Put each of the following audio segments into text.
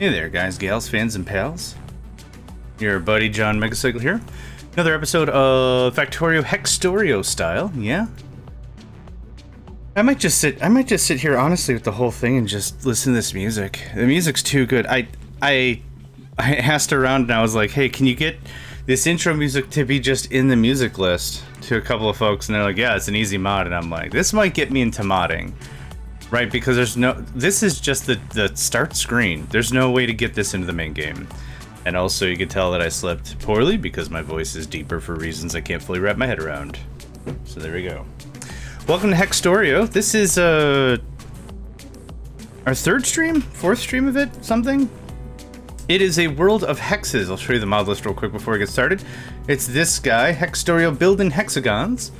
Hey there, guys, gals, fans, and pals. Your buddy JohnMegacycle here. Another episode of Factorio Hextorio style, yeah? I might just sit here honestly with the whole thing and just listen to this music. The music's too good. I asked around and I was like, hey, can you get this intro music to be just in the music list to a couple of folks? And they're like, yeah, it's an easy mod. And I'm like, this might get me into modding. Right, because this is just the start screen. There's no way to get this into the main game. And also you can tell that I slept poorly because my voice is deeper for reasons I can't fully wrap my head around. So there we go. Welcome to Hextorio. This is our third stream? Fourth stream of it? Something? It is a world of hexes. I'll show you the mod list real quick before we get started. It's this guy, Hextorio building hexagons.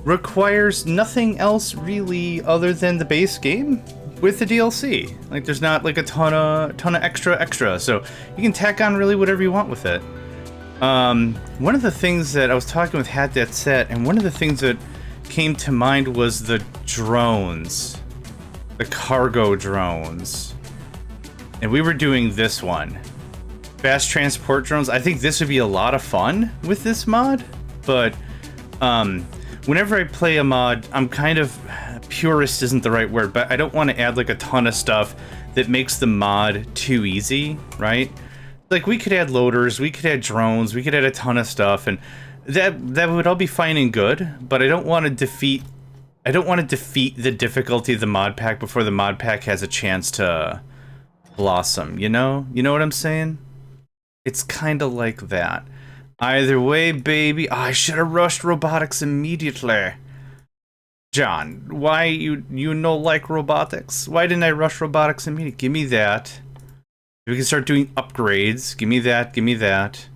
Requires nothing else really other than the base game with the DLC. Like there's not like a ton of extra, so you can tack on really whatever you want with it. One of the things that I was talking with Hat That Set, and one of the things that came to mind was the drones, the cargo drones, and we were doing this one, fast transport drones. I think this would be a lot of fun with this mod, but whenever I play a mod, I'm kind of, purist isn't the right word, but I don't want to add like a ton of stuff that makes the mod too easy, right? Like we could add loaders, we could add drones, we could add a ton of stuff, and that would all be fine and good, but I don't want to defeat the difficulty of the mod pack before the mod pack has a chance to blossom, you know? You know what I'm saying? It's kind of like that. Either way, baby. Oh, I should have rushed robotics immediately. John, why you no like robotics? Why didn't I rush robotics immediately? Give me that. We can start doing upgrades. Give me that, give me that.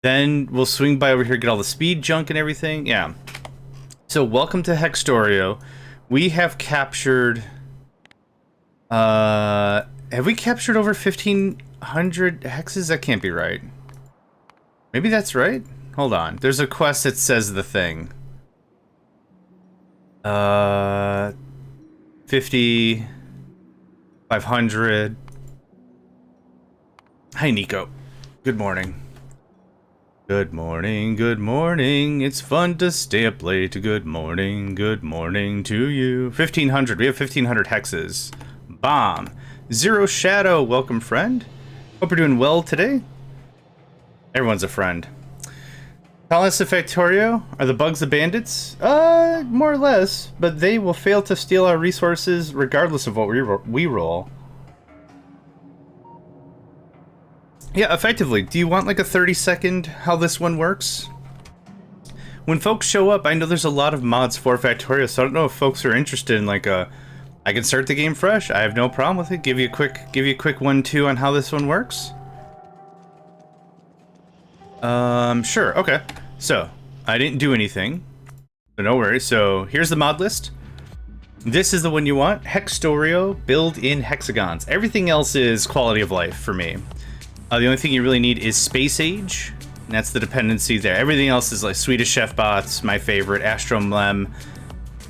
Then we'll swing by over here, get all the speed junk and everything. Yeah. So welcome to Hextorio. We have captured... have we captured over 1,500 hexes? That can't be right. Maybe that's right? Hold on. There's a quest that says the thing. 50... 500... Hi, Nico. Good morning. Good morning, good morning. It's fun to stay up late. Good morning to you. 1,500. We have 1,500 hexes. Bomb. Zero Shadow. Welcome, friend. Hope you're doing well today. Everyone's a friend. Colonists of Factorio, are the bugs the bandits? More or less, but they will fail to steal our resources regardless of what we roll. Yeah, effectively. Do you want like a 30-second how this one works? When folks show up, I know there's a lot of mods for Factorio, so I don't know if folks are interested in like I can start the game fresh. I have no problem with it. Give you a quick 1-2 on how this one works. Sure, okay. So, I didn't do anything, so no worries. So, here's the mod list. This is the one you want. Hextorio, build in hexagons. Everything else is quality of life for me. The only thing you really need is space age, and that's the dependency there. Everything else is like Swedish Chef Bots, my favorite, Astromlem,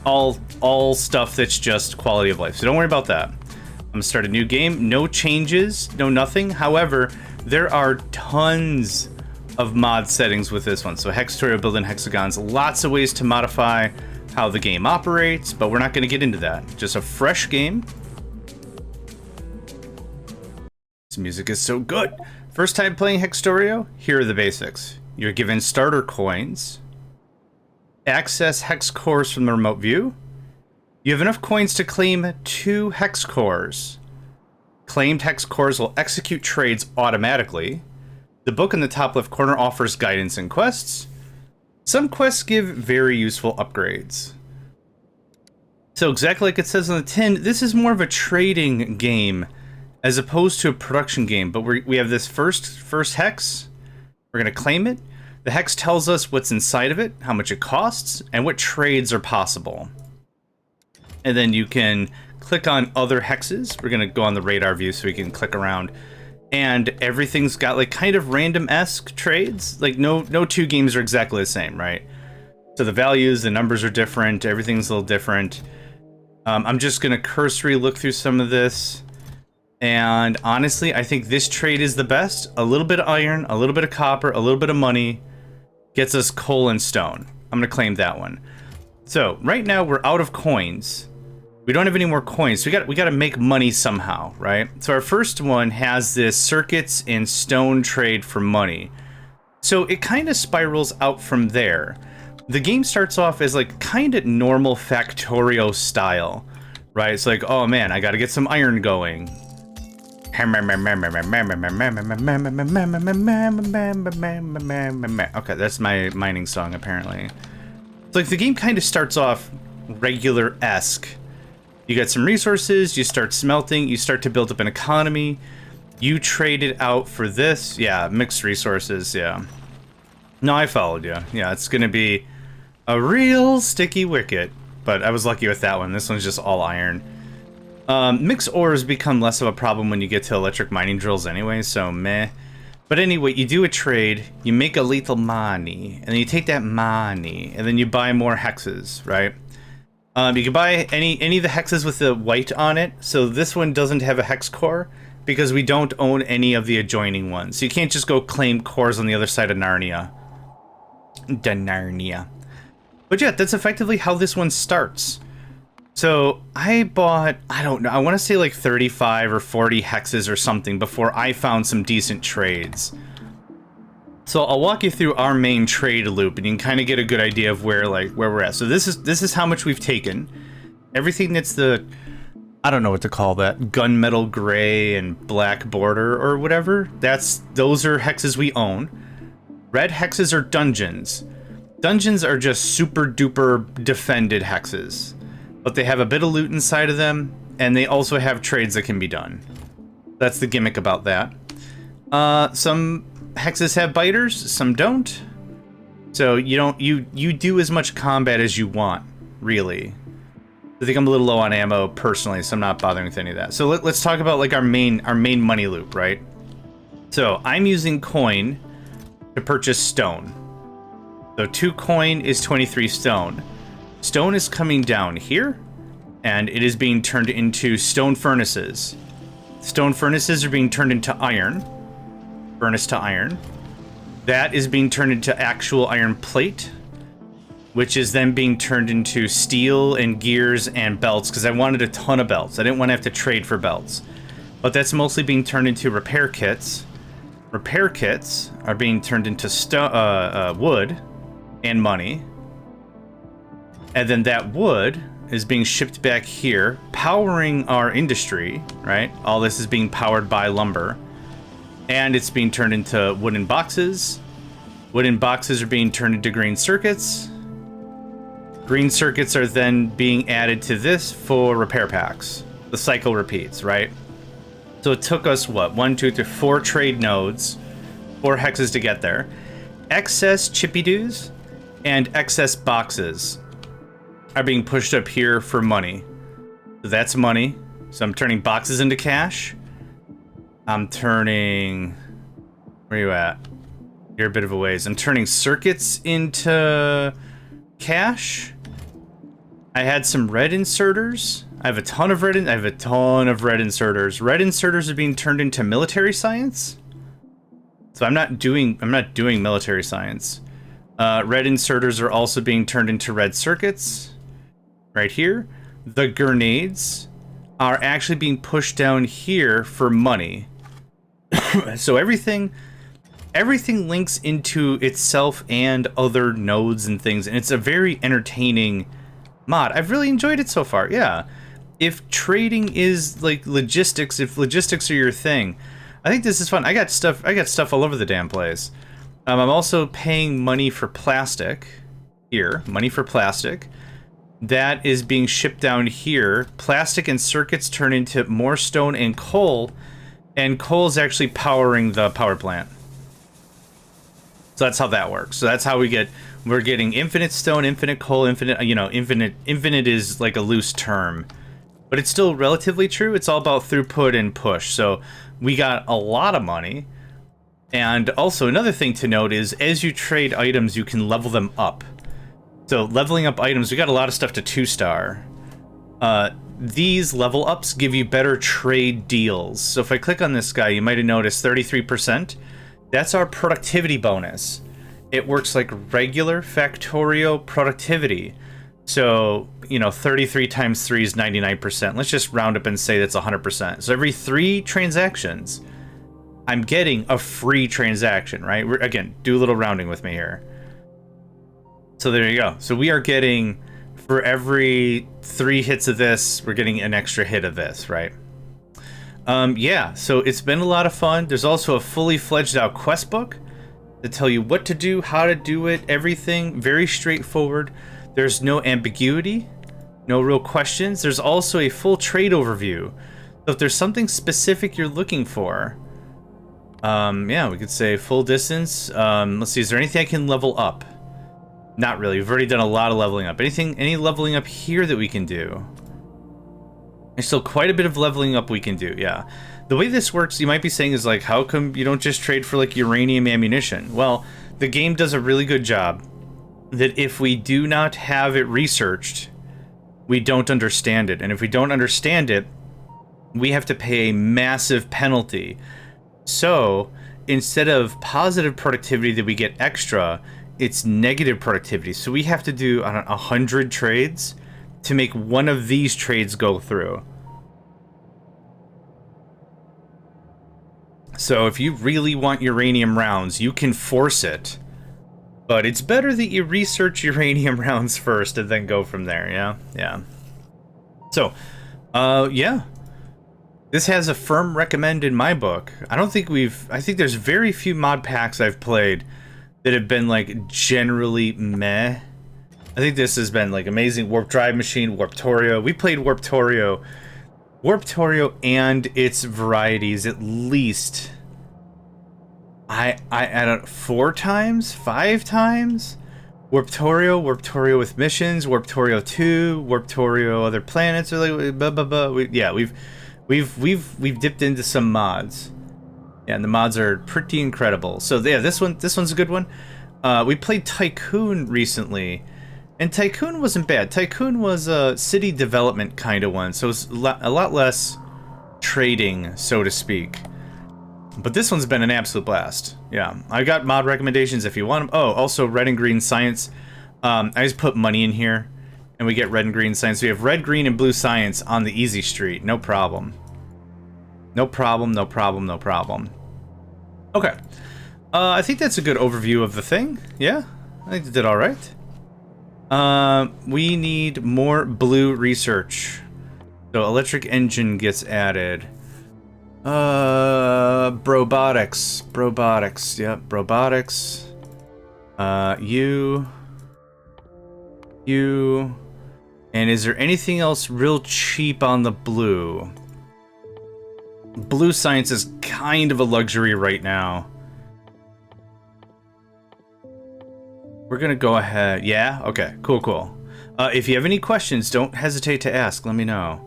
all stuff that's just quality of life. So don't worry about that. I'm gonna start a new game. No changes, no nothing. However, there are tons of mod settings with this one. So Hextorio building hexagons, lots of ways to modify how the game operates, but we're not going to get into that. Just a fresh game. This music is so good. First time playing Hextorio, here are the basics. You're given starter coins. Access hex cores from the remote view. You have enough coins to claim 2 hex cores. Claimed hex cores will execute trades automatically. The book in the top left corner offers guidance and quests. Some quests give very useful upgrades. So exactly like it says on the tin, this is more of a trading game as opposed to a production game. But we have this first hex. We're going to claim it. The hex tells us what's inside of it, how much it costs, and what trades are possible. And then you can click on other hexes. We're going to go on the radar view so we can click around. And everything's got like kind of random-esque trades. Like no two games are exactly the same, right? So the values, the numbers are different. Everything's a little different. I'm just gonna cursory look through some of this, And honestly, I think this trade is the best. A little bit of iron, a little bit of copper, a little bit of money gets us coal and stone. I'm gonna claim that one. So right now we're out of coins. We don't have any more coins, so we got to make money somehow, right? So our first one has this circuits and stone trade for money. So it kind of spirals out from there. The game starts off as like kind of normal Factorio style, right? It's like, oh man, I got to get some iron going. Okay, that's my mining song apparently. It's like the game kind of starts off regular-esque. You get some resources, you start smelting, you start to build up an economy. You trade it out for this. Yeah, mixed resources, yeah. No, I followed you. Yeah, it's gonna be a real sticky wicket. But I was lucky with that one. This one's just all iron. Mixed ores become less of a problem when you get to electric mining drills anyway, so meh. But anyway, you do a trade, you make a little money, and then you take that money, and then you buy more hexes, right? You can buy any of the hexes with the white on it. So this one doesn't have a hex core because we don't own any of the adjoining ones. So you can't just go claim cores on the other side of Narnia. But yeah, that's effectively how this one starts. So I bought, I don't know, I want to say like 35 or 40 hexes or something before I found some decent trades. So I'll walk you through our main trade loop, and you can kind of get a good idea of where we're at. So this is how much we've taken. Everything that's the, I don't know what to call that, gunmetal gray and black border or whatever. Those are hexes we own. Red hexes are dungeons. Dungeons are just super duper defended hexes, but they have a bit of loot inside of them, and they also have trades that can be done. That's the gimmick about that. Some hexes have biters, some don't. So you do as much combat as you want, really. I think I'm a little low on ammo personally, so I'm not bothering with any of that. So let's talk about like our main money loop, right? So I'm using coin to purchase stone. So 2 coin is 23 stone. Stone is coming down here, and it is being turned into stone furnaces. Stone furnaces are being turned into iron. Furnace to iron. That is being turned into actual iron plate, which is then being turned into steel and gears and belts, because I wanted a ton of belts. I didn't want to have to trade for belts. But that's mostly being turned into repair kits. Repair kits are being turned into wood and money. And then that wood is being shipped back here, powering our industry, right? All this is being powered by lumber. And it's being turned into wooden boxes. Wooden boxes are being turned into green circuits. Green circuits are then being added to this for repair packs. The cycle repeats, right? So it took us, what, 1, 2, 3, 4 trade nodes, 4 hexes to get there. Excess chippy-doos and excess boxes are being pushed up here for money. So that's money. So I'm turning boxes into cash. I'm turning... Where are you at? You're a bit of a ways. I'm turning circuits into cash. I had some red inserters. I have a ton of red inserters. Red inserters are being turned into military science. So I'm not doing military science. Red inserters are also being turned into red circuits. Right here. The grenades are actually being pushed down here for money. So everything links into itself and other nodes and things, and it's a very entertaining mod. I've really enjoyed it so far. Yeah, if trading is like logistics, if logistics are your thing, I think this is fun. I got stuff all over the damn place. I'm also paying money for plastic here. Money for plastic that is being shipped down here. Plastic and circuits turn into more stone and coal. And coal is actually powering the power plant. So that's how that works. So that's how we're getting infinite stone, infinite coal, infinite, infinite is like a loose term. But it's still relatively true. It's all about throughput and push. So we got a lot of money. And also another thing to note is as you trade items, you can level them up. So leveling up items, we got a lot of stuff to 2-star. these level ups give you better trade deals. So if I click on this guy, you might have noticed 33%. That's our productivity bonus. It works like regular Factorio productivity. So, you know, 33 times 3 is 99%. Let's just round up and say that's 100%. So every 3 transactions, I'm getting a free transaction, right? Again, do a little rounding with me here. So there you go. So we are getting, for every 3 hits of this, we're getting an extra hit of this, right? Yeah, so it's been a lot of fun. There's also a fully fledged out quest book to tell you what to do, how to do it, everything. Very straightforward. There's no ambiguity, no real questions. There's also a full trade overview. So if there's something specific you're looking for, yeah, we could say full distance. Let's see, is there anything I can level up? Not really. We've already done a lot of leveling up. Any leveling up here that we can do? There's still quite a bit of leveling up we can do, yeah. The way this works, you might be saying, is like, how come you don't just trade for like uranium ammunition? Well, the game does a really good job that if we do not have it researched, we don't understand it. And if we don't understand it, we have to pay a massive penalty. So instead of positive productivity that we get extra, it's negative productivity. So we have to do 100 trades to make one of these trades go through. So if you really want uranium rounds, you can force it. But it's better that you research uranium rounds first and then go from there, yeah? Yeah. So, yeah. This has a firm recommend in my book. I think there's very few mod packs I've played that have been, like, generally meh. I think this has been, like, amazing. Warp Drive Machine, Warptorio. We played Warptorio and its varieties at least, I don't, 4 times? 5 times? Warptorio with missions, Warptorio 2, Warptorio other planets, or like, blah, blah, blah. Yeah, we've dipped into some mods. Yeah, and the mods are pretty incredible. So yeah, this one's a good one. We played Tycoon recently, and Tycoon wasn't bad. Tycoon was a city development kind of one, so it's a lot less trading, so to speak. But this one's been an absolute blast. Yeah, I got mod recommendations if you want them. Oh, also red and green science. I just put money in here, and we get red and green science. We have red, green, and blue science on the easy street. No problem. No problem, no problem, no problem. Okay. I think that's a good overview of the thing. Yeah, I think it did all right. We need more blue research. So electric engine gets added. Robotics. Yep, robotics. You. And is there anything else real cheap on the blue? Blue science is kind of a luxury right now. We're gonna go ahead. Yeah? Okay. Cool. If you have any questions, don't hesitate to ask. Let me know.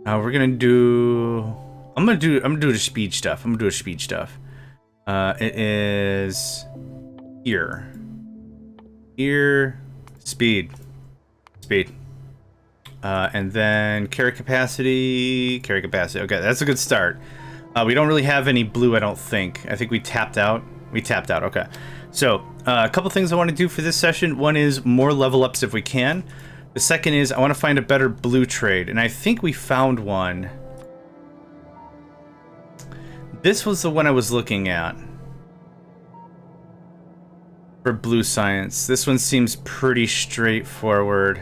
We're gonna do... I'm gonna do the speed stuff. It is... Here. Speed. And then carry capacity. Okay, that's a good start. We don't really have any blue, I don't think. I think we tapped out. Okay. So, a couple things I want to do for this session. One is more level ups if we can. The second is I want to find a better blue trade, and I think we found one. This was the one I was looking at for blue science. This one seems pretty straightforward.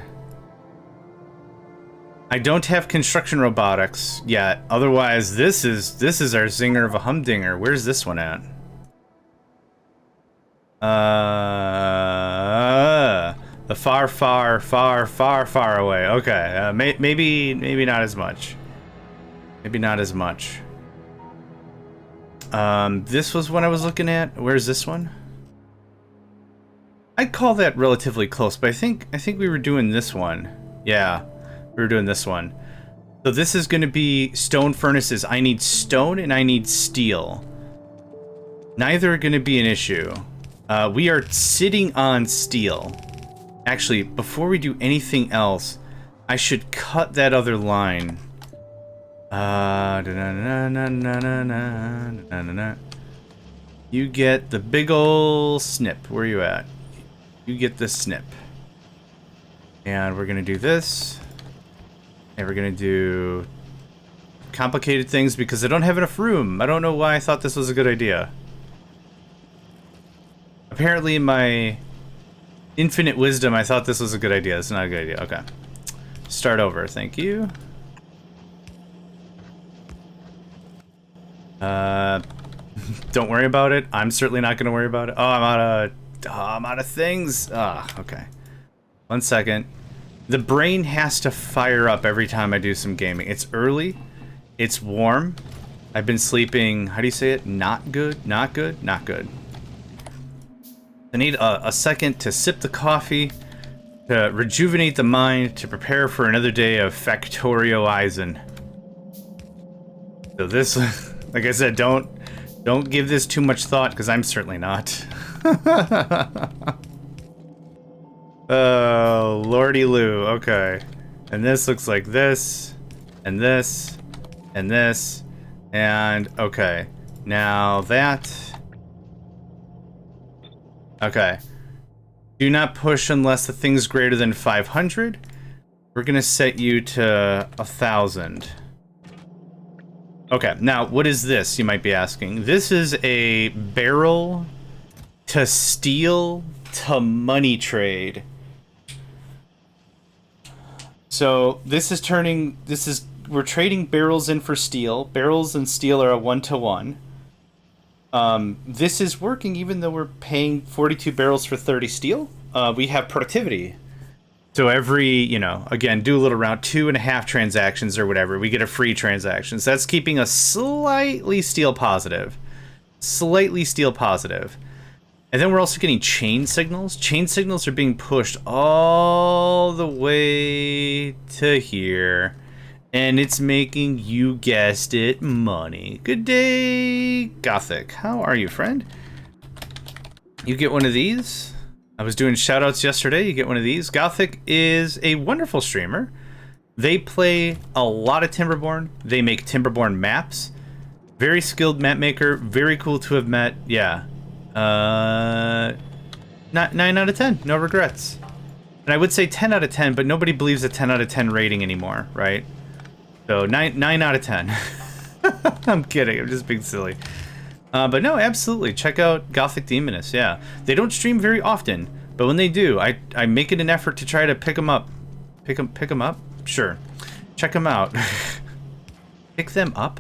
I don't have construction robotics yet. Otherwise, this is our zinger of a humdinger. Where's this one at? The far away. Okay, maybe not as much. This was one I was looking at. Where's this one? I'd call that relatively close, but I think we were doing this one. Yeah, we were doing this one. So this is going to be stone furnaces. I need stone and I need steel. Neither are going to be an issue. We are sitting on steel. Actually, before we do anything else, I should cut that other line. You get the big ol' snip. Where are you at? You get the snip. And we're gonna do this. And we're gonna do complicated things because I don't have enough room. I don't know why I thought this was a good idea. Apparently in my infinite wisdom, I thought this was a good idea. It's not a good idea. Okay. Start over. Thank you. Don't worry about it. I'm certainly not going to worry about it. Oh, I'm out of things. Okay. 1 second. The brain has to fire up every time I do some gaming. It's early. It's warm. I've been sleeping, how do you say it? Not good? Not good? Not good. I need a second to sip the coffee, to rejuvenate the mind, to prepare for another day of Factorio-izing. So this, like I said, don't give this too much thought, because I'm certainly not. Oh, lordy Lou. Okay. And this looks like this, and this, and this, and okay. Now that... Okay. Do not push unless the thing's greater than 500. We're gonna set you to 1,000. Okay, now what is this, you might be asking? This is a barrel to steel to money trade. So this is we're trading barrels in for steel. Barrels and steel are a 1-to-1. This is working even though we're paying 42 barrels for 30 steel. We have productivity. So every, you know, again, do a little round, 2.5 transactions or whatever, we get a free transaction. So that's keeping us slightly steel positive. Slightly steel positive. And then we're also getting chain signals. Chain signals are being pushed all the way to here. And it's making, you guessed it, money. Good day, Gothic. How are you, friend? You get one of these. I was doing shoutouts yesterday. You get one of these. Gothic is a wonderful streamer. They play a lot of Timberborn. They make Timberborn maps. Very skilled map maker. Very cool to have met. Yeah. 9 out of 10. No regrets. And I would say 10 out of 10, but nobody believes a 10 out of 10 rating anymore, right? So 9 out of 10. I'm kidding. I'm just being silly. But no, absolutely. Check out Gothic Demoness. Yeah, they don't stream very often, but when they do, I make it an effort to try to pick them up. Pick them up. Sure. Check them out. Pick them up.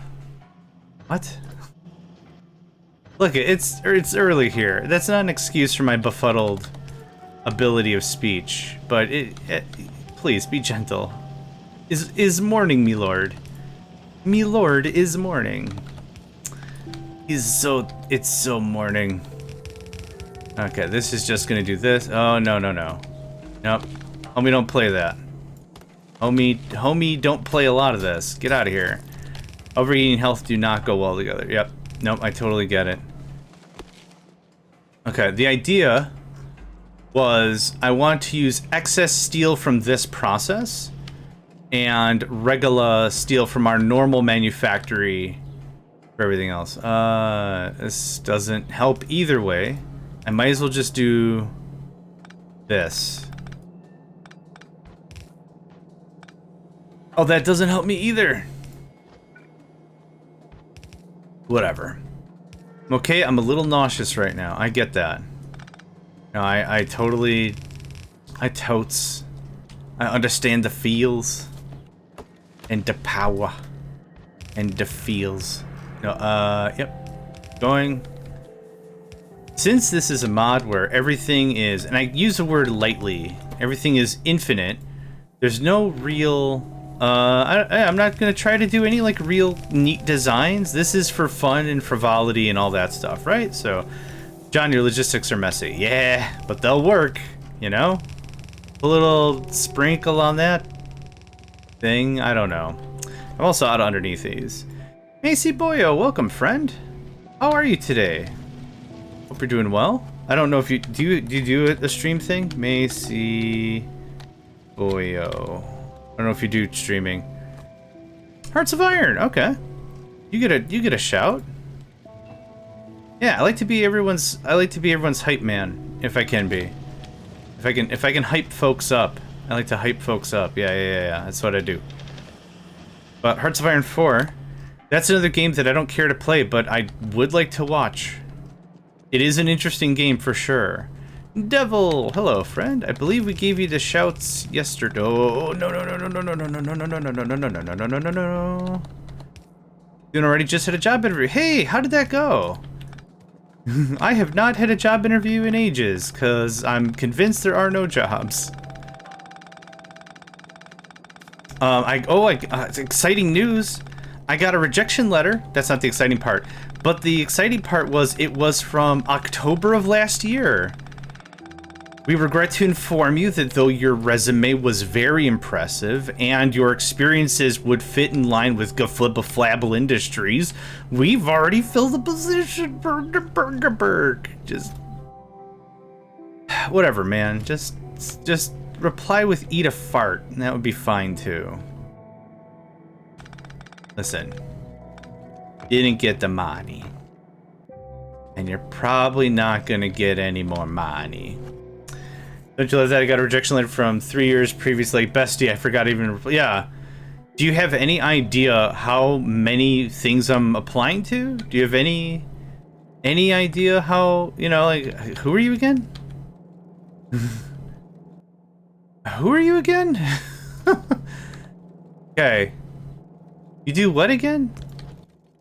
What? Look, it's early here. That's not an excuse for my befuddled ability of speech, but please be gentle. Is morning, me lord. Me lord is morning. It's so morning. Okay, this is just gonna do this. Oh, no. Nope. Homie, don't play that. Homie, don't play a lot of this. Get out of here. Overeating and health do not go well together. Yep. Nope, I totally get it. Okay, the idea was I want to use excess steel from this process and regular steel from our normal manufactory for everything else. This doesn't help either way. I might as well just do this. Oh, that doesn't help me either. Whatever. Okay, I'm a little nauseous right now. I get that. No, I totally... I totes. I understand the feels. And the power. And the feels. No, yep. Going. Since this is a mod where everything is, and I use the word lightly, everything is infinite, there's no real, I'm not gonna try to do any, like, real neat designs. This is for fun and frivolity and all that stuff, right? So, John, your logistics are messy. Yeah, but they'll work, you know? A little sprinkle on that thing, I don't know. I'm also out underneath these. Macy Boyo, welcome, friend. How are you today? Hope you're doing well. I don't know if you do a stream thing? Macy Boyo. I don't know if you do streaming. Hearts of Iron, okay. You get a shout. Yeah, I like to be everyone's hype man, if I can be. If I can hype folks up. I like to hype folks up. Yeah. That's what I do. But Hearts of Iron 4, that's another game that I don't care to play, but I would like to watch. It is an interesting game for sure. Devil, hello friend. I believe we gave you the shouts yesterday. Oh no. You already just had a job interview. Hey, how did that go? I have not had a job interview in ages, because I'm convinced there are no jobs. Exciting news. I got a rejection letter. That's not the exciting part. But the exciting part was it was from October of last year. We regret to inform you that though your resume was very impressive and your experiences would fit in line with Gaflibaflabble Industries, we've already filled the position. Just whatever, man. Just reply with eat a fart, and that would be fine too. Listen, didn't get the money, and you're probably not gonna get any more money. Don't you love that? I got a rejection letter from 3 years previously. Bestie, I forgot even. Yeah. Do you have any idea how many things I'm applying to? Do you have any idea how, you know, like, who are you again? Who are you again? Okay. You do what again?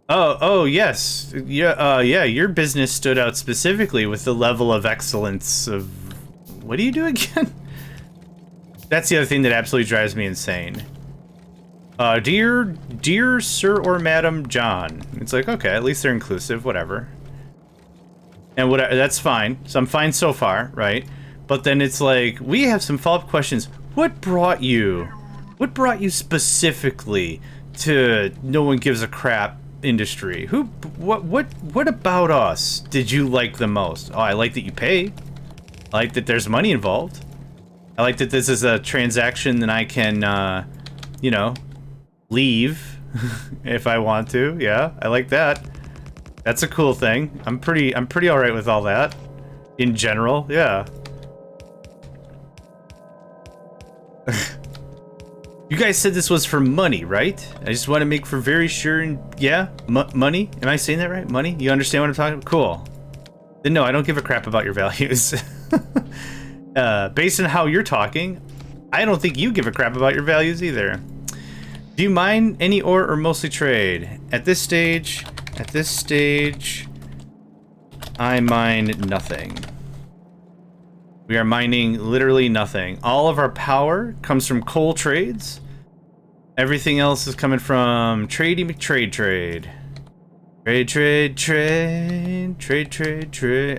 Oh, yes. Yeah, your business stood out specifically with the level of excellence of... What do you do again? That's the other thing that absolutely drives me insane. Dear Sir or Madam John. It's like, okay, at least they're inclusive, whatever. And whatever, that's fine. So I'm fine so far, right? But then it's like, we have some follow-up questions. What brought you specifically to no one gives a crap industry? What about us did you like the most? Oh, I like that you pay. I like that there's money involved. I like that this is a transaction that I can, you know, leave if I want to. Yeah, I like that. That's a cool thing. I'm pretty all right with all that, in general. Yeah. You guys said this was for money, right? I just want to make for very sure. And yeah, money. Am I saying that right? Money. You understand what I'm talking about? Cool. Then no, I don't give a crap about your values. Based on how you're talking, I don't think you give a crap about your values either. Do you mine any ore or mostly trade? At this stage, I mine nothing. We are mining literally nothing. All of our power comes from coal trades. Everything else is coming from trade. Trade.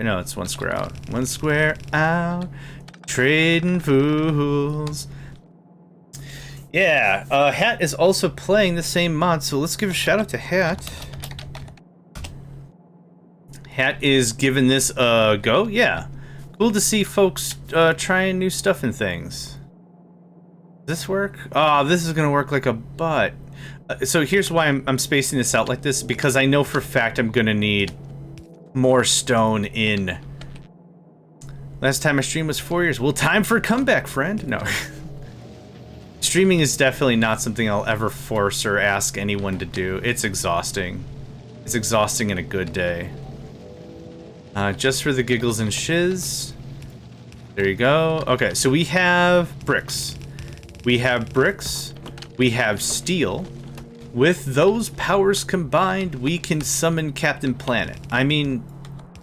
No, it's one square out. One square out. Trading fools. Yeah, Hat is also playing the same mod, so let's give a shout out to Hat. Hat is giving this a go. Yeah. Cool to see folks trying new stuff and things. Does this work? Oh, this is gonna work like a butt. So here's why I'm spacing this out like this, because I know for a fact I'm gonna need more stone in. Last time I streamed was 4 years. Well, time for a comeback, friend. No. Streaming is definitely not something I'll ever force or ask anyone to do. It's exhausting. It's exhausting in a good day. Just for the giggles and shiz. There you go. Okay, so we have bricks. We have bricks. We have steel. With those powers combined, we can summon Captain Planet. I mean,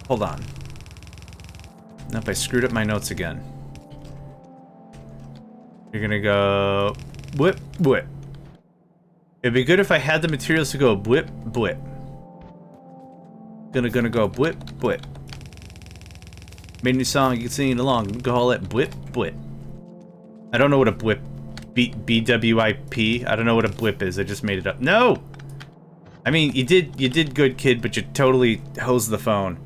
hold on. Nope, I screwed up my notes again. You're gonna go whip, whip. It'd be good if I had the materials to go whip, whip. Gonna go whip, whip. Made a new song, you can sing it along. We can call it Bwip Bwip. I don't know what a Bwip, B-W-I-P. I don't know what a Bwip is. I just made it up. No! I mean, you did good, kid, but you totally hosed the phone.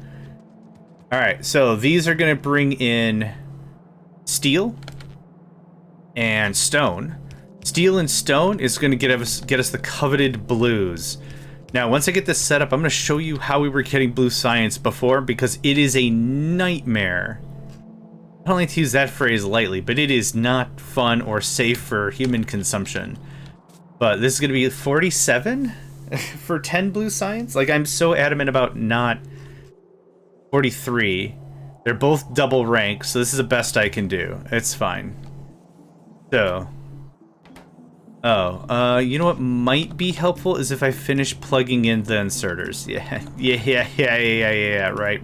Alright, so these are gonna bring in steel and stone. Steel and stone is going to get us the coveted blues. Now, once I get this set up, I'm going to show you how we were getting blue science before, because it is a nightmare. I don't like to use that phrase lightly, but it is not fun or safe for human consumption. But this is going to be 47 for 10 blue science? Like, I'm so adamant about not 43. They're both double rank, so this is the best I can do. It's fine. So... Oh, you know what might be helpful is if I finish plugging in the inserters. Yeah, right.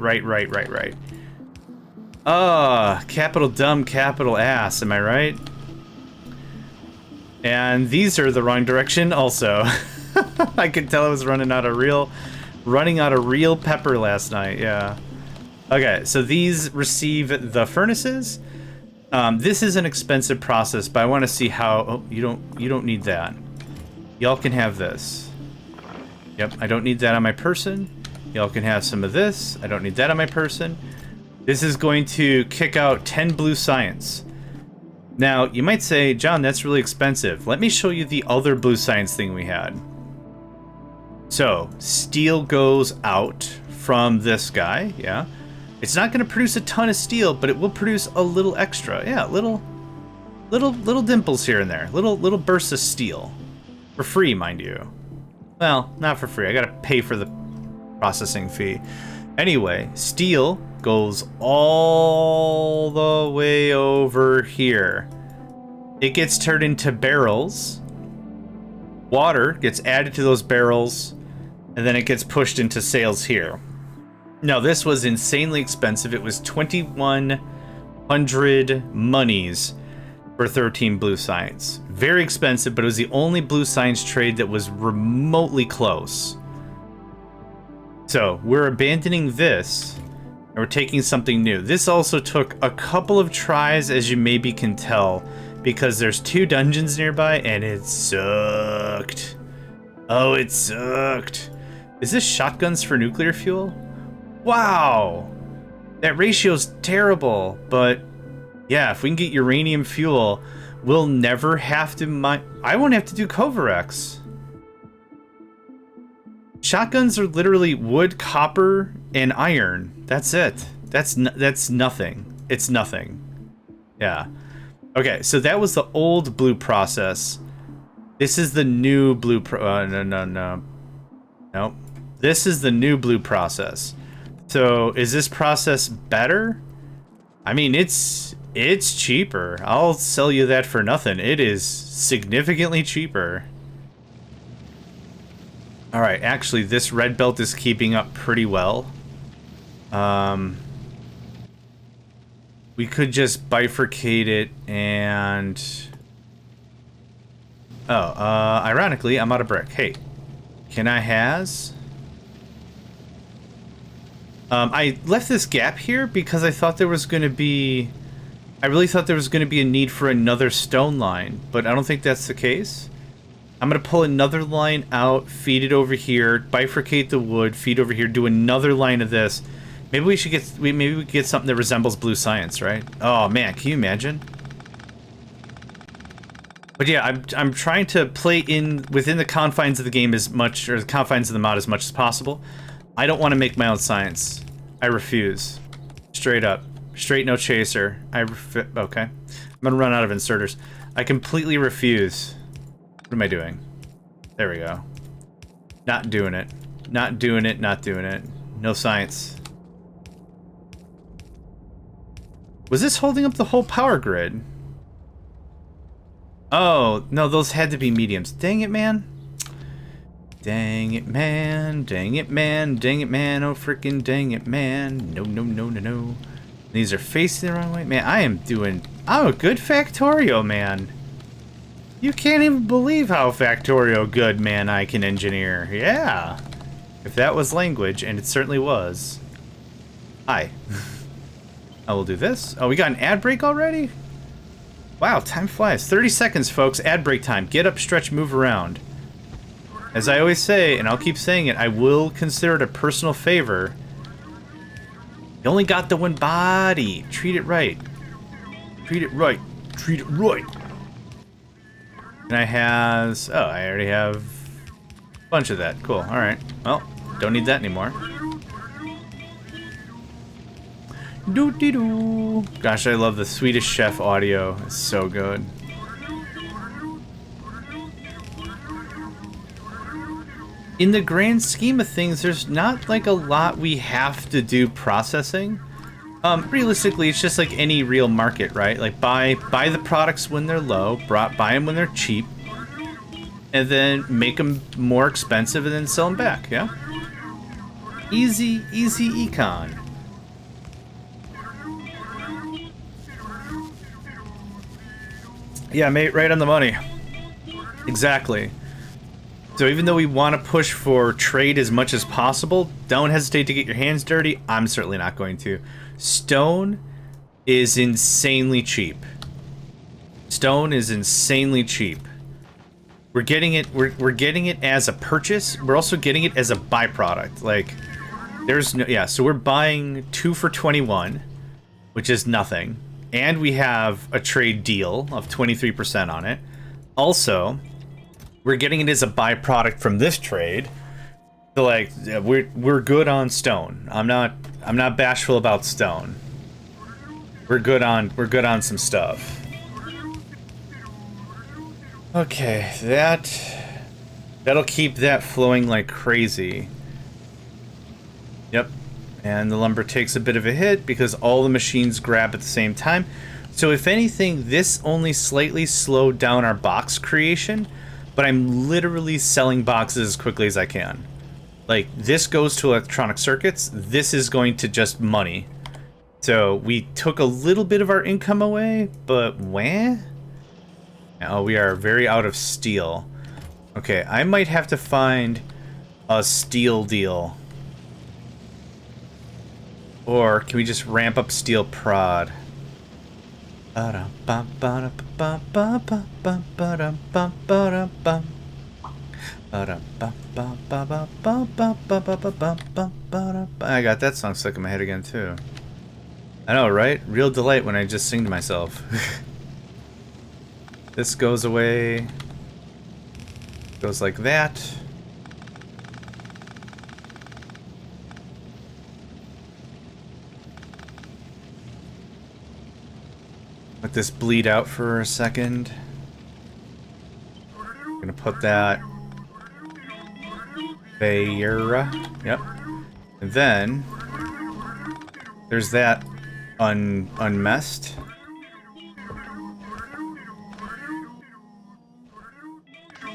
Capital dumb, capital ass, am I right? And these are the wrong direction also. I could tell I was running out of real pepper last night, yeah. Okay, so these receive the furnaces. This is an expensive process, but I want to see how... Oh, you don't need that. Y'all can have this. Yep, I don't need that on my person. Y'all can have some of this. I don't need that on my person. This is going to kick out 10 blue science. Now, you might say, John, that's really expensive. Let me show you the other blue science thing we had. So, steel goes out from this guy, yeah. It's not going to produce a ton of steel, but it will produce a little extra. Yeah, little dimples here and there. Little bursts of steel. For free, mind you. Well, not for free. I got to pay for the processing fee. Anyway, steel goes all the way over here. It gets turned into barrels. Water gets added to those barrels, and then it gets pushed into sales here. Now, this was insanely expensive. It was 2,100 monies for 13 blue science. Very expensive, but it was the only blue science trade that was remotely close. So, we're abandoning this, and we're taking something new. This also took a couple of tries, as you maybe can tell, because there's 2 dungeons nearby, and it sucked. Oh, it sucked. Is this shotguns for nuclear fuel? Wow, that ratio's terrible, but yeah, if we can get uranium fuel, we'll never have to mine. I won't have to do Kovarex. Shotguns are literally wood, copper, and iron. That's it. That's nothing. It's nothing. Yeah. Okay, so that was the old blue process. This is the new blue Nope. This is the new blue process. So, is this process better? I mean, it's cheaper. I'll sell you that for nothing. It is significantly cheaper. Alright, actually, this red belt is keeping up pretty well. We could just bifurcate it and... Oh, ironically, I'm out of brick. Hey, can I has... I left this gap here because I thought there was going to be... I really thought there was going to be a need for another stone line, but I don't think that's the case. I'm going to pull another line out, feed it over here, bifurcate the wood, feed over here, do another line of this. Maybe we should get... Maybe we could get something that resembles blue science, right? Oh, man, can you imagine? But yeah, I'm trying to play in within the confines of the game as much, or the confines of the mod as much as possible. I don't want to make my own science. I refuse. Straight up. Straight no chaser. Okay. I'm gonna run out of inserters. I completely refuse. What am I doing? There we go. Not doing it. Not doing it, not doing it. No science. Was this holding up the whole power grid? Oh, no, those had to be mediums. Dang it, man. Dang it, man. Dang it, man. Dang it, man. Oh, freaking dang it, man. No, no, no, no, no. These are facing the wrong way. Man, I'm a good Factorio, man. You can't even believe how Factorio good, man, I can engineer. Yeah. If that was language, and it certainly was. Hi. I will do this. Oh, we got an ad break already? Wow, time flies. 30 seconds, folks. Ad break time. Get up, stretch, move around. As I always say, and I'll keep saying it, I will consider it a personal favor. You only got the one body. Treat it right. Treat it right. Treat it right. And I has... Oh, I already have a bunch of that. Cool. Alright. Well, don't need that anymore. Doo-dee-doo. Gosh, I love the Swedish Chef audio. It's so good. In the grand scheme of things, there's not like a lot we have to do processing. Realistically, it's just like any real market, right? Like buy the products when they're low, buy them when they're cheap, and then make them more expensive and then sell them back, yeah? Easy econ. Yeah, mate, right on the money. Exactly. So even though we want to push for trade as much as possible, don't hesitate to get your hands dirty. I'm certainly not going to. Stone is insanely cheap. Stone is insanely cheap. We're getting it. We're getting it as a purchase. We're also getting it as a byproduct. Like, there's no, yeah. So we're buying 2 for 21, which is nothing, and we have a trade deal of 23% on it. Also, we're getting it as a byproduct from this trade. So like, we're good on stone. I'm not bashful about stone. We're good on some stuff. Okay, that'll keep that flowing like crazy. Yep. And the lumber takes a bit of a hit because all the machines grab at the same time. So if anything, this only slightly slowed down our box creation, but I'm literally selling boxes as quickly as I can. Like, this goes to electronic circuits, this is going to just money. So we took a little bit of our income away, but wah? Oh, we are very out of steel. Okay, I might have to find a steel deal. Or can we just ramp up steel prod? I got that song stuck in my head again too. I know, right? Real delight when I just sing to myself. This goes away. Goes like that. Let this bleed out for a second. I'm gonna put that there. Yep. And then there's that unmessed.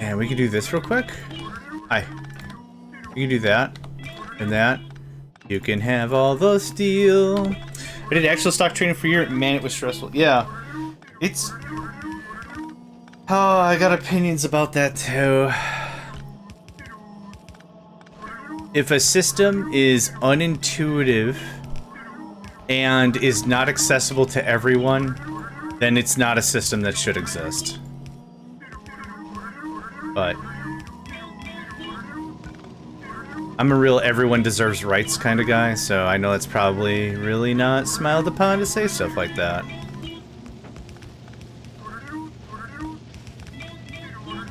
And we can do this real quick. Hi. We can do that and that. You can have all the steel. I did actual stock training for a year. Man, it was stressful. Yeah. It's... Oh, I got opinions about that too. If a system is unintuitive and is not accessible to everyone, then it's not a system that should exist. But I'm a real everyone deserves rights kind of guy, so I know it's probably really not smiled upon to say stuff like that.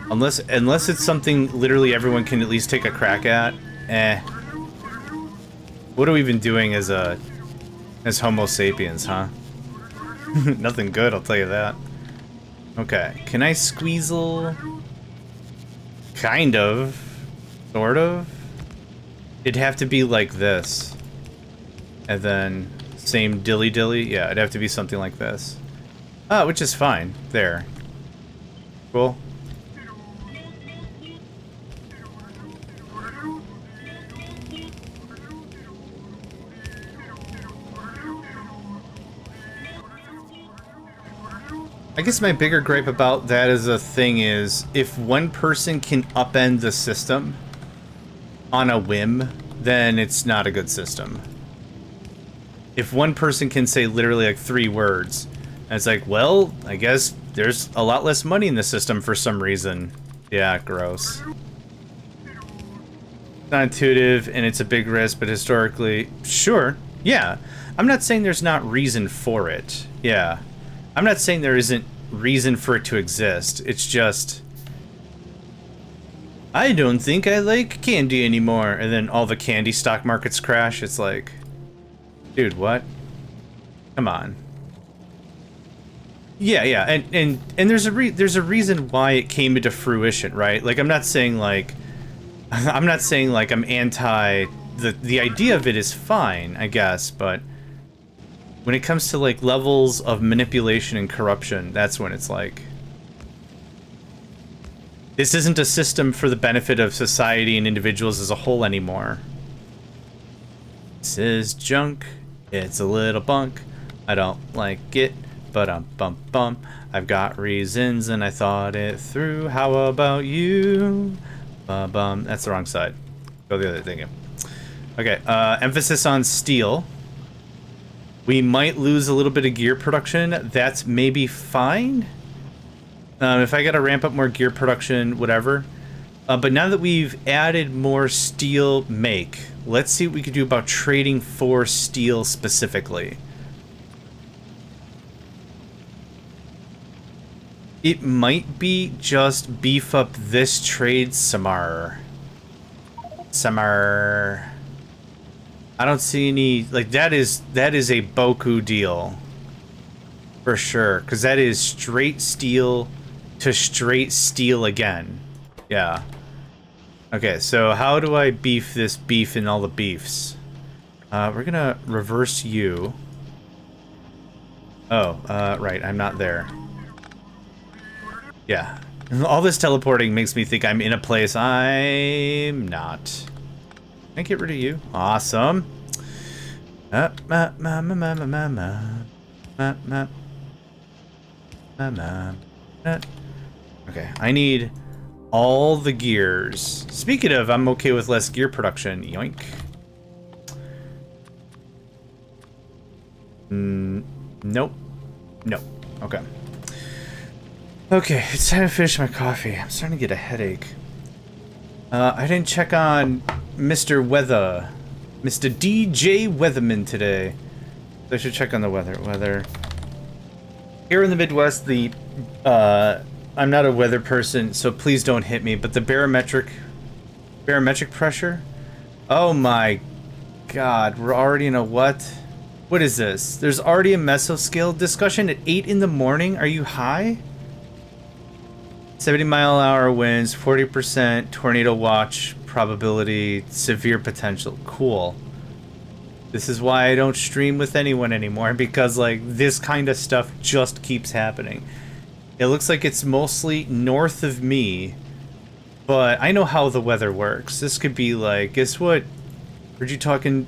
Unless it's something literally everyone can at least take a crack at. What are we even doing as Homo sapiens, huh? Nothing good, I'll tell you that. Okay, can I squeezle? Kind of. Sort of. It'd have to be like this. And then same dilly-dilly. Yeah, it'd have to be something like this. Oh, which is fine. There. Cool. I guess my bigger gripe about that as a thing is, if one person can upend the system on a whim, then it's not a good system. If one person can say literally like 3 words, and it's like, well, I guess there's a lot less money in the system for some reason. Yeah, gross. It's not intuitive, and it's a big risk, but historically, sure, yeah. I'm not saying there's not reason for it. Yeah. I'm not saying there isn't reason for it to exist. It's just I don't think I like candy anymore. And then all the candy stock markets crash. It's like, dude, what? Come on. Yeah, yeah, and there's a reason why it came into fruition, right? Like, I'm not saying like I'm anti the idea of it is fine, I guess, but when it comes to like levels of manipulation and corruption, that's when it's like, this isn't a system for the benefit of society and individuals as a whole anymore. This is junk. It's a little bunk. I don't like it, but bum. I've got reasons and I thought it through. How about you? Bum. That's the wrong side. Go the other thing. Okay, emphasis on steel. We might lose a little bit of gear production. That's maybe fine. If I gotta ramp up more gear production, whatever. But now that we've added more steel make, let's see what we can do about trading for steel specifically. It might be just beef up this trade Samar. I don't see any, like, that is a Boku deal. For sure, because that is straight steel to straight steel again. Yeah. Okay, so how do I beef this beef in all the beefs? We're gonna reverse you. Oh, right, I'm not there. Yeah. All this teleporting makes me think I'm in a place I'm not. Can I get rid of you? Awesome. Okay, I need all the gears. Speaking of, I'm okay with less gear production. Yoink. Nope. Nope. Okay. Okay, it's time to finish my coffee. I'm starting to get a headache. I didn't check on Mr. Weather. Mr. DJ Weatherman today. I should check on the weather. Here in the Midwest, I'm not a weather person, so please don't hit me, but the barometric pressure? Oh my god, we're already in a what? What is this? There's already a mesoscale discussion at 8 in the morning? Are you high? 70-mile-an-hour winds, 40% tornado watch probability, severe potential. Cool. This is why I don't stream with anyone anymore, because like this kind of stuff just keeps happening. It looks like it's mostly north of me, but I know how the weather works. This could be like, guess what? Heard you talking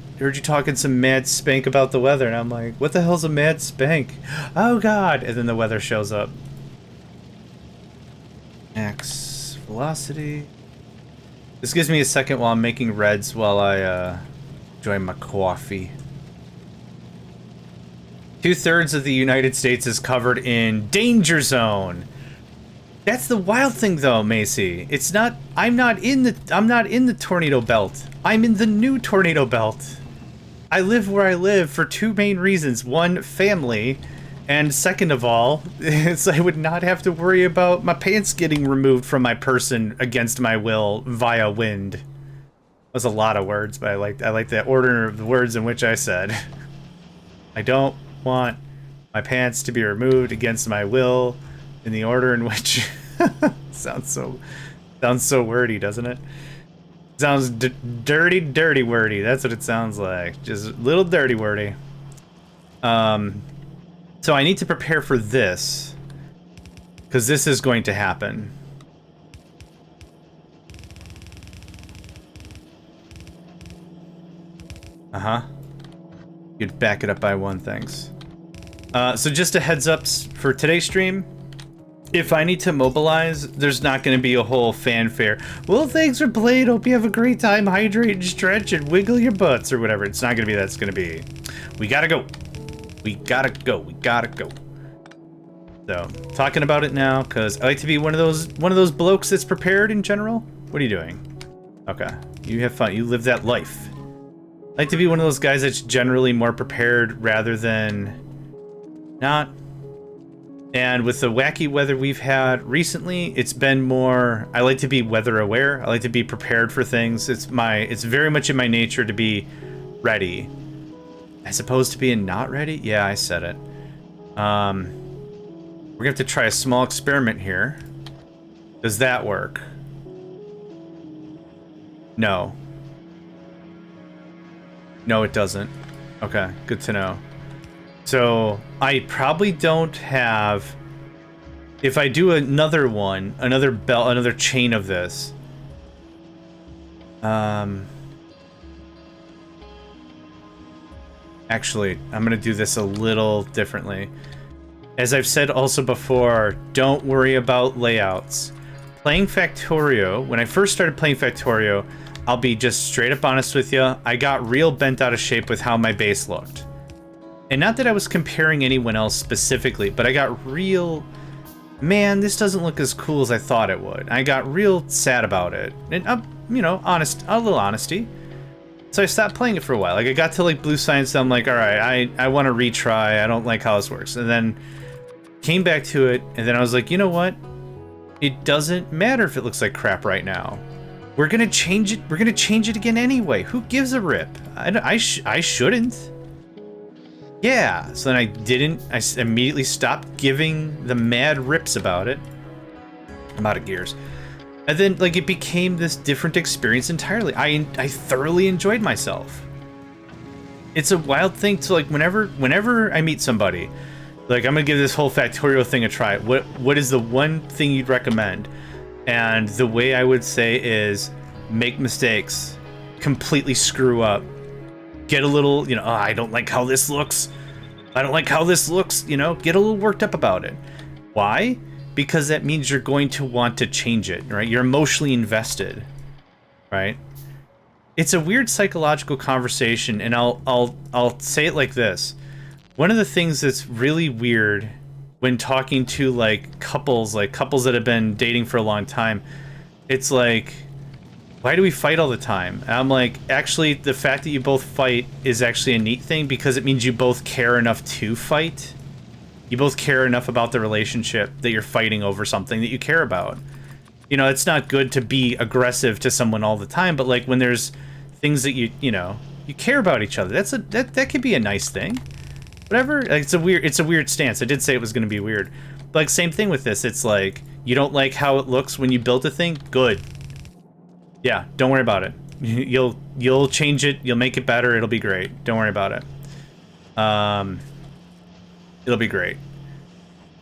some mad spank about the weather, and I'm like, what the hell's a mad spank? Oh god! And then the weather shows up. Max velocity. This gives me a second while I'm making reds while I enjoy my coffee. 2/3 of the United States is covered in danger zone. That's the wild thing though, Macy. It's not, I'm not in the tornado belt. I'm in the new tornado belt. I live where I live for two main reasons. One, family, and second of all, is I would not have to worry about my pants getting removed from my person against my will via wind. That was a lot of words, but I like the order of the words in which I said. I don't want my pants to be removed against my will in the order in which sounds so wordy, doesn't it? Sounds dirty wordy. That's what it sounds like. Just a little dirty wordy. So I need to prepare for this, because this is going to happen. You'd back it up by one, thanks. So just a heads up for today's stream. If I need to mobilize, there's not going to be a whole fanfare. Well, thanks for playing. Hope you have a great time. Hydrate and stretch and wiggle your butts or whatever. It's not going to be that. It's going to be, we gotta go. We gotta go. We gotta go. So, talking about it now, because I like to be one of those blokes that's prepared in general. What are you doing? Okay. You have fun. You live that life. I like to be one of those guys that's generally more prepared rather than not. And with the wacky weather we've had recently, it's been more, I like to be weather aware. I like to be prepared for things. It's very much in my nature to be ready. As opposed to being not ready? Yeah, I said it. We're gonna have to try a small experiment here. Does that work? No. No, it doesn't. Okay, good to know. So, I probably don't have... If I do another one, another belt, another chain of this... Actually, I'm gonna do this a little differently. As I've said also before, don't worry about layouts. Playing Factorio, when I first started playing Factorio, I'll be just straight up honest with you, I got real bent out of shape with how my base looked. And not that I was comparing anyone else specifically, but I got real, man, this doesn't look as cool as I thought it would. I got real sad about it. And, you know, honest, a little honesty. So I stopped playing it for a while. Like, I got to, like, Blue Science, I'm like, alright, I want to retry, I don't like how this works. And then came back to it, and then I was like, you know what? It doesn't matter if it looks like crap right now. We're gonna change it, again anyway. Who gives a rip? I shouldn't. Yeah, so then I immediately stopped giving the mad rips about it. I'm out of gears. And then, like, it became this different experience entirely. I thoroughly enjoyed myself. It's a wild thing to, like, whenever I meet somebody, like, I'm gonna give this whole Factorio thing a try. What is the one thing you'd recommend? And the way I would say is make mistakes, completely screw up, get a little, you know, oh, I don't like how this looks. I don't like how this looks, you know, get a little worked up about it. Why? Because that means you're going to want to change it, right? You're emotionally invested, right? It's a weird psychological conversation, and I'll say it like this. One of the things that's really weird when talking to like couples that have been dating for a long time, it's like, why do we fight all the time? And I'm like, actually, the fact that you both fight is actually a neat thing because it means you both care enough to fight. You both care enough about the relationship that you're fighting over something that you care about. You know, it's not good to be aggressive to someone all the time, but like when there's things that you know, you care about each other. That could be a nice thing. Whatever. Like, it's a weird stance. I did say it was going to be weird. But like, same thing with this. It's like, you don't like how it looks when you build a thing? Good. Yeah, don't worry about it. You'll change it. You'll make it better. It'll be great. Don't worry about it. It'll be great.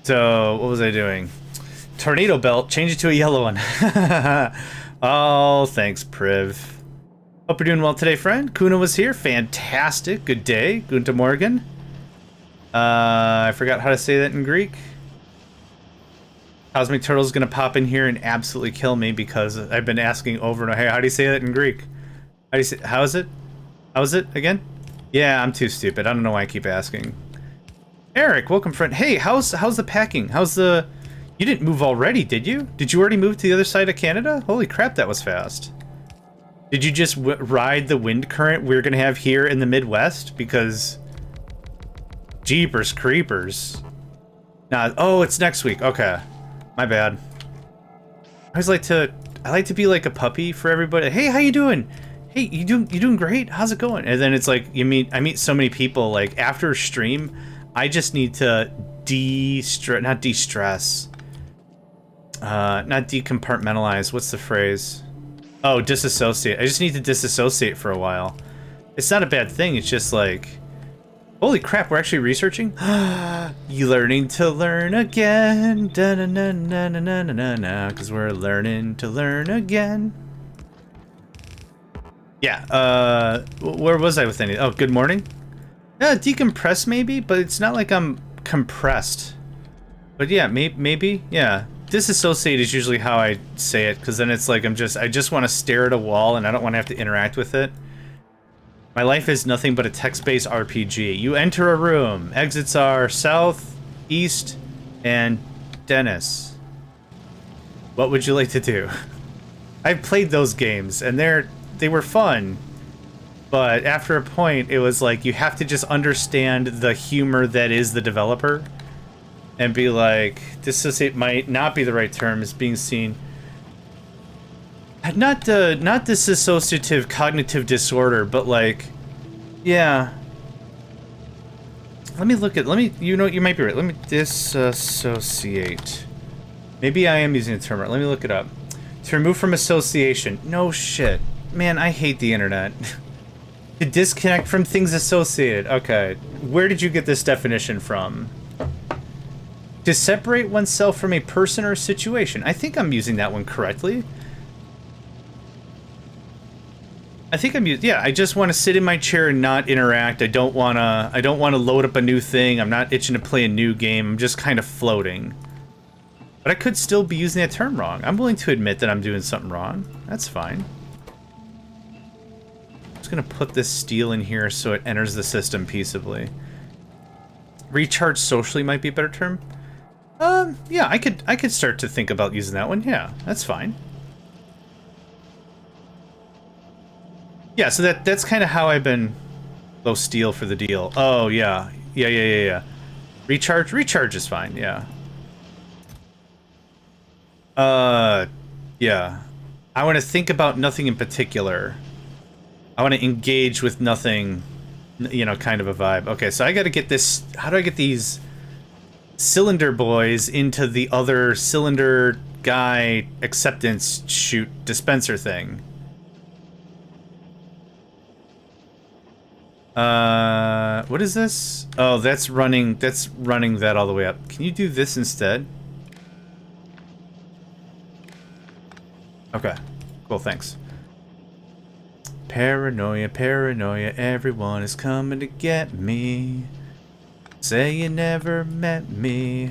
So, what was I doing? Tornado belt. Change it to a yellow one. Oh, thanks, Priv. Hope you're doing well today, friend. Kuna was here. Fantastic. Good day. Guten Morgen. I forgot how to say that in Greek. Cosmic Turtle's gonna pop in here and absolutely kill me because I've been asking over and over, hey, how do you say that in Greek? How is it? How is it again? Yeah, I'm too stupid. I don't know why I keep asking. Eric, welcome, friend. Hey, how's the packing? You didn't move already, did you? Did you already move to the other side of Canada? Holy crap, that was fast. Did you just ride the wind current we're gonna have here in the Midwest? Because jeepers creepers. Nah, oh, it's next week. Okay. My bad. I like to be like a puppy for everybody. Hey, how you doing? Hey, you doing great? How's it going? And then it's like I meet so many people like after a stream, I just need to not decompartmentalize. What's the phrase? Oh, disassociate. I just need to disassociate for a while. It's not a bad thing. It's just like, holy crap, we're actually researching? You learning to learn again. Da-na-na-na-na-na-na-na. Because we're learning to learn again. Yeah, where was I with any? Oh, good morning? Yeah, decompress maybe, but it's not like I'm compressed. But yeah, maybe, yeah. Disassociate is usually how I say it, because then it's like I just want to stare at a wall and I don't want to have to interact with it. My life is nothing but a text-based RPG. You enter a room. Exits are south, east, and Dennis. What would you like to do? I've played those games, and they were fun. But after a point, it was like you have to just understand the humor that is the developer. and be like, dissociate might not be the right term, is being seen. Not dissociative cognitive disorder, but like, yeah. Let me look at, you know, you might be right. Let me disassociate. Maybe I am using the term right. Let me look it up. To remove from association. No shit. Man, I hate the internet. To disconnect from things associated. Okay. Where did you get this definition from? To separate oneself from a person or a situation. I think I'm using that one correctly. I think I'm using, yeah, I just want to sit in my chair and not interact. I don't want to load up a new thing. I'm not itching to play a new game. I'm just kind of floating. But I could still be using that term wrong. I'm willing to admit that I'm doing something wrong. That's fine. I'm just going to put this steel in here so it enters the system peaceably. Recharge socially might be a better term. Yeah, I could start to think about using that one. Yeah, that's fine. Yeah, so that's kind of how I've been low steel for the deal. Oh, yeah. Yeah. Recharge is fine, yeah. Yeah. I want to think about nothing in particular. I want to engage with nothing, you know, kind of a vibe. Okay, so I got to get this, how do I get these cylinder boys into the other cylinder guy acceptance shoot dispenser thing? What is this? Oh, that's running that all the way up. Can you do this instead? Okay. Cool, thanks. Paranoia, paranoia, everyone is coming to get me. Say you never met me.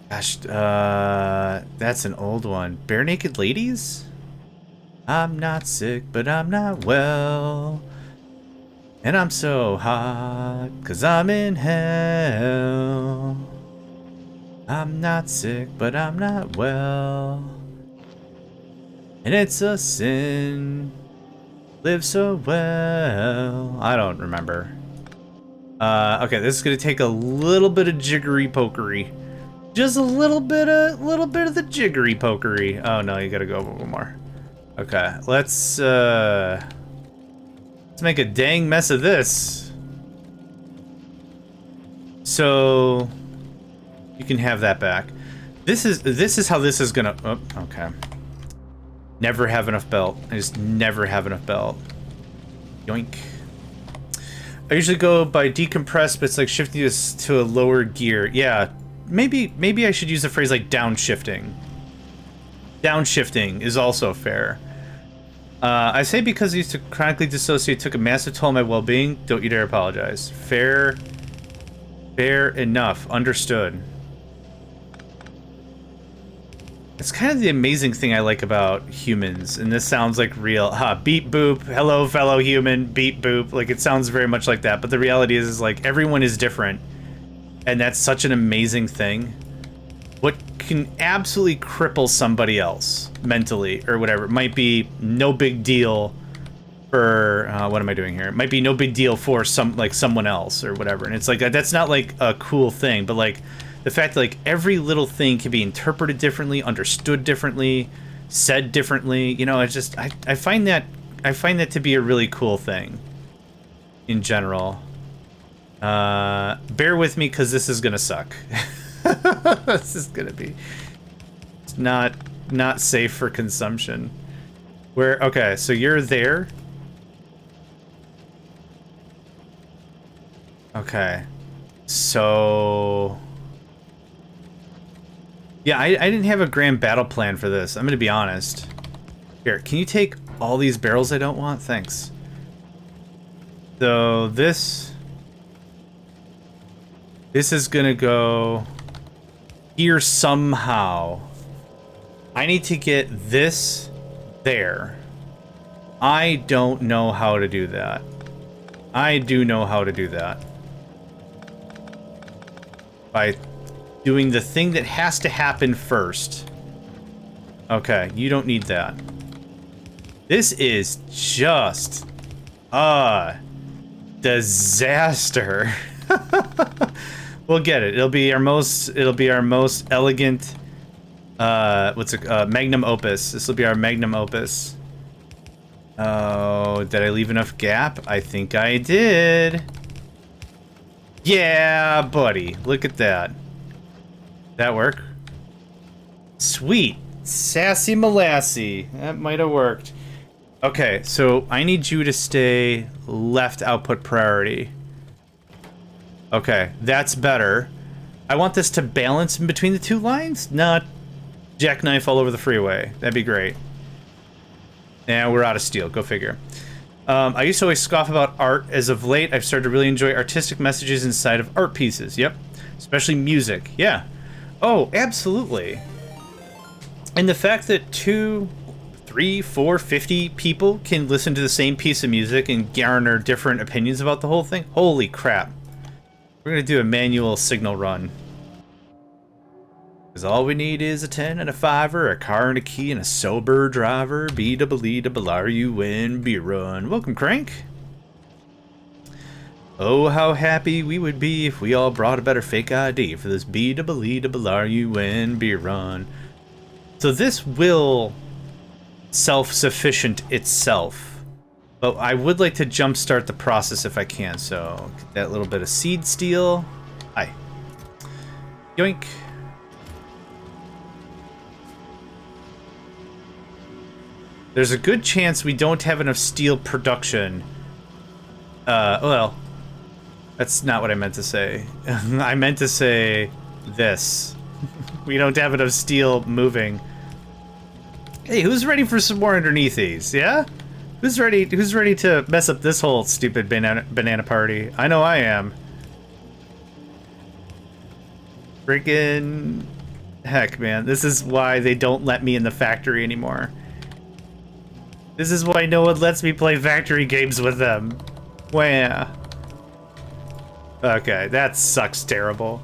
Gosh, that's an old one. Bare Naked Ladies? I'm not sick, but I'm not well. And I'm so hot, 'cause I'm in hell. I'm not sick, but I'm not well. And it's a sin. Live so well. I don't remember. Okay, this is gonna take a little bit of jiggery pokery. Just a little bit of the jiggery pokery. Oh no, you gotta go a little more. Okay, let's make a dang mess of this. So you can have that back. This is how this is gonna. Oh, okay. Never have enough belt. I just never have enough belt. Yoink. I usually go by decompress, but it's like shifting this to a lower gear. Yeah, maybe I should use the phrase like downshifting. Downshifting is also fair. I say because I used to chronically dissociate, took a massive toll on my well-being. Don't you dare apologize. Fair enough. Understood. It's kind of the amazing thing I like about humans, and this sounds like real. Beep boop. Hello, fellow human. Beep boop. Like, it sounds very much like that, but the reality is like everyone is different, and that's such an amazing thing. What can absolutely cripple somebody else mentally or whatever, it might be no big deal for what am I doing here? It might be no big deal for someone else or whatever, and it's like that's not like a cool thing, but like the fact that like every little thing can be interpreted differently, understood differently, said differently, you know, it's just I find that to be a really cool thing in general. Bear with me because this is gonna suck. This is gonna be not safe for consumption. Okay, so you're there. Okay, so yeah, I didn't have a grand battle plan for this. I'm gonna be honest. Here, can you take all these barrels I don't want? Thanks. So this is gonna go here somehow. I need to get this there. I don't know how to do that. I do know how to do that. By doing the thing that has to happen first. Okay, you don't need that. This is just a disaster. We'll get it. It'll be our most elegant magnum opus. This will be our magnum opus. Oh, did I leave enough gap? I think I did. Yeah, buddy. Look at that. That work? Sweet. Sassy Molassy. That might have worked. Okay, so I need you to stay left output priority. Okay, that's better. I want this to balance in between the two lines, not jackknife all over the freeway. That'd be great. And we're out of steel. Go figure. I used to always scoff about art. As of late, I've started to really enjoy artistic messages inside of art pieces. Yep. Especially music. Yeah. Oh, absolutely. And the fact that 2, 3, 4, 50 people can listen to the same piece of music and garner different opinions about the whole thing. Holy crap. We're going to do a manual signal run. Because all we need is a 10 and a 5-er, a car and a key, and a sober driver. B-double-E-double-R-U-N, B-run. Welcome, Crank. Oh, how happy we would be if we all brought a better fake ID for this B-double-E-double-R-U-N, B-run. So this will self-sufficient itself. But I would like to jumpstart the process if I can, so get that little bit of seed steel. Hi. Yoink. There's a good chance we don't have enough steel production. Well, that's not what I meant to say. I meant to say this. We don't have enough steel moving. Hey, who's ready for some more underneath these? Yeah? Who's ready to mess up this whole stupid banana party? I know I am. Freaking heck, man. This is why they don't let me in the factory anymore. This is why no one lets me play factory games with them. Wah. Okay, that sucks terrible.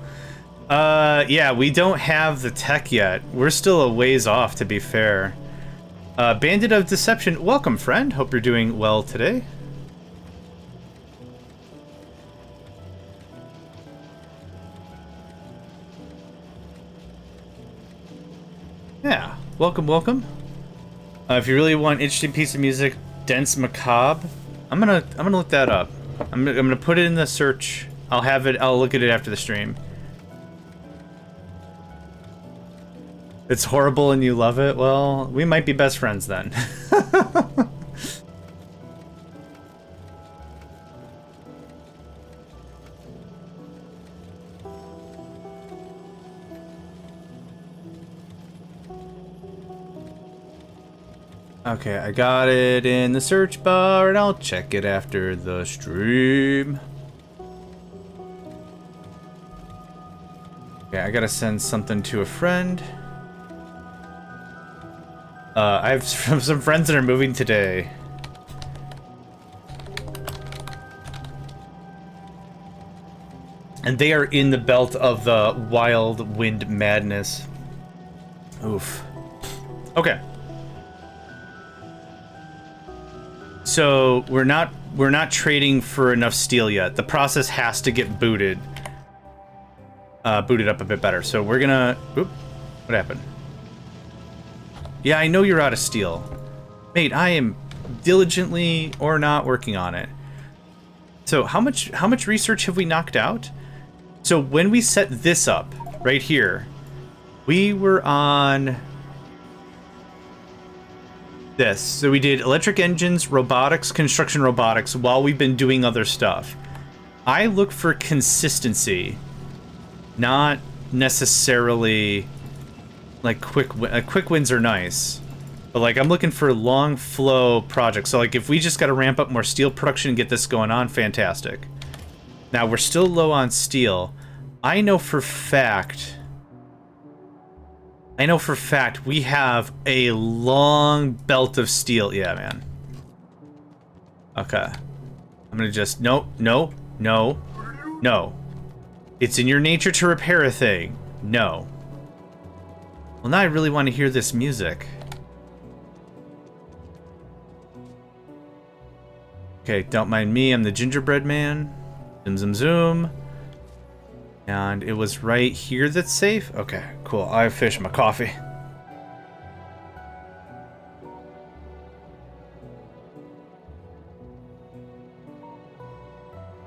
Yeah, we don't have the tech yet. We're still a ways off, to be fair. Bandit of Deception, welcome, friend. Hope you're doing well today. Yeah, welcome, welcome. If you really want an interesting piece of music, dense macabre, I'm gonna look that up. I'm gonna put it in the search. I'll look at it after the stream. It's horrible and you love it? Well, we might be best friends then. Okay, I got it in the search bar and I'll check it after the stream. Okay, I gotta send something to a friend. I have some friends that are moving today. And they are in the belt of the wild wind madness. Oof. Okay. So we're not trading for enough steel yet. The process has to get booted up a bit better. So we're gonna. Oop, what happened? Yeah, I know you're out of steel, mate. I am diligently or not working on it. So how much research have we knocked out? So when we set this up right here, we were on this. So we did electric engines, robotics, construction robotics while we've been doing other stuff. I look for consistency, not necessarily like quick wins are nice, but like I'm looking for long flow projects. So like if we just got to ramp up more steel production and get this going on, fantastic. Now we're still low on steel. I know for fact we have a long belt of steel. Yeah, man. Okay. I'm gonna just, no. It's in your nature to repair a thing. No. Well, now I really want to hear this music. Okay, don't mind me. I'm the gingerbread man. Zoom, zoom, zoom. And it was right here that's safe? Okay, cool. I finished my coffee.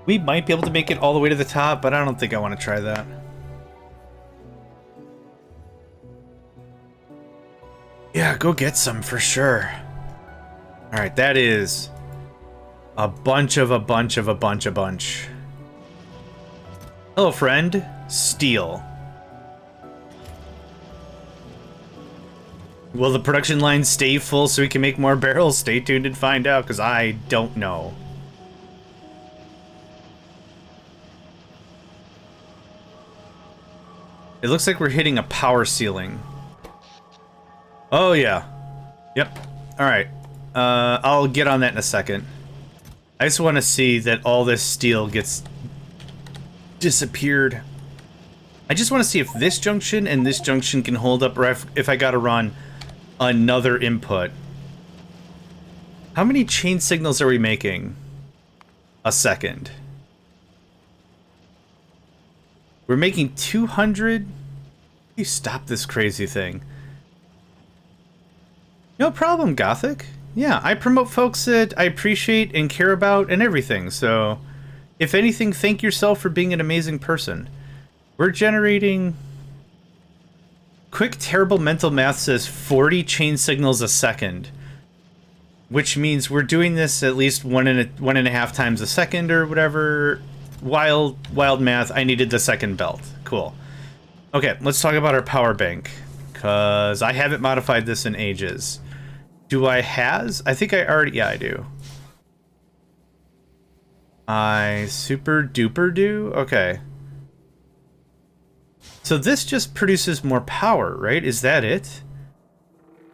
We might be able to make it all the way to the top, but I don't think I want to try that. Yeah, go get some for sure. Alright, that is a bunch. Hello, friend. Steel. Will the production line stay full so we can make more barrels? Stay tuned and find out, because I don't know. It looks like we're hitting a power ceiling. Oh, yeah. Yep. Alright. I'll get on that in a second. I just want to see that all this steel gets disappeared. I just want to see if this junction and this junction can hold up, or if I gotta run another input. How many chain signals are we making a second? We're making 200? You stop this crazy thing. No problem, Gothic. Yeah, I promote folks that I appreciate and care about and everything, so if anything, thank yourself for being an amazing person. We're generating... Quick terrible mental math says 40 chain signals a second, which means we're doing this at least one and a half times a second or whatever. Wild math. I needed the second belt. Cool. Okay, let's talk about our power bank, because I haven't modified this in ages. Do I has? I think I already... Yeah, I do. I super duper do? Okay. So this just produces more power, right? Is that it?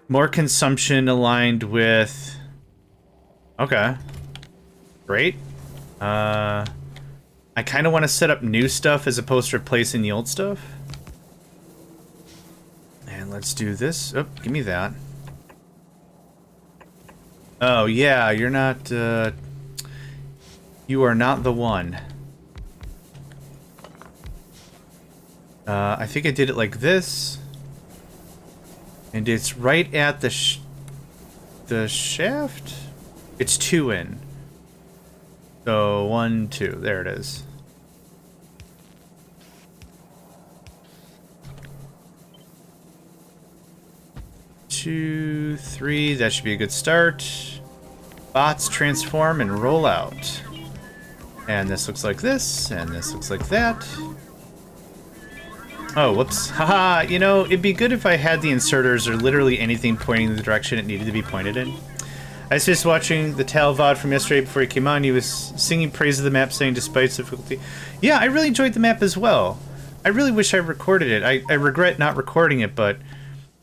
More consumption aligned with... Okay. Great. I kind of want to set up new stuff as opposed to replacing the old stuff. And let's do this. Oh, give me that. Oh, yeah, you're not... You are not the one. I think I did it like this. And it's right at the shaft? It's 2 in. So 1, 2. There it is. Two, 3. That should be a good start. Bots transform and roll out. And this looks like this, and this looks like that. Oh, whoops. Haha, you know, it'd be good if I had the inserters or literally anything pointing in the direction it needed to be pointed in. I was just watching the Tal VOD from yesterday before he came on. He was singing praise of the map, saying despite its difficulty. Yeah, I really enjoyed the map as well. I really wish I recorded it. I regret not recording it, but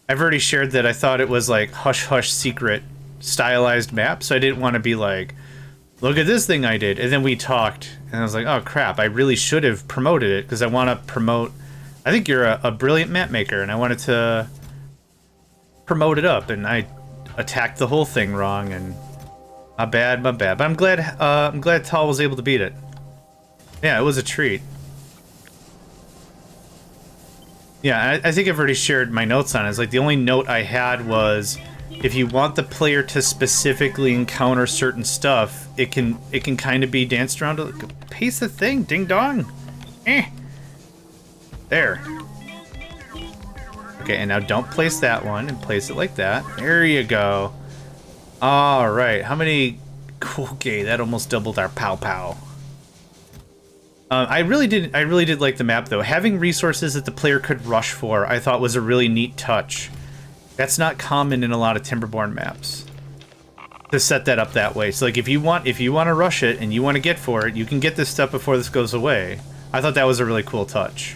I've already shared that I thought it was like hush-hush secret stylized map, so I didn't want to be like, look at this thing I did. And then we talked, and I was like, oh crap, I really should have promoted it, because I want to promote... I think you're a brilliant map maker, and I wanted to promote it up, and I attacked the whole thing wrong, and my bad. But I'm glad Tal was able to beat it. Yeah, it was a treat. Yeah, I think I've already shared my notes on it. It's like the only note I had was, if you want the player to specifically encounter certain stuff, it can kind of be danced around. Pace the thing, ding dong. There. Okay, and now don't place that one, and place it like that. There you go. All right, how many? Okay, that almost doubled our pow pow. I really did like the map though. Having resources that the player could rush for, I thought was a really neat touch. That's not common in a lot of Timberborn maps, to set that up that way. So like, if you want to rush it and you want to get for it, you can get this stuff before this goes away. I thought that was a really cool touch.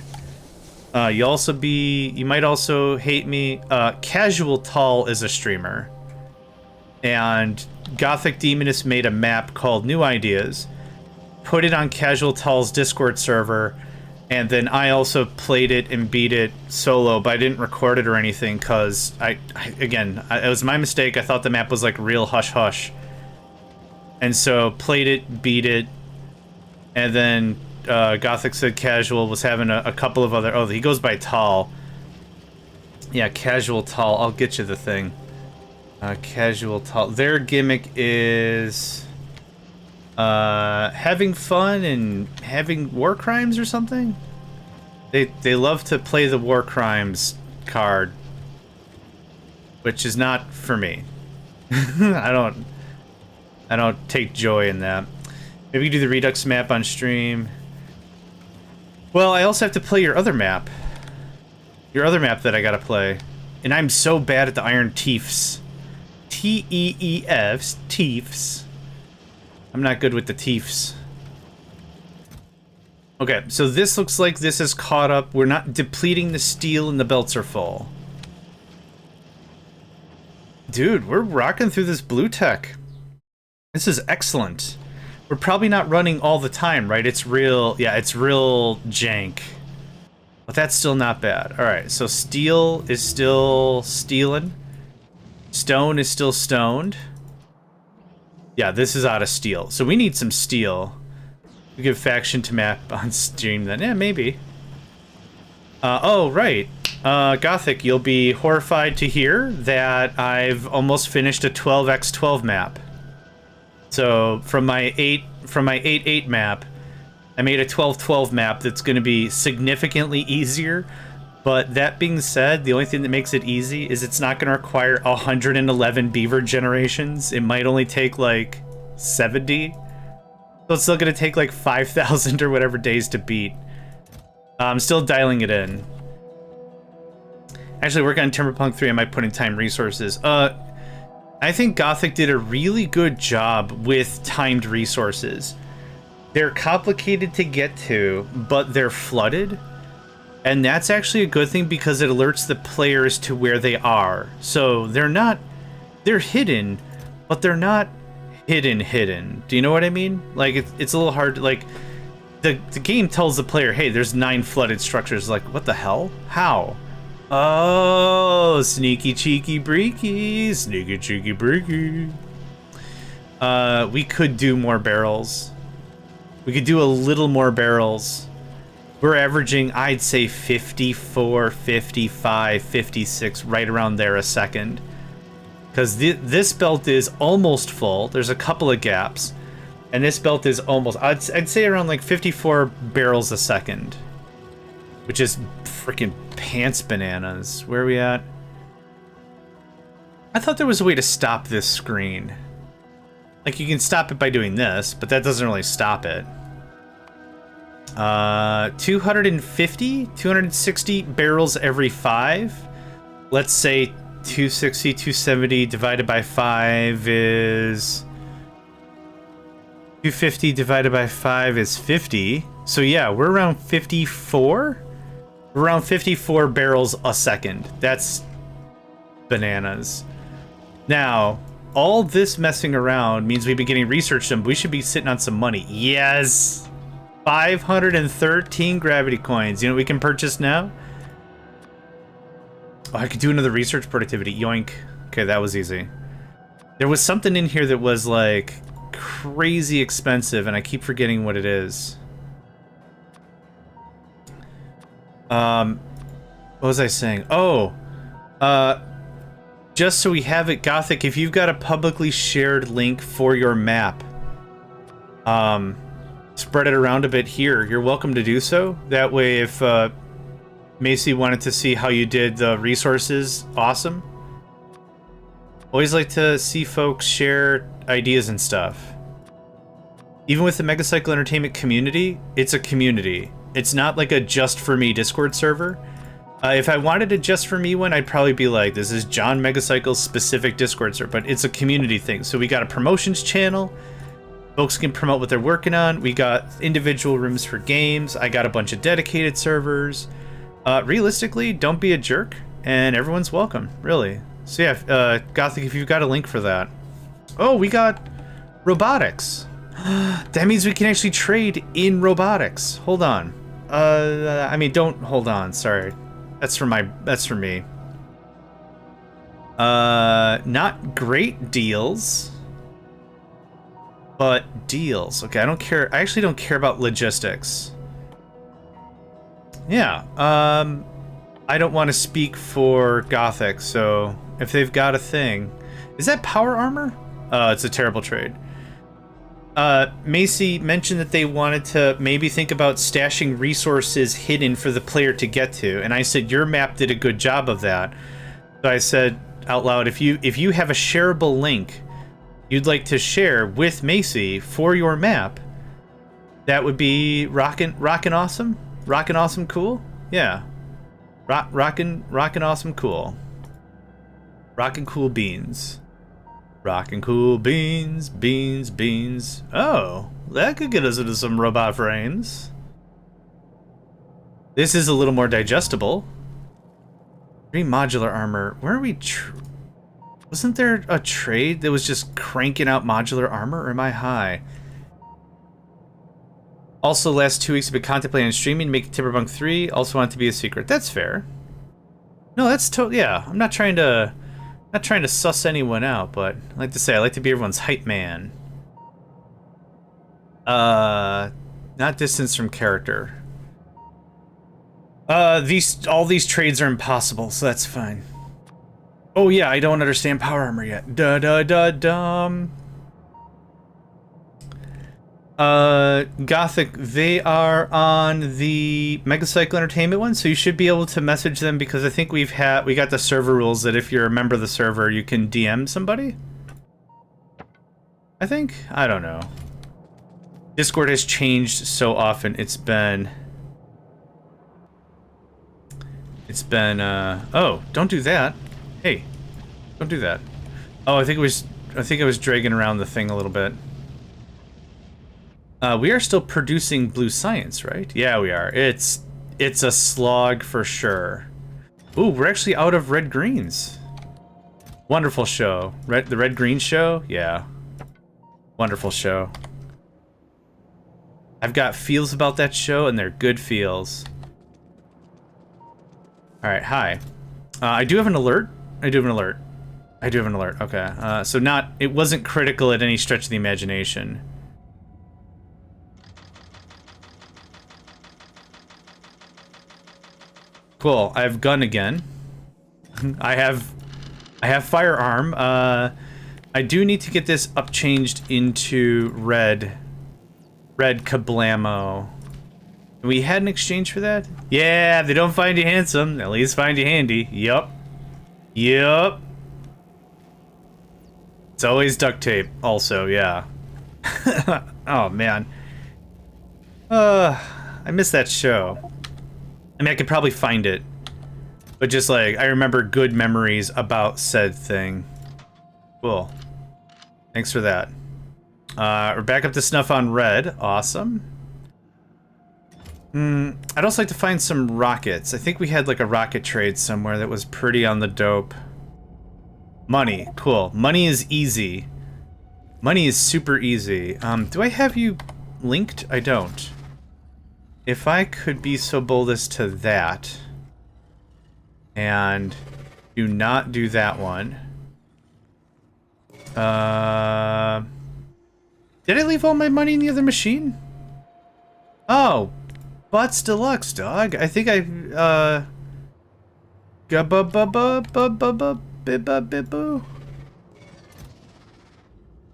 You might also hate me. Casual Tall is a streamer, and Gothic Demonist made a map called New Ideas, put it on Casual Tall's Discord server, and then I also played it and beat it solo, but I didn't record it or anything because it was my mistake. I thought the map was like real hush hush, and so played it, beat it, and then Gothic said casual was having a couple of other... Oh, he goes by tall. Yeah, casual tall. I'll get you the thing. Casual tall. Their gimmick is... having fun and having war crimes or something? They love to play the war crimes card. Which is not for me. I don't take joy in that. Maybe you do the Redux map on stream. Well, I also have to play your other map. Your other map that I gotta play. And I'm so bad at the Iron Teefs. T-E-E-Fs. Teefs. I'm not good with the Teefs. Okay, so this looks like this is caught up. We're not depleting the steel and the belts are full. Dude, we're rocking through this blue tech. This is excellent. We're probably not running all the time, right? It's real, yeah, it's real jank. But that's still not bad. All right, so steel is still stealing. Stone is still stoned. Yeah, this is out of steel. So we need some steel. We give faction to map on stream then. Yeah, maybe. Oh, right. Gothic, you'll be horrified to hear that I've almost finished a 12x12 map. So from my 8-8 map, I made a 12-12 map that's going to be significantly easier. But that being said, the only thing that makes it easy is it's not going to require 111 beaver generations. It might only take like 70. So it's still going to take like 5,000 or whatever days to beat. I'm still dialing it in. Actually, working on Timberpunk 3, I might put in time resources. I think Gothic did a really good job with timed resources. They're complicated to get to, but they're flooded. And that's actually a good thing because it alerts the players to where they are. So they're hidden, but they're not hidden. Do you know what I mean? Like, it's a little hard to, like, the game tells the player, hey, there's 9 flooded structures. Like, what the hell? How? Oh, sneaky cheeky breaky, sneaky cheeky breaky. We could do more barrels. We could do a little more barrels. We're averaging, I'd say, 54, 55, 56, right around there a second. Because this belt is almost full. There's a couple of gaps. And this belt is almost, I'd say around like 54 barrels a second. Which is freaking pants bananas. Where are we at? I thought there was a way to stop this screen. Like, you can stop it by doing this, but that doesn't really stop it. 250, 260 barrels every 5. Let's say 260, 270 divided by 5 is... 250 divided by 5 is 50. So yeah, we're around 54? We're around 54 barrels a second. That's bananas. Now, all this messing around means we've been getting research done. We should be sitting on some money. Yes! 513 gravity coins. You know what we can purchase now? Oh, I could do another research productivity. Yoink. Okay, that was easy. There was something in here that was like crazy expensive, and I keep forgetting what it is. What was I saying? Oh, just so we have it, Gothic, if you've got a publicly shared link for your map, spread it around a bit here. You're welcome to do so. That way, if Macy wanted to see how you did the resources, awesome. Always like to see folks share ideas and stuff. Even with the Megacycle Entertainment community, it's a community. It's not like a just for me Discord server. If I wanted a just for me one, I'd probably be like, this is JohnMegacycle's specific Discord server, but it's a community thing. So we got a promotions channel. Folks can promote what they're working on. We got individual rooms for games. I got a bunch of dedicated servers. Realistically, don't be a jerk, and everyone's welcome, really. So yeah, Gothic, if you've got a link for that. Oh, we got robotics. That means we can actually trade in robotics. Hold on. I mean, don't hold on. Sorry, that's for me. Not great deals. But deals. Okay, I don't care. I actually don't care about logistics. Yeah. I don't want to speak for Gothic, so if they've got a thing... Is that power armor? It's a terrible trade. Macy mentioned that they wanted to maybe think about stashing resources hidden for the player to get to, and I said your map did a good job of that. So I said out loud, if you have a shareable link you'd like to share with Macy for your map, that would be rockin' awesome. Rockin' awesome cool? Yeah. Rockin' awesome cool. Rockin' cool beans. Rockin' cool beans, beans. Oh, that could get us into some robot frames. This is a little more digestible. 3 modular armor. Where are we? Wasn't there a trade that was just cranking out modular armor, or am I high? Also, last 2 weeks I've been contemplating streaming, making Timberbunk 3. Also want it to be a secret. That's fair. No, that's yeah. I'm not trying to suss anyone out, but I like to say I like to be everyone's hype man. Not distance from character. All these trades are impossible, so that's fine. Oh yeah, I don't understand power armor yet. Dum. Gothic, they are on the Megacycle Entertainment one, so you should be able to message them, because I think we got the server rules that if you're a member of the server, you can DM somebody. I think? I don't know. Discord has changed so often. It's been oh, don't do that. Hey, don't do that. Oh, I think I was dragging around the thing a little bit. We are still producing Blue Science, right? Yeah, we are. It's a slog for sure. Ooh, we're actually out of red greens. Wonderful show. The red green show? Yeah. Wonderful show. I've got feels about that show, and they're good feels. Alright, hi. I do have an alert. Okay. So it wasn't critical at any stretch of the imagination. Cool. I have gun again. I have firearm. I do need to get this upchanged into red kablamo. We had an exchange for that? Yeah, they don't find you handsome, they'll at least find you handy. Yup. It's always duct tape, also, yeah. Oh, man. I miss that show. I mean, I could probably find it. But just like, I remember good memories about said thing. Cool. Thanks for that. We're back up to snuff on red. Awesome. I'd also like to find some rockets. I think we had like a rocket trade somewhere that was pretty on the dope. Money. Cool. Money is easy. Money is super easy. Do I have you linked? I don't. If I could be so bold as to that. And do not do that one. Did I leave all my money in the other machine? Oh. Butts Deluxe, dog. I think I,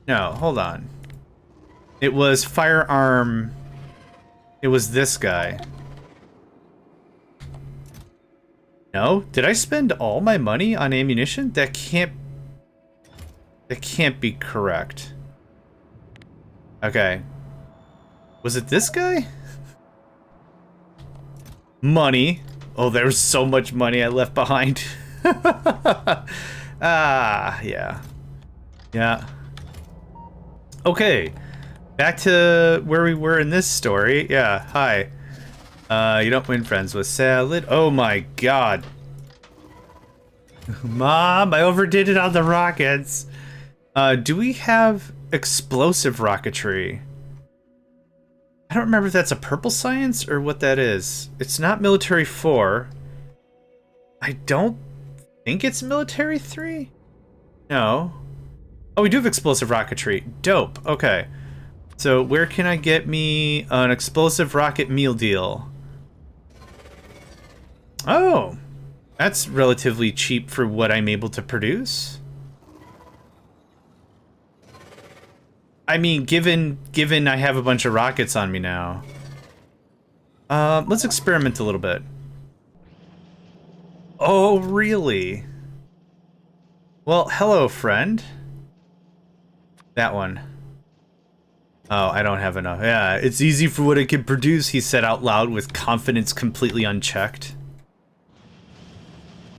No, hold on. It was firearm. It was this guy. No? Did I spend all my money on ammunition? That can't be correct. Okay. Was it this guy? Money. Oh, there was so much money I left behind. Yeah. Yeah. Okay. Back to where we were in this story. Yeah, hi. You don't win friends with salad. Oh my god. Mom, I overdid it on the rockets. Do we have explosive rocketry? I don't remember if that's a purple science or what that is. It's not military 4. I don't think it's military 3. No. Oh, we do have explosive rocketry. Dope. Okay. So where can I get me an explosive rocket meal deal? Oh, that's relatively cheap for what I'm able to produce. I mean, given I have a bunch of rockets on me now. Let's experiment a little bit. Oh, really? Well, hello, friend. That one. Oh, I don't have enough. Yeah, it's easy for what it can produce, he said out loud with confidence completely unchecked.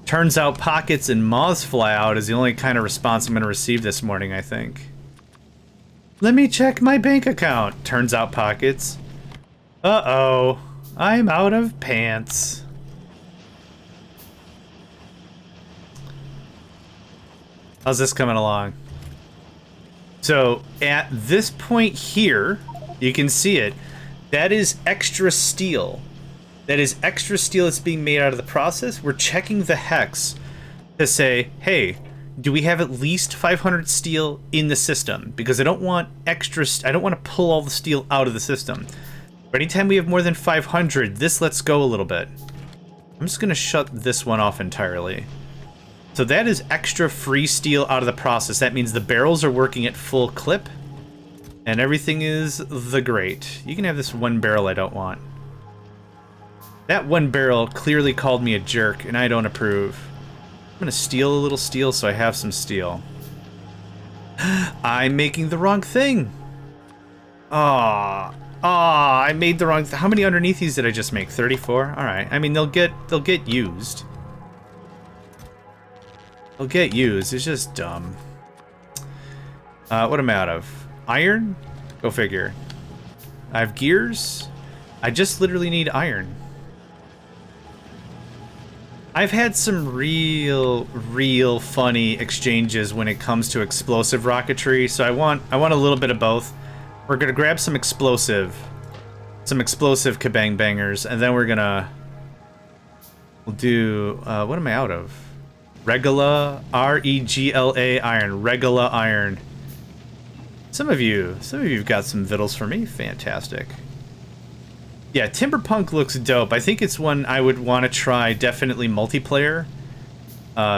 Turns out pockets and moths fly out is the only kind of response I'm going to receive this morning, I think. Let me check my bank account. Turns out pockets. Uh-oh. I'm out of pants. How's this coming along? So, at this point here, you can see it. That is extra steel. That is extra steel that's being made out of the process. We're checking the hex to say, hey, do we have at least 500 steel in the system? Because I don't want extra, I don't want to pull all the steel out of the system. But anytime we have more than 500, this lets go a little bit. I'm just going to shut this one off entirely. So that is extra free steel out of the process. That means the barrels are working at full clip. And everything is the great. You can have this one barrel I don't want. That one barrel clearly called me a jerk, and I don't approve. I'm gonna steal a little steel so I have some steel. I'm making the wrong thing. I made the wrong how many underneath these did I just make? 34? Alright. I mean they'll get used. They'll get used. It's just dumb. What am I out of? Iron? Go figure. I have gears. I just literally need iron. I've had some real funny exchanges when it comes to explosive rocketry, so I want a little bit of both. We're gonna grab some explosive kabang bangers, and then we'll do what am I out of? Regula, R-E-G-L-A iron, Regula iron. Some of you've got some vittles for me. Fantastic. Yeah, Timberpunk looks dope. I think it's one I would want to try definitely multiplayer,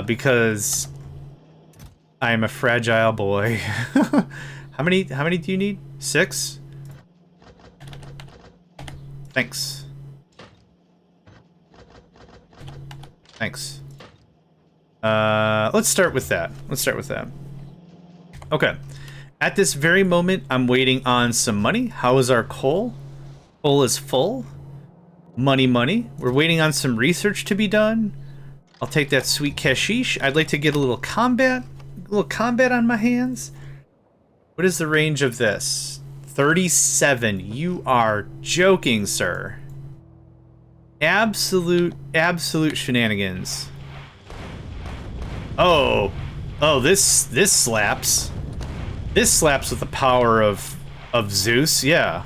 because I'm a fragile boy. How many do you need? 6? Thanks. Thanks. Let's start with that. Okay. At this very moment, I'm waiting on some money. How is our coal? Coal is full. Money. We're waiting on some research to be done. I'll take that sweet cashish. I'd like to get a little combat on my hands. What is the range of this? 37. You are joking, sir. Absolute shenanigans. Oh, this slaps. This slaps with the power of Zeus, yeah.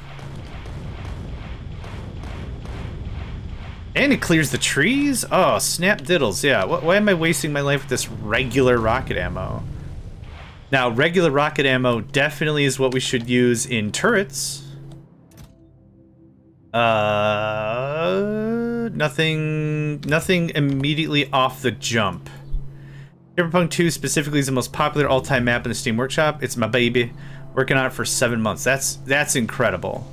And it clears the trees? Oh, snap diddles, yeah. Why am I wasting my life with this regular rocket ammo? Now, regular rocket ammo definitely is what we should use in turrets. Nothing immediately off the jump. Cyberpunk 2 specifically is the most popular all-time map in the Steam Workshop. It's my baby. Working on it for 7 months. That's incredible.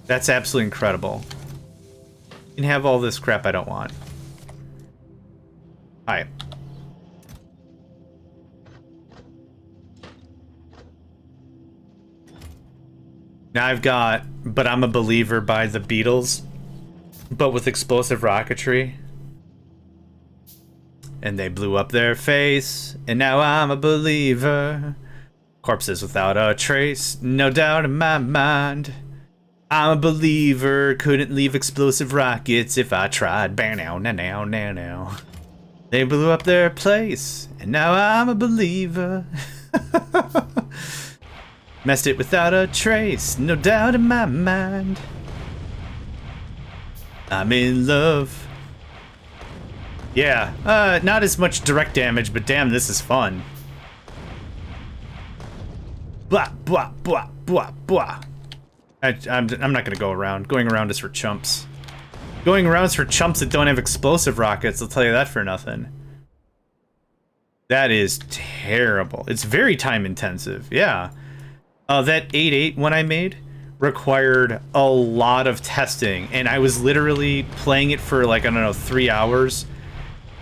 That's absolutely incredible. You can have all this crap I don't want. Hi. Now I've got But I'm a Believer by the Beatles, but with explosive rocketry. And they blew up their face, and now I'm a believer. Corpses without a trace, no doubt in my mind. I'm a believer, couldn't leave explosive rockets if I tried. Now. They blew up their place, and now I'm a believer. Messed it without a trace, no doubt in my mind. I'm in love. Yeah, not as much direct damage, but damn, this is fun. Blah, blah, blah. blah, blah. I'm not gonna go around. Going around is for chumps. Going around is for chumps that don't have explosive rockets, I'll tell you that for nothing. That is terrible. It's very time intensive, yeah. That 8.8 one I made required a lot of testing, and I was literally playing it for like, I don't know, 3 hours.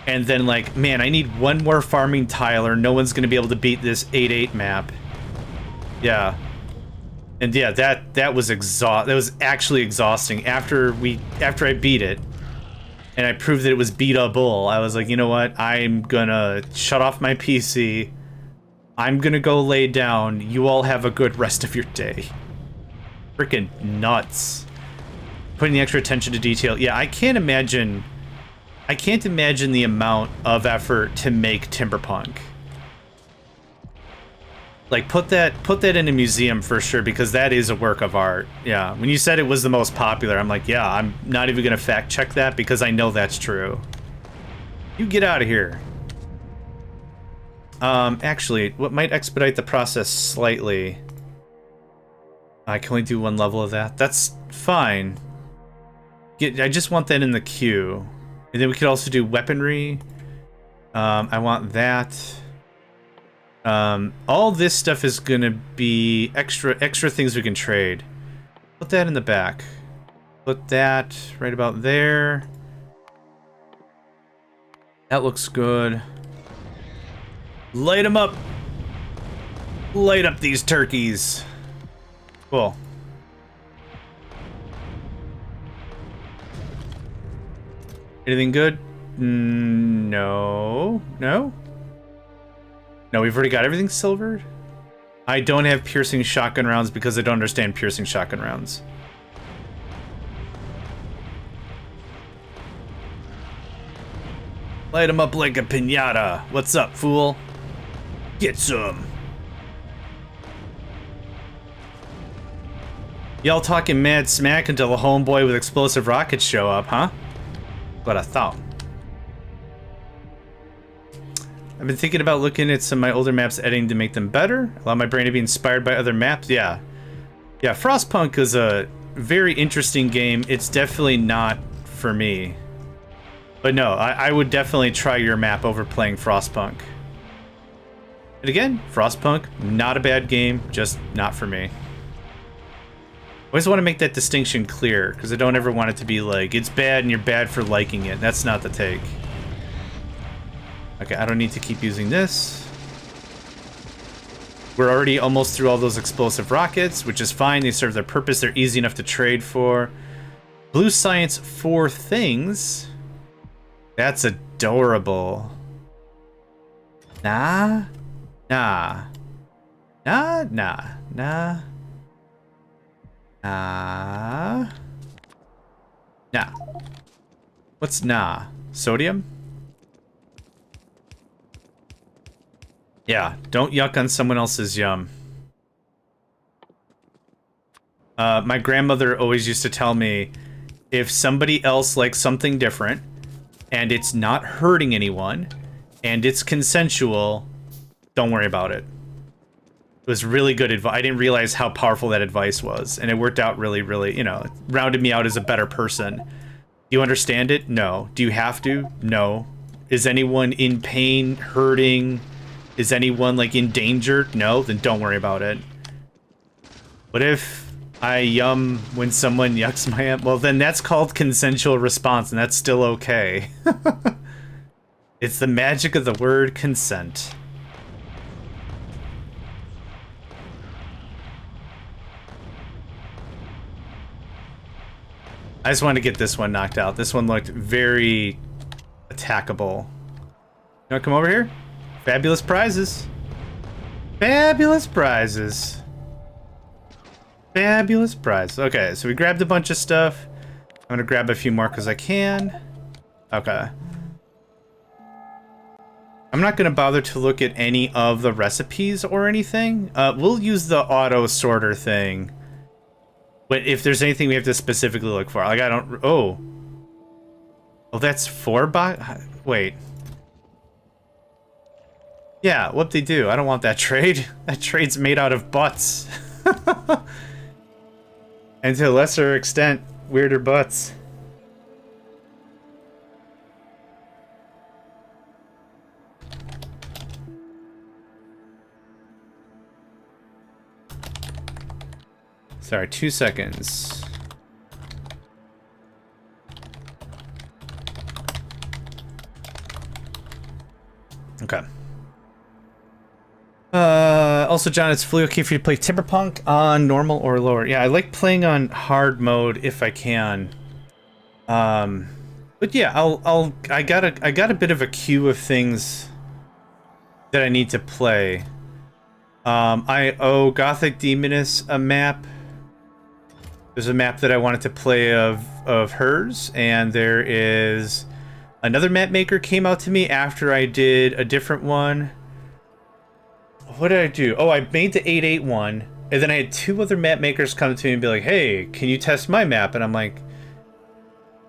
And then like, man, I need one more farming tile or no one's gonna be able to beat this 8.8 map. Yeah. And yeah, that was actually exhausting. After I beat it, and I proved that it was beatable, I was like, you know what? I'm gonna shut off my PC. I'm gonna go lay down. You all have a good rest of your day. Freaking nuts. Putting the extra attention to detail. Yeah, I can't imagine the amount of effort to make Timberpunk. Like, put that in a museum for sure, because that is a work of art. Yeah, when you said it was the most popular, I'm like, yeah, I'm not even gonna fact check that because I know that's true. You get out of here. Actually, what might expedite the process slightly... I can only do one level of that. That's fine. I just want that in the queue. And then we could also do weaponry. I want that. All this stuff is gonna be extra things we can trade. Put that in the back. Put that right about there. That looks good. Light them up. Light up these turkeys. Cool. Anything good? No. No? No, we've already got everything silvered? I don't have piercing shotgun rounds because I don't understand piercing shotgun rounds. Light them up like a piñata. What's up, fool? Get some. Y'all talking mad smack until a homeboy with explosive rockets show up, huh? What I thought. I've been thinking about looking at some of my older maps, editing to make them better. Allow my brain to be inspired by other maps. Yeah. Yeah, Frostpunk is a very interesting game. It's definitely not for me. But no, I would definitely try your map over playing Frostpunk. And again, Frostpunk, not a bad game, just not for me. I always want to make that distinction clear, because I don't ever want it to be like, it's bad and you're bad for liking it. That's not the take. Okay, I don't need to keep using this. We're already almost through all those explosive rockets, which is fine. They serve their purpose. They're easy enough to trade for. Blue Science 4 things. That's adorable. Nah. Nah. Nah, nah, nah. Nah. What's nah? Sodium? Yeah, don't yuck on someone else's yum. My grandmother always used to tell me, if somebody else likes something different, and it's not hurting anyone, and it's consensual, don't worry about it. It was really good advice. I didn't realize how powerful that advice was, and it worked out really, really, you know, it rounded me out as a better person. Do you understand it? No. Do you have to? No. Is anyone in pain, hurting? Is anyone, like, in danger? No? Then don't worry about it. What if I yum when someone yucks my yum? Well, then that's called consensual response, and that's still okay. It's the magic of the word consent. I just wanted to get this one knocked out. This one looked very attackable. You wanna come over here? Fabulous prizes. Fabulous prizes. Fabulous prizes. Okay, so we grabbed a bunch of stuff. I'm gonna grab a few more because I can. Okay. I'm not gonna bother to look at any of the recipes or anything. We'll use the auto sorter thing. But if there's anything we have to specifically look for, like I don't. Oh, that's 4 box. Wait. Yeah, what they do? I don't want that trade. That trade's made out of butts. And to a lesser extent, weirder butts. Sorry, 2 seconds. Okay. Also, John, it's fully okay for you to play Timberpunk on normal or lower. Yeah, I like playing on hard mode if I can. But yeah, I got a bit of a queue of things that I need to play. I owe Gothic Demoness a map. There's a map that I wanted to play of hers, and there is another map maker came out to me after I did a different one. What did I do? Oh, I made the 881, and then I had 2 other map makers come to me and be like, "Hey, can you test my map?" And I'm like,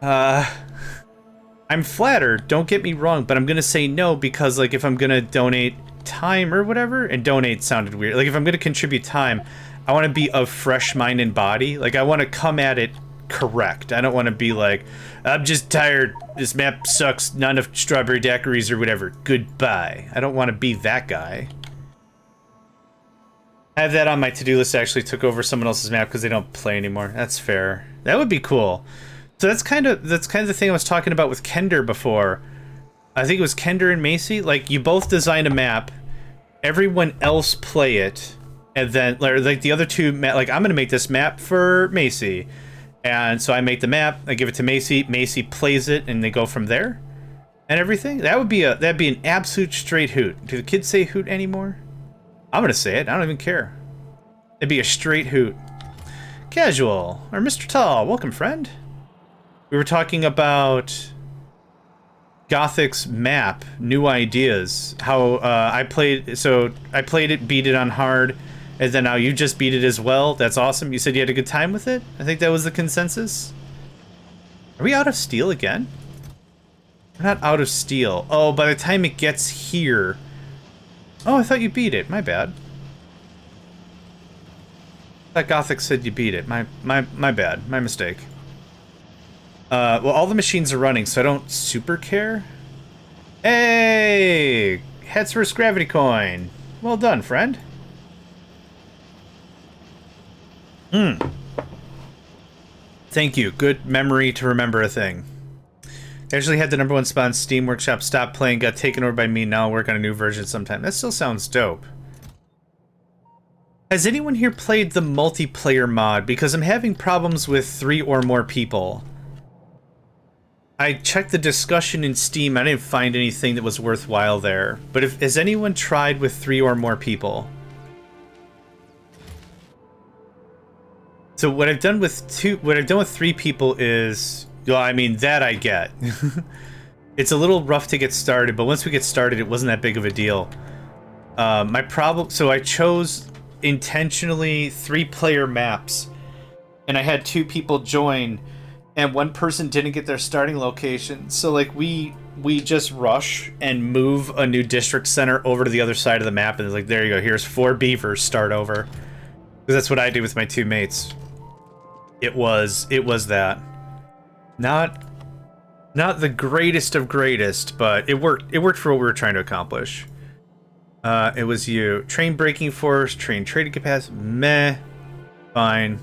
I'm flattered, don't get me wrong, but I'm gonna say no because, like, if I'm gonna donate time or whatever, and donate sounded weird. Like, if I'm gonna contribute time, I want to be of fresh mind and body. Like, I want to come at it correct. I don't want to be like, I'm just tired. This map sucks. Not enough strawberry daiquiris or whatever. Goodbye. I don't want to be that guy. I have that on my to-do list. I actually took over someone else's map because they don't play anymore. That's fair. That would be cool. So that's kind of the thing I was talking about with Kender before. I think it was Kender and Macy. Like, you both design a map. Everyone else play it. And then, like, the other 2, like, I'm going to make this map for Macy. And so I make the map, I give it to Macy, Macy plays it, and they go from there. And everything. That'd be an absolute straight hoot. Do the kids say hoot anymore? I'm going to say it. I don't even care. It'd be a straight hoot. Casual. Or Mr. Tall. Welcome, friend. We were talking about Gothic's map, new ideas. How I played it, beat it on hard. And then now you just beat it as well. That's awesome. You said you had a good time with it? I think that was the consensus. Are we out of steel again? We're not out of steel. Oh, by the time it gets here... Oh, I thought you beat it. My bad. I thought Gothic said you beat it. My bad. My mistake. Well, all the machines are running, so I don't super care. Hey! Heads first gravity coin. Well done, friend. Thank you. Good memory to remember a thing. I actually had the #1 spot on Steam Workshop, stopped playing, got taken over by me, now I'll work on a new version sometime. That still sounds dope. Has anyone here played the multiplayer mod? Because I'm having problems with 3 or more people. I checked the discussion in Steam, I didn't find anything that was worthwhile there. But has anyone tried with 3 or more people? So what I've done with 3 people is, well, I mean, that I get. It's a little rough to get started, but once we get started, it wasn't that big of a deal. My problem, so I chose intentionally 3-player maps, and I had 2 people join, and 1 person didn't get their starting location. So, like, we just rush and move a new district center over to the other side of the map, and it's like, there you go, here's 4 beavers, start over. Because that's what I did with my 2 mates. It was that. Not the greatest of greatest, but it worked. It worked for what we were trying to accomplish. It was you. Train braking force, train trading capacity, meh. Fine.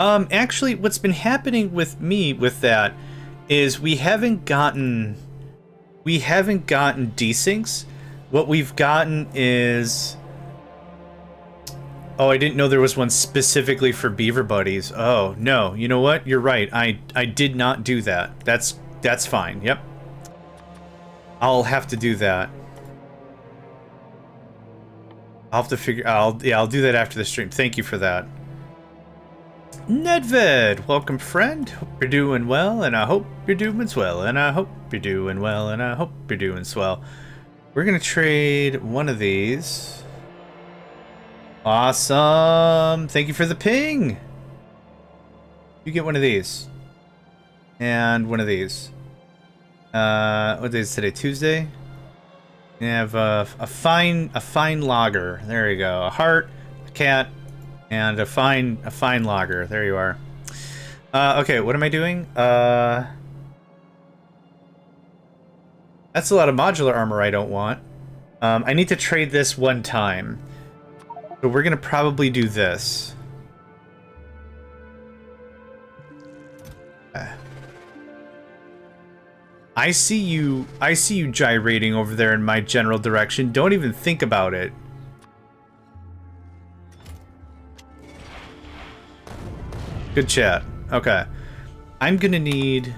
Actually, what's been happening with me with that is we haven't gotten desyncs. What we've gotten is... Oh, I didn't know there was one specifically for Beaver Buddies. Oh, no. You know what? You're right. I did not do that. That's fine. Yep. I'll have to do that. I'll have to figure... I'll do that after the stream. Thank you for that. Nedved, welcome, friend. Hope you're doing well, and I hope you're doing swell, and I hope you're doing well, and I hope you're doing swell. We're gonna trade one of these. Awesome. Thank you for the ping. You get one of these. And one of these. What day is today? Tuesday? You have a fine lager. There you go. A heart, a cat, and a fine logger. There you are. Okay, what am I doing? That's a lot of modular armor I don't want. I need to trade this one time. So we're gonna probably do this. I see you gyrating over there in my general direction. Don't even think about it. Good chat. Okay. I'm gonna need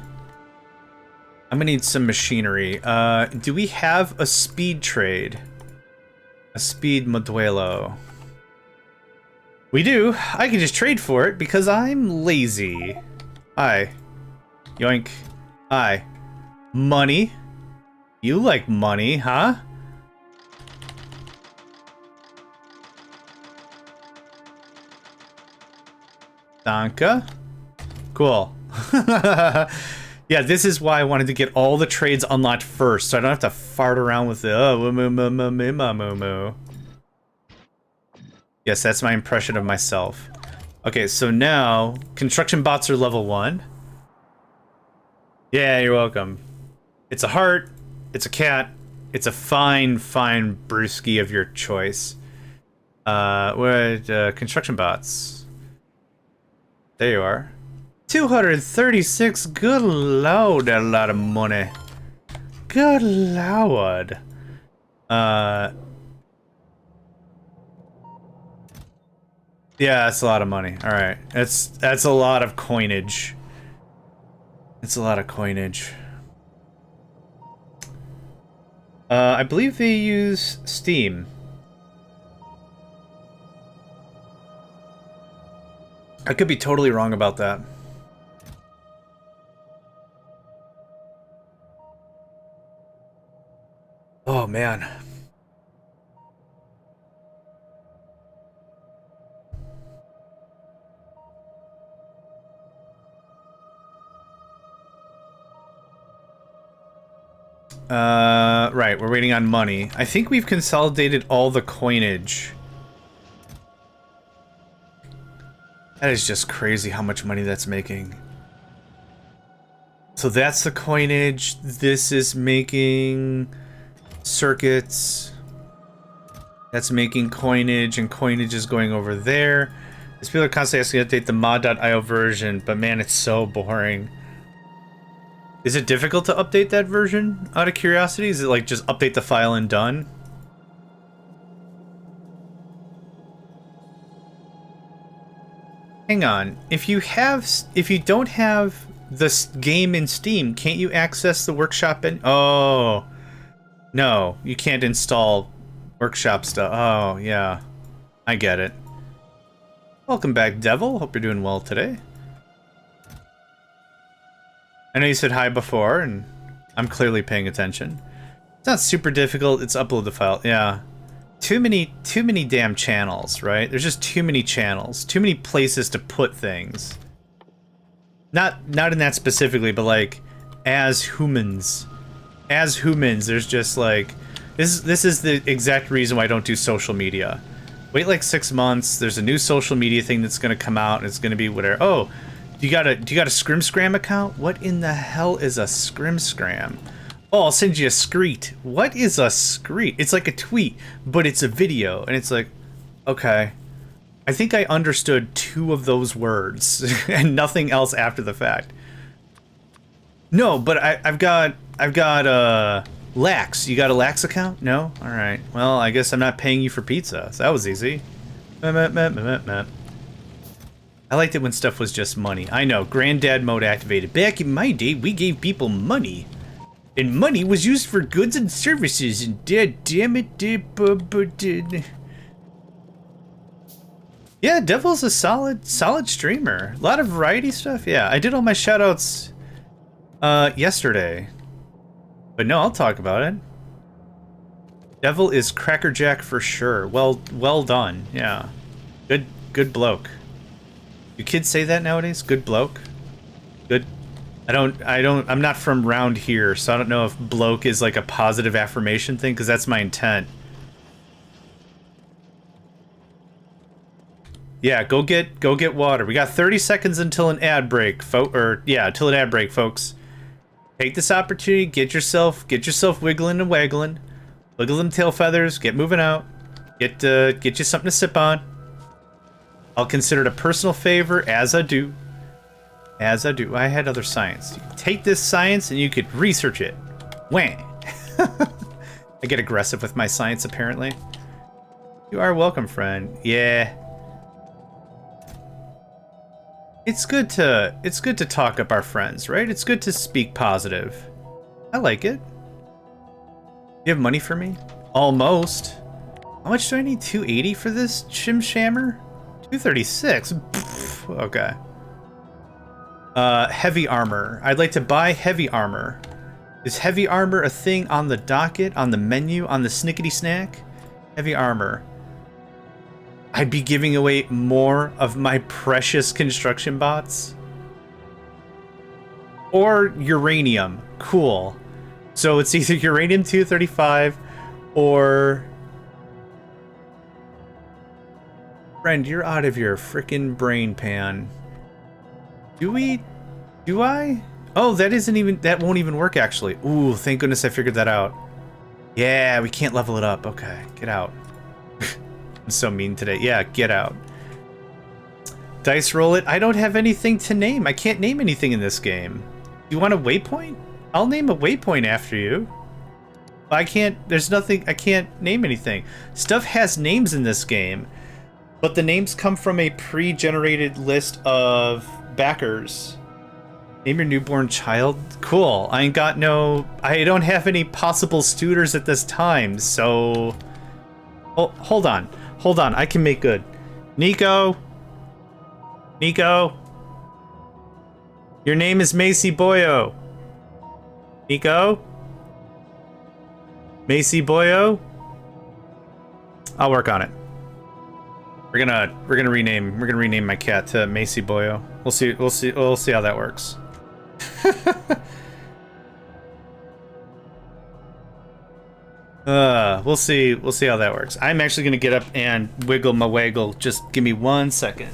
some machinery. Do we have a speed trade? A speed moduelo. We do. I can just trade for it because I'm lazy. Hi. Yoink. Hi. Money. You like money, huh? Danka. Cool. Yeah, this is why I wanted to get all the trades unlocked first, so I don't have to fart around with the Yes, that's my impression of myself. Okay, so now construction bots are level 1. Yeah, you're welcome. It's a heart, it's a cat, it's a fine brewski of your choice. Construction bots. There you are. 236, good lord, a lot of money. Good lord. Yeah, that's a lot of money. Alright, that's a lot of coinage. It's a lot of coinage. I believe they use Steam. I could be totally wrong about that. Oh, man. Right, we're waiting on money. I think we've consolidated all the coinage. That is just crazy how much money that's making. So that's the coinage. This is making circuits. That's making coinage, and coinage is going over there. These people are constantly asking to update the mod.io version, but man, it's so boring. Is it difficult to update that version, out of curiosity? Is it like just update the file and done? Hang on. If you don't have this game in Steam, can't you access the workshop in? Oh. No, you can't install workshop stuff. Oh, yeah. I get it. Welcome back, Devil. Hope you're doing well today. I know you said hi before, and I'm clearly paying attention. It's not super difficult. It's upload the file. Yeah. Too many damn channels, right? There's just too many channels. Too many places to put things. Not in that specifically, but like as humans. As humans, there's just like this is the exact reason why I don't do social media. Wait like 6 months, there's a new social media thing that's gonna come out, and it's gonna be whatever. Oh, do you got a Scrimscram account? What in the hell is a Scrimscram? Oh, I'll send you a screet. What is a screet? It's like a tweet, but it's a video, and it's like, okay. I think I understood 2 of those words and nothing else after the fact. No, but I've got Lax. You got a Lax account? No? All right. Well, I guess I'm not paying you for pizza. So that was easy. I liked it when stuff was just money. I know. Granddad mode activated. Back in my day, we gave people money. And money was used for goods and services. And damn it, yeah, Devil's a solid streamer. A lot of variety stuff. Yeah, I did all my shoutouts yesterday. But no, I'll talk about it. Devil is crackerjack for sure. Well done. Yeah. Good bloke. Do kids say that nowadays? Good bloke? Good. I'm not from round here, so I don't know if bloke is like a positive affirmation thing, because that's my intent. Yeah, go get water. We got 30 seconds until an ad break, until an ad break, folks. Take this opportunity, get yourself wiggling and waggling. Wiggle them tail feathers, get moving out. Get you something to sip on. I'll consider it a personal favor, as I do. As I do. I had other science. You take this science and you could research it. Wham! I get aggressive with my science, apparently. You are welcome, friend. Yeah. It's good to talk up our friends, right? It's good to speak positive. I like it. You have money for me? Almost. How much do I need? 280 for this shim shammer? 236. Pfft, okay. Heavy armor. I'd like to buy heavy armor. Is heavy armor a thing on the docket, on the menu, on the snickety snack? Heavy armor. I'd be giving away more of my precious construction bots. Or uranium. Cool. So it's either uranium 235 or... Friend, you're out of your frickin' brain pan. Do I? Oh, that won't even work, actually. Ooh, thank goodness I figured that out. Yeah, we can't level it up. Okay, get out. I'm so mean today. Yeah, get out. Dice roll it. I don't have anything to name. I can't name anything in this game. You want a waypoint? I'll name a waypoint after you. I can't, there's nothing, I can't name anything. Stuff has names in this game, but the names come from a pre-generated list of backers. Name your newborn child? Cool. I don't have any possible suitors at this time, so... Oh, hold on. Hold on, I can make good. Nico? Nico? Your name is Macy Boyo. Nico? Macy Boyo? I'll work on it. We're gonna rename my cat to Macy Boyo. We'll see how that works. We'll see how that works. I'm actually gonna get up and wiggle my waggle. Just give me 1 second.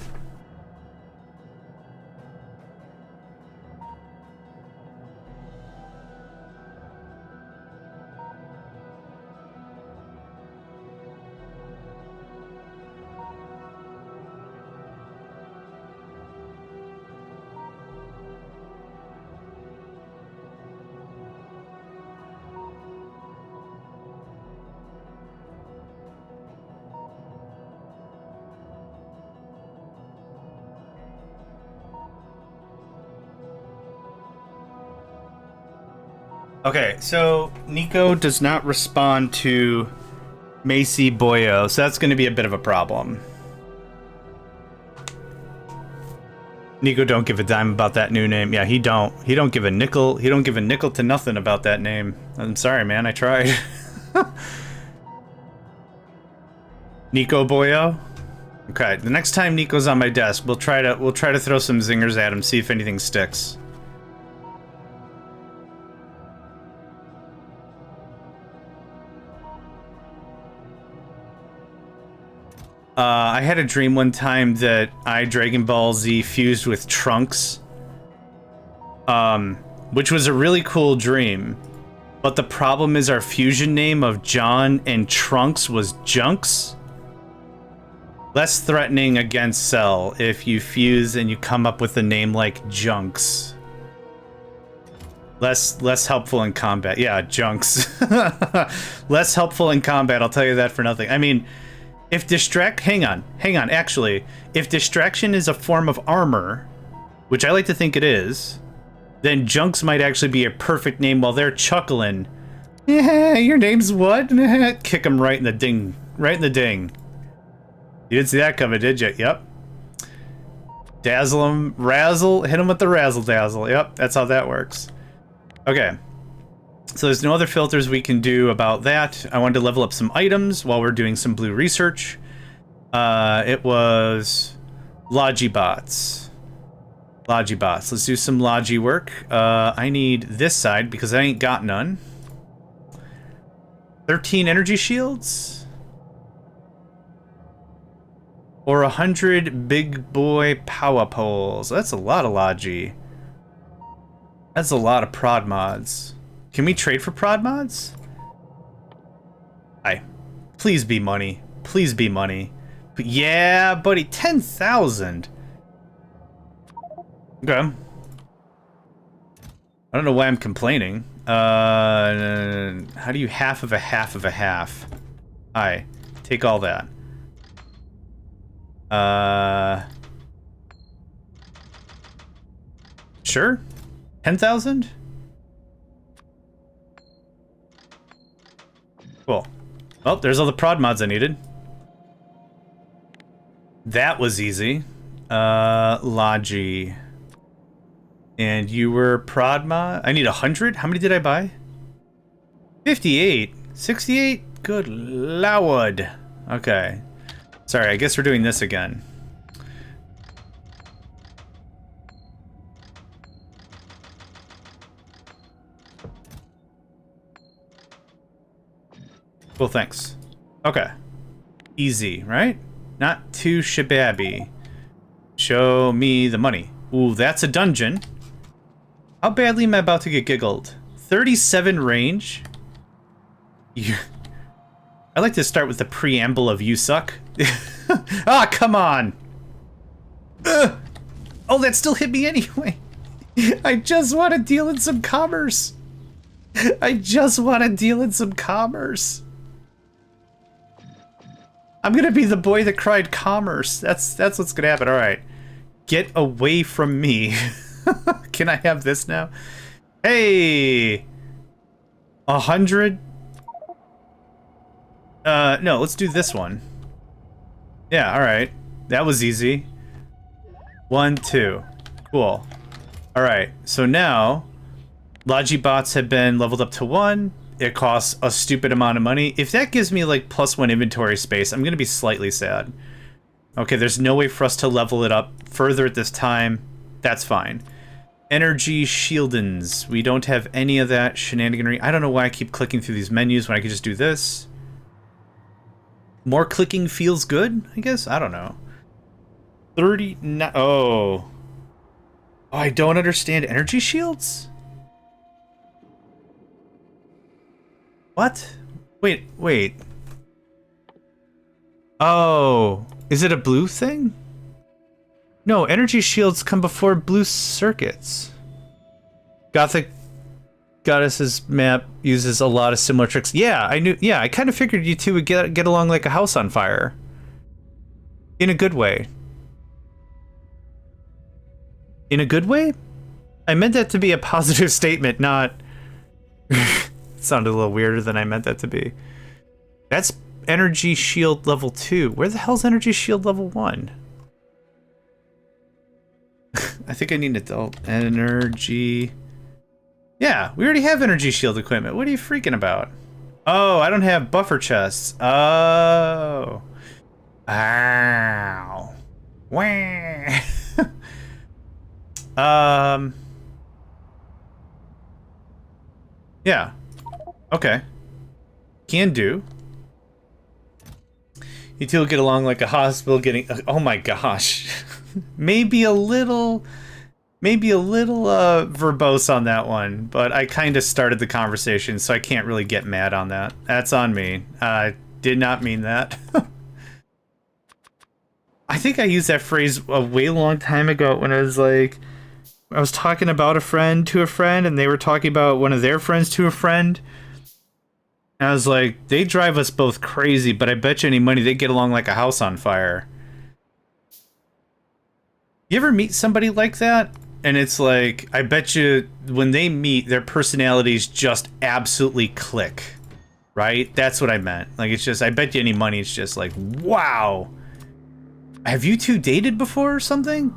Okay, so Nico does not respond to Macy Boyo, so that's going to be a bit of a problem. Nico don't give a dime about that new name. Yeah, he don't give a nickel. He don't give a nickel to nothing about that name. I'm sorry, man. I tried. Nico Boyo. Okay, the next time Nico's on my desk, we'll try to throw some zingers at him, see if anything sticks. I had a dream one time that I Dragon Ball Z fused with Trunks, which was a really cool dream. But the problem is our fusion name of John and Trunks was Junks. Less threatening against Cell if you fuse and you come up with a name like Junks. Less helpful in combat. Yeah, Junks. Less helpful in combat, I'll tell you that for nothing. I mean... If hang on, actually, if distraction is a form of armor, which I like to think it is, then Junks might actually be a perfect name while they're chuckling. Yeah, your name's what? Kick him right in the ding. Right in the ding. You didn't see that coming, did you? Yep. Dazzle him, razzle, hit him with the razzle dazzle. Yep, that's how that works. Okay. So there's no other filters we can do about that. I wanted to level up some items while we're doing some blue research. It was Logibots. Logibots. Let's do some Logi work. I need this side because I ain't got none. 13 energy shields. Or 100 big boy power poles. That's a lot of logi. That's a lot of prod mods. Can we trade for prod mods? Aye. Please be money. Please be money. But yeah, buddy, 10,000. Okay. I don't know why I'm complaining. How do you half of a half of a half? Aye. Take all that. Sure. 10,000? Cool. Oh, there's all the prod mods I needed. That was easy. Logi. And you were prod mod? I need 100? How many did I buy? 58? 68? Good lord. Okay. Sorry, I guess we're doing this again. Cool, thanks. Okay. Easy, right? Not too shababby. Show me the money. Ooh, that's a dungeon. How badly am I about to get giggled? 37 range? I like to start with the preamble of you suck. Ah, come on! Oh, that still hit me anyway. I just want to deal in some commerce. I just want to deal in some commerce. I'm gonna be the boy that cried commerce. That's what's gonna happen. All right, get away from me. Can I have this now? Hey, 100. No, let's do this one. Yeah, all right. That was easy. 1, 2. Cool. All right. So now, Logibots have been leveled up to 1. It costs a stupid amount of money. If that gives me like +1 inventory space, I'm gonna be slightly sad. Okay, there's no way for us to level it up further at this time. That's fine. Energy shieldens. We don't have any of that shenaniganry. I don't know why I keep clicking through these menus when I could just do this. More clicking feels good, I guess? I don't know. 39. Oh, I don't understand energy shields? What? Wait. Oh, is it a blue thing? No, energy shields come before blue circuits. Gothic Goddess's map uses a lot of similar tricks. Yeah, I knew. Yeah, I kind of figured you two would get along like a house on fire. In a good way. In a good way? I meant that to be a positive statement, not... It sounded a little weirder than I meant that to be. That's energy shield level 2. Where the hell's energy shield level 1? I think I need adult energy... Yeah, we already have energy shield equipment. What are you freaking about? Oh, I don't have buffer chests. Oh. Ow. Wah. Yeah. Okay. Can do. You two will get along like a hospital getting... Oh my gosh. Maybe a little verbose on that one, but I kind of started the conversation, so I can't really get mad on that. That's on me. I did not mean that. I think I used that phrase a way long time ago when I was like... I was talking about a friend to a friend, and they were talking about one of their friends to a friend. And I was like, they drive us both crazy, but I bet you any money they get along like a house on fire. You ever meet somebody like that? And it's like, I bet you when they meet, their personalities just absolutely click. Right? That's what I meant. Like, it's just, I bet you any money, it's just like, wow. Have you two dated before or something?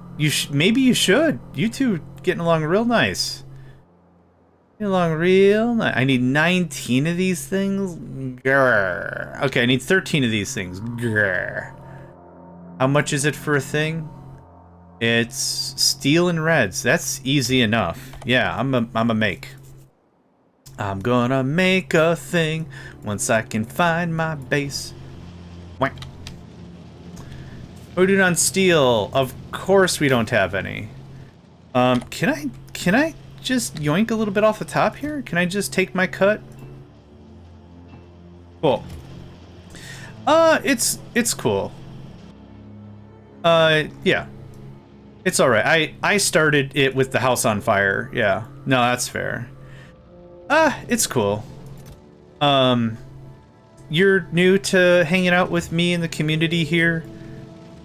Maybe you should. You two getting along real nice. Getting along real nice. I need 19 of these things. Grr. Okay, I need 13 of these things. Grr. How much is it for a thing? It's steel and reds. That's easy enough. Yeah, I'm a make. I'm gonna make a thing once I can find my base. Whack. Odin on steel. Of course we don't have any. Can I just yoink a little bit off the top here? Can I just take my cut? Cool. It's cool. Yeah. It's alright. I started it with the house on fire. Yeah. No, that's fair. It's cool. You're new to hanging out with me in the community here.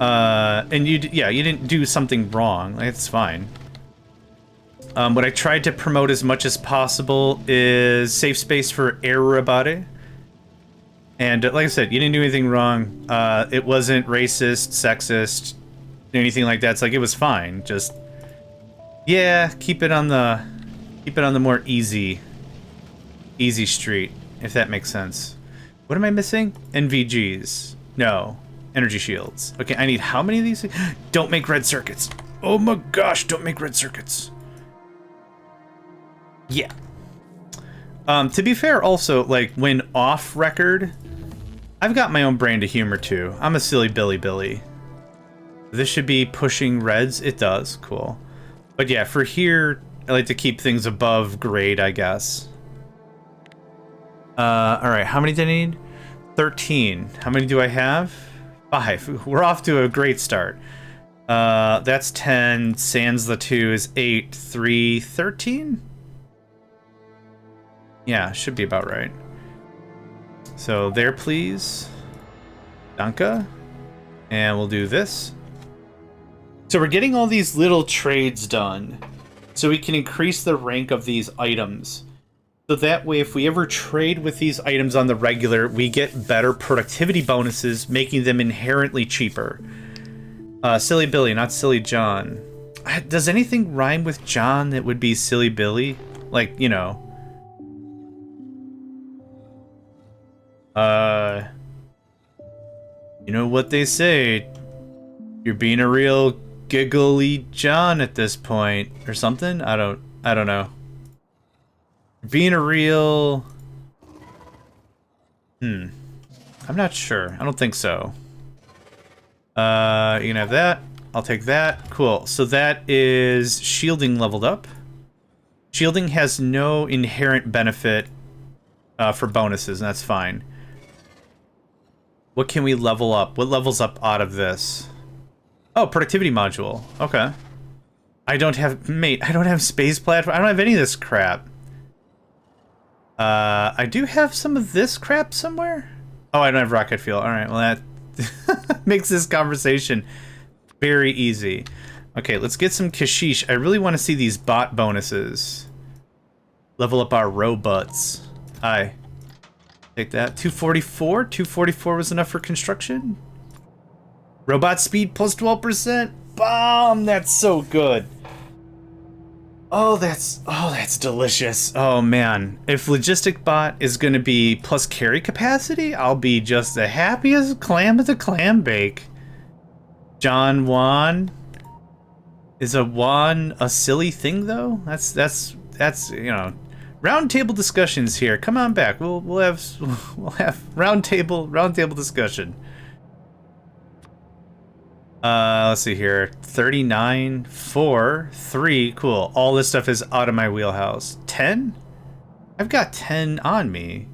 And you didn't do something wrong. It's fine. What I tried to promote as much as possible is safe space for everybody. And like I said, you didn't do anything wrong. It wasn't racist, sexist, anything like that. It's like it was fine. Just keep it on the more easy street, if that makes sense. What am I missing? NVGs. No. Energy shields. Okay, I need how many of these? Don't make red circuits. Oh my gosh, don't make red circuits. Yeah. To be fair, also, like, when off record, I've got my own brand of humor, too. I'm a silly Billy. This should be pushing reds. It does. Cool. But yeah, for here, I like to keep things above grade, I guess. Alright, how many did I need? 13. How many do I have? 5. We're off to a great start. That's 10. Sans the 2 is 8. 3, 13? Yeah, should be about right. So there, please. Danke. And we'll do this. So we're getting all these little trades done so we can increase the rank of these items. So that way, if we ever trade with these items on the regular, we get better productivity bonuses, making them inherently cheaper. Silly Billy, not Silly John. Does anything rhyme with John that would be Silly Billy? Like, you know. You know what they say. You're being a real giggly John at this point, or something? I don't know. Being a real... I'm not sure. I don't think so. You can have that. I'll take that. Cool. So that is shielding leveled up. Shielding has no inherent benefit for bonuses, and that's fine. What can we level up? What levels up out of this? Oh, productivity module. Okay. I don't have space platform. I don't have any of this crap. I do have some of this crap somewhere. Oh, I don't have rocket fuel. All right, well that makes this conversation very easy. Okay, let's get some kashish. I really want to see these bot bonuses. Level up our robots. Hi. Take that. 244? 244 was enough for construction? Robot speed plus 12%? Bomb! That's so good. Oh, that's delicious. Oh, man. If Logistic Bot is going to be plus carry capacity, I'll be just the happiest clam at the clam bake. John Juan. Is a Juan a silly thing, though? That's you know, round table discussions here. Come on back. We'll have round table discussion. Let's see here. 39, 4, 3. Cool. All this stuff is out of my wheelhouse. 10? I've got 10 on me.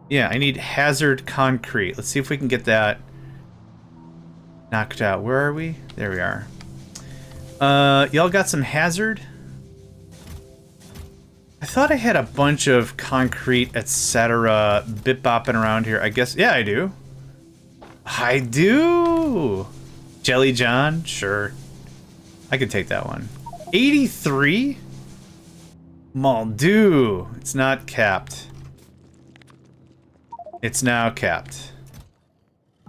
Yeah, I need hazard concrete. Let's see if we can get that knocked out. Where are we? There we are. Y'all got some hazard? I thought I had a bunch of concrete, etc. bit-bopping around here. I guess, yeah, I do. I do! Jelly John? Sure. I could take that one. 83? Mon Dieu. It's not capped. It's now capped.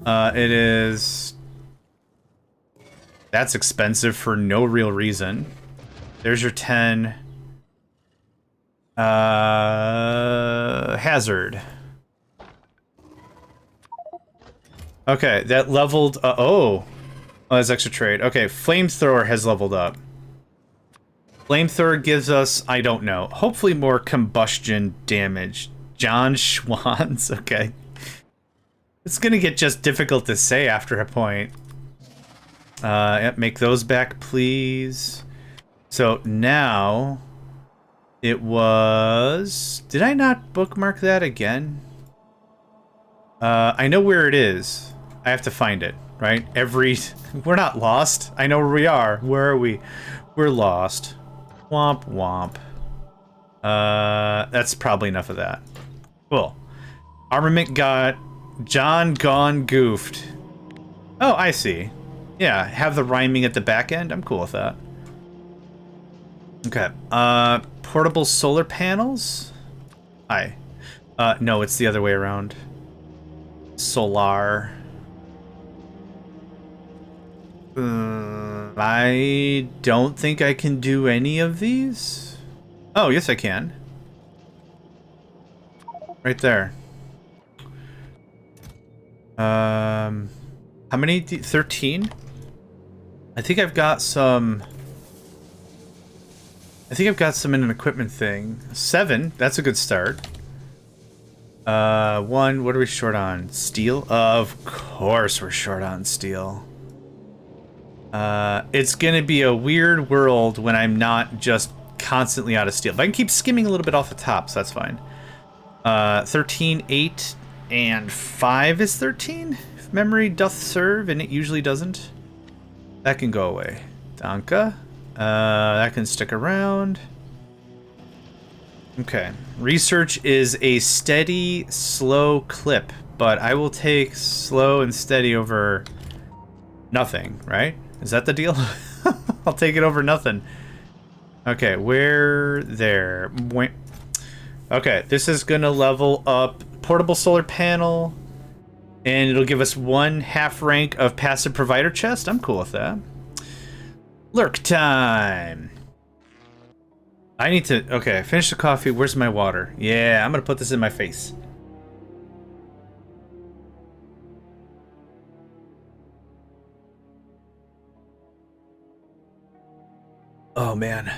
It is... That's expensive for no real reason. There's your 10. Hazard. Okay, that leveled... oh, that's extra trade. Okay, Flamethrower has leveled up. Flamethrower gives us, I don't know, hopefully more combustion damage. John Schwann's, okay. It's gonna get just difficult to say after a point. Yep, make those back, please. So now it was... Did I not bookmark that again? I know where it is. I have to find it, right? We're not lost. I know where we are. Where are we? We're lost. Womp womp. That's probably enough of that. Cool. Armament got John gone goofed. Oh, I see. Yeah, have the rhyming at the back end. I'm cool with that. Okay. Portable solar panels? Hi. No, it's the other way around. Solar. I don't think I can do any of these. Oh, yes I can. Right there. How many? 13? I think I've got some... in an equipment thing. 7, that's a good start. 1, what are we short on? Steel? Of course we're short on steel. It's gonna be a weird world when I'm not just constantly out of steel. But I can keep skimming a little bit off the top, so that's fine. 13, 8, and 5 is 13? If memory doth serve, and it usually doesn't. That can go away. Danka. That can stick around. Okay. Research is a steady, slow clip, but I will take slow and steady over nothing, right? Is that the deal? I'll take it over nothing. Okay, we're there. Okay, this is gonna level up portable solar panel, and it'll give us 1 half rank of passive provider chest. I'm cool with that. Lurk time. I need to... Okay, finish the coffee. Where's my water? Yeah, I'm gonna put this in my face. Oh, man.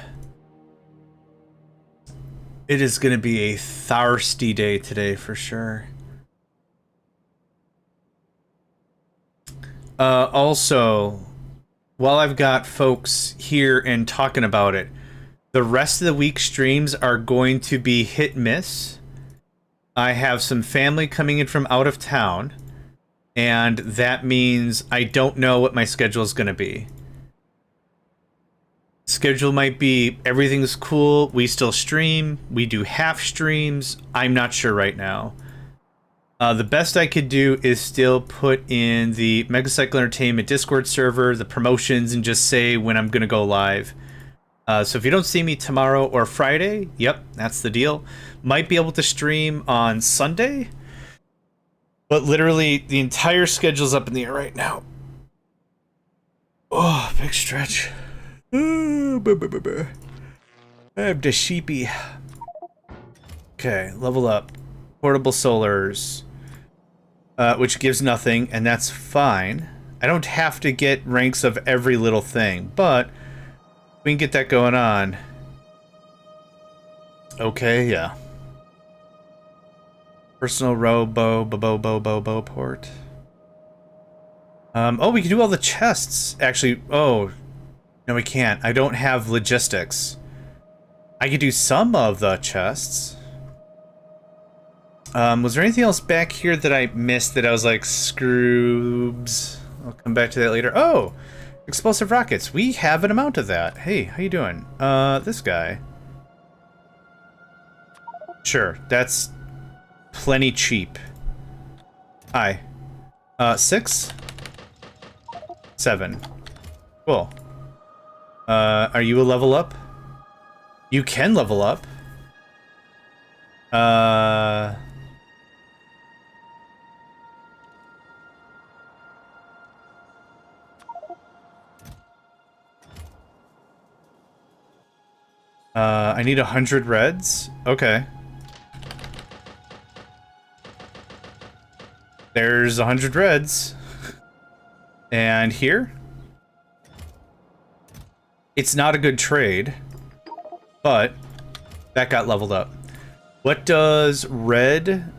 It is gonna be a thirsty day today for sure. Also, while I've got folks here and talking about it, the rest of the week streams are going to be hit miss. I have some family coming in from out of town, and that means I don't know what my schedule is going to be. Schedule might be everything's cool, we still stream, we do half streams, I'm not sure right now. The best I could do is still put in the Megacycle Entertainment Discord server, the promotions, and just say when I'm going to go live. So if you don't see me tomorrow or Friday, yep, that's the deal. Might be able to stream on Sunday, but literally the entire schedule's up in the air right now. Oh, big stretch. I'm the sheepy. Okay, level up. Portable solars, which gives nothing, and that's fine. I don't have to get ranks of every little thing, but we can get that going on. Okay, yeah. Personal robo port. Oh, we can do all the chests. Actually, oh, no, we can't. I don't have logistics. I could do some of the chests. Was there anything else back here that I missed that I was like, scroobs? I'll come back to that later. Oh, explosive rockets. We have an amount of that. Hey, how you doing? This guy. Sure, that's plenty cheap. Hi. 6? 7. Cool. Are you a level up? You can level up. I need 100 reds. Okay. There's 100 reds. And here? It's not a good trade, but that got leveled up. What does red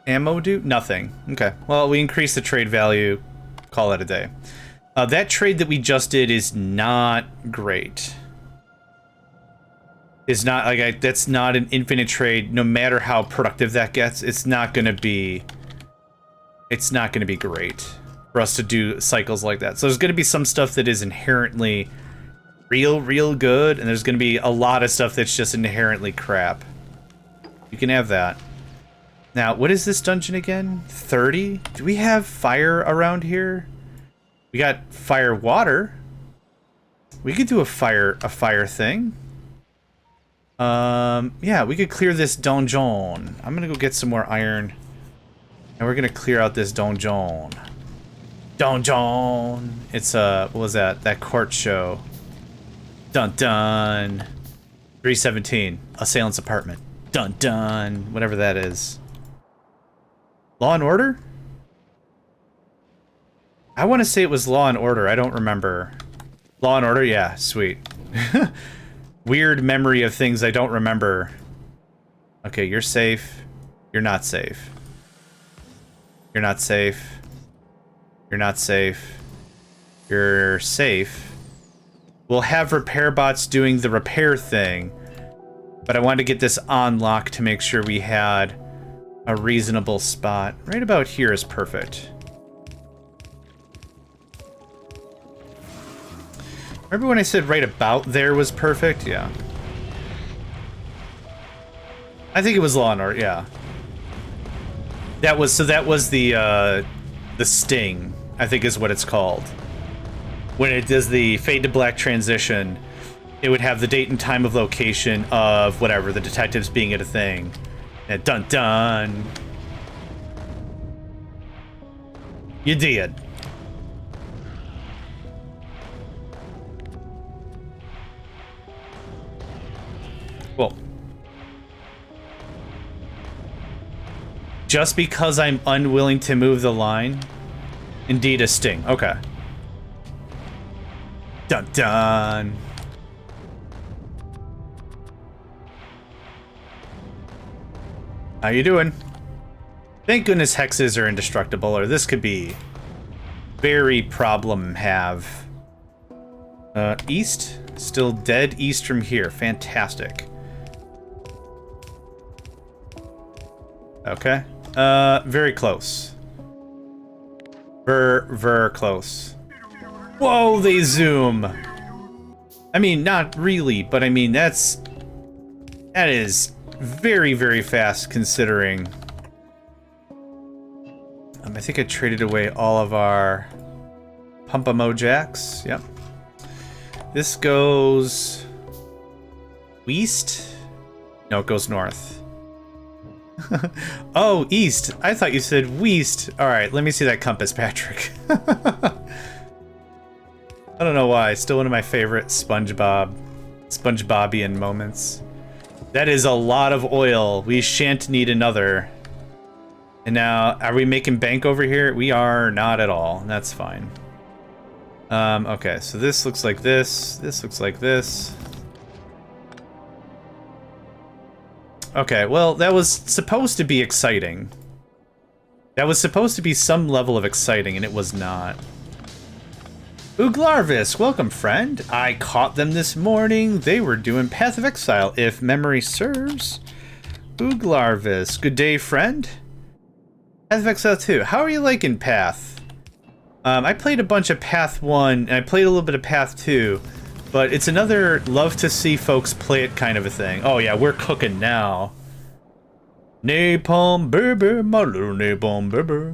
ammo do? Nothing. Okay. Well, we increase the trade value. Call it a day. That trade that we just did is not great. It's not like that's not an infinite trade. No matter how productive that gets, it's not gonna be. It's not gonna be great for us to do cycles like that. So there's gonna be some stuff that is inherently real good, and there's gonna be a lot of stuff that's just inherently crap. You can have that. Now, what is this dungeon again? 30? Do we have fire around here? We got fire water. We could do a fire thing. Yeah, we could clear this donjon. I'm gonna go get some more iron. And we're gonna clear out this donjon. Donjon! It's, what was that? That court show. Dun dun! 317. Assailant's apartment. Dun dun! Whatever that is. Law and Order? I want to say it was Law and Order. I don't remember. Law and Order? Yeah, sweet. Weird memory of things I don't remember. Okay, you're safe. You're not safe. You're not safe. You're not safe. You're safe. We'll have repair bots doing the repair thing, but I wanted to get this on lock to make sure we had a reasonable spot. Right about here is perfect. Remember when I said right about there was perfect? Yeah. I think it was Law and Order, yeah. That was the sting, I think is what it's called. When it does the fade to black transition, it would have the date and time of location of whatever, the detectives being at a thing. And dun dun. You did. Well, just because I'm unwilling to move the line, indeed a sting. Okay. Dun dun. How you doing? Thank goodness hexes are indestructible, or this could be very problem have. East? Still dead east from here. Fantastic. Okay. Very close. Ver close. Whoa, they zoom! I mean, not really, but I mean, that is very, very fast considering. I think I traded away all of our Pumpamo Jacks. Yep. This goes east? No, it goes north. Oh, east. I thought you said west. All right, let me see that compass, Patrick. I don't know why. Still one of my favorite SpongeBobian moments. That is a lot of oil. We shan't need another. And now, are we making bank over here? We are not at all. That's fine. Okay, so this looks like this. This looks like this. Okay, well, that was supposed to be exciting. That was supposed to be some level of exciting, and it was not. Uglarvis, welcome, friend. I caught them this morning. They were doing Path of Exile, if memory serves. Uglarvis, good day, friend. Path of Exile 2. How are you liking Path? I played a bunch of Path 1, and I played a little bit of Path 2, but it's another love to see folks play it kind of a thing. Oh yeah, we're cooking now. Napalm baby, my little napalm baby.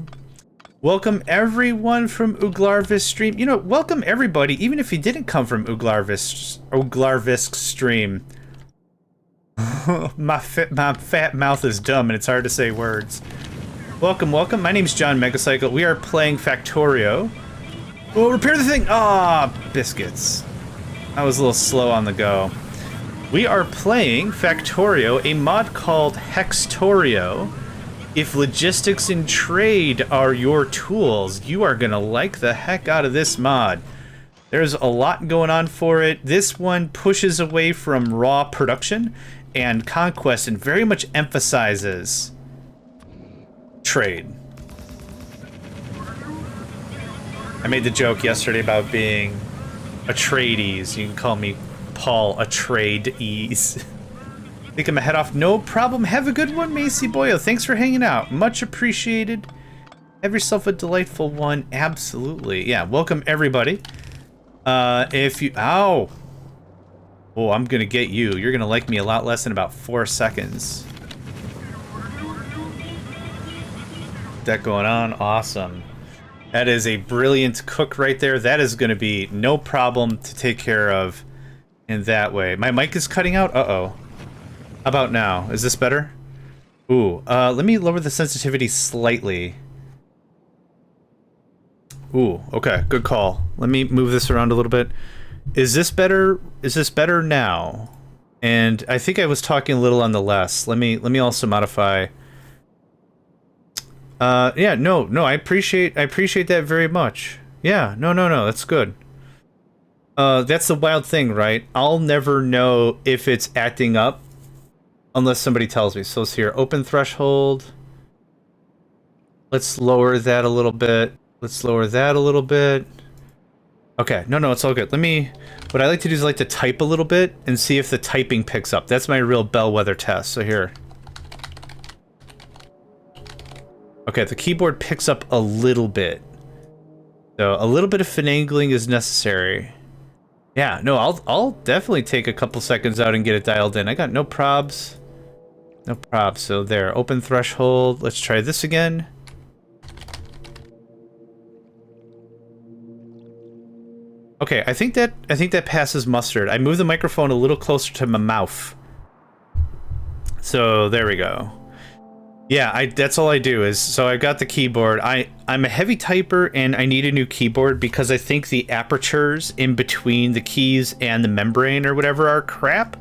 Welcome everyone from Uglarvis stream. You know, welcome everybody, even if you didn't come from Uglarvisk stream. my fat mouth is dumb and it's hard to say words. Welcome, welcome. My name's JohnMegacycle. We are playing Factorio. We'll repair the thing. Ah, biscuits. I was a little slow on the go. We are playing Factorio, a mod called Hextorio. If logistics and trade are your tools, you are gonna like the heck out of this mod. There's a lot going on for it. This one pushes away from raw production and conquest and very much emphasizes trade. I made the joke yesterday about being Atreides. You can call me Paul Atreides. Think I'm gonna head off. No problem. Have a good one, Macy Boyo. Thanks for hanging out. Much appreciated. Have yourself a delightful one. Absolutely. Yeah, welcome everybody. If you... Ow! Oh, I'm gonna get you. You're gonna like me a lot less in about 4 seconds. That going on? Awesome. That is a brilliant cook right there. That is gonna be no problem to take care of in that way. My mic is cutting out? Uh-oh. How about now? Is this better? Ooh, let me lower the sensitivity slightly. Ooh, okay, good call. Let me move this around a little bit. Is this better? Is this better now? And I think I was talking a little on the less. Let me also modify. Yeah, no, I appreciate that very much. Yeah, no, that's good. That's the wild thing, right? I'll never know if it's acting up unless somebody tells me. So let's here, open threshold. Let's lower that a little bit. Let's lower that a little bit. Okay, no, it's all good. What I like to do is I like to type a little bit and see if the typing picks up. That's my real bellwether test. So here. Okay, the keyboard picks up a little bit. So a little bit of finagling is necessary. Yeah, no, I'll definitely take a couple seconds out and get it dialed in. I got no probs. No probs. So there, open threshold. Let's try this again. Okay, I think that passes mustard. I moved the microphone a little closer to my mouth. So there we go. Yeah, that's all I do is, so I've got the keyboard. I'm a heavy typer and I need a new keyboard because I think the apertures in between the keys and the membrane or whatever are crap.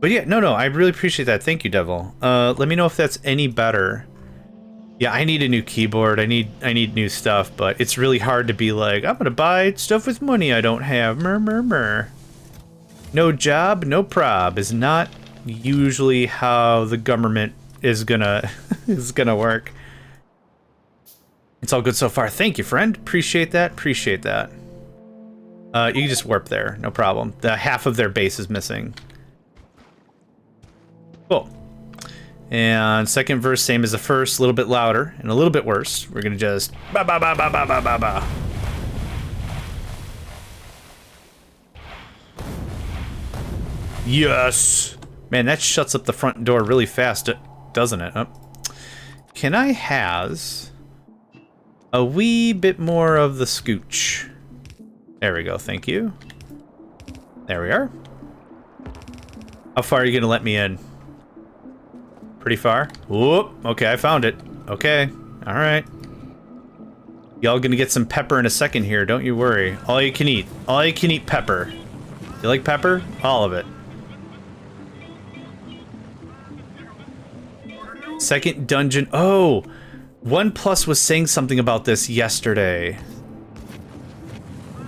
But yeah, no, I really appreciate that. Thank you, Devil. Let me know if that's any better. Yeah, I need a new keyboard. I need new stuff, but it's really hard to be like, I'm gonna buy stuff with money I don't have. Mer. No job, no prob is not usually how the government is gonna work. It's all good so far. Thank you, friend. Appreciate that. You can just warp there, no problem. The half of their base is missing. Cool. And second verse, same as the first, a little bit louder and a little bit worse. We're gonna just ba ba ba ba ba ba ba ba. Yes! Man, that shuts up the front door really fast, doesn't it? Oh. Can I has a wee bit more of the scooch? There we go, thank you. There we are. How far are you gonna let me in? Pretty far. Whoop. Okay, I found it. Okay. All right. Y'all gonna get some pepper in a second here. Don't you worry. All you can eat. All you can eat pepper. You like pepper? All of it. Second dungeon. Oh! OnePlus was saying something about this yesterday.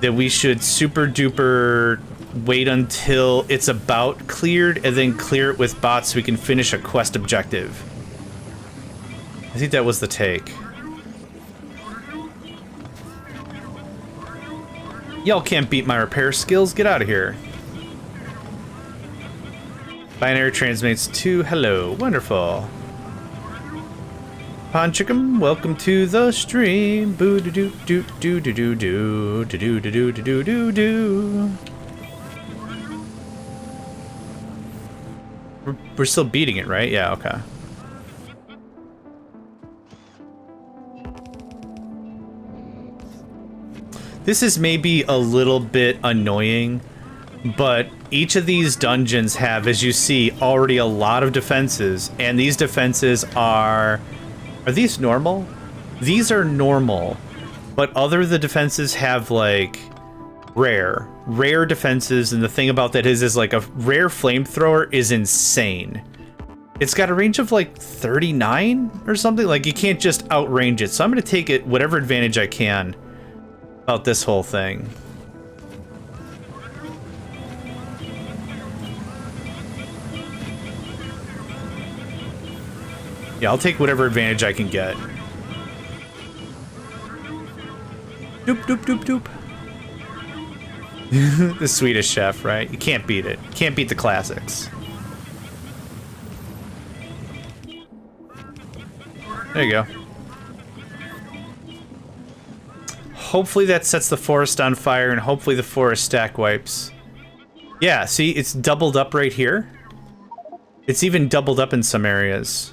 That we should super duper wait until it's about cleared and then clear it with bots so we can finish a quest objective. I think that was the take. Y'all can't beat my repair skills. Get out of here. Binary transmates to hello. Wonderful. Ponchicum, welcome to the stream. Boo doo doo doo doo doo doo doo doo doo doo doo doo. We're still beating it, right? Yeah, okay. This is maybe a little bit annoying, but each of these dungeons have, as you see, already a lot of defenses, and these defenses are these normal? These are normal, but other of the defenses have, like, rare defenses, and the thing about that is like a rare flamethrower is insane. It's got a range of like 39 or something. Like, you can't just outrange it. So I'm gonna take it whatever advantage I can about this whole thing. Yeah, I'll take whatever advantage I can get. Doop, doop, doop, doop. The Swedish chef, right? You can't beat it. Can't beat the classics. There you go. Hopefully that sets the forest on fire, and hopefully the forest stack wipes. Yeah, see, it's doubled up right here. It's even doubled up in some areas.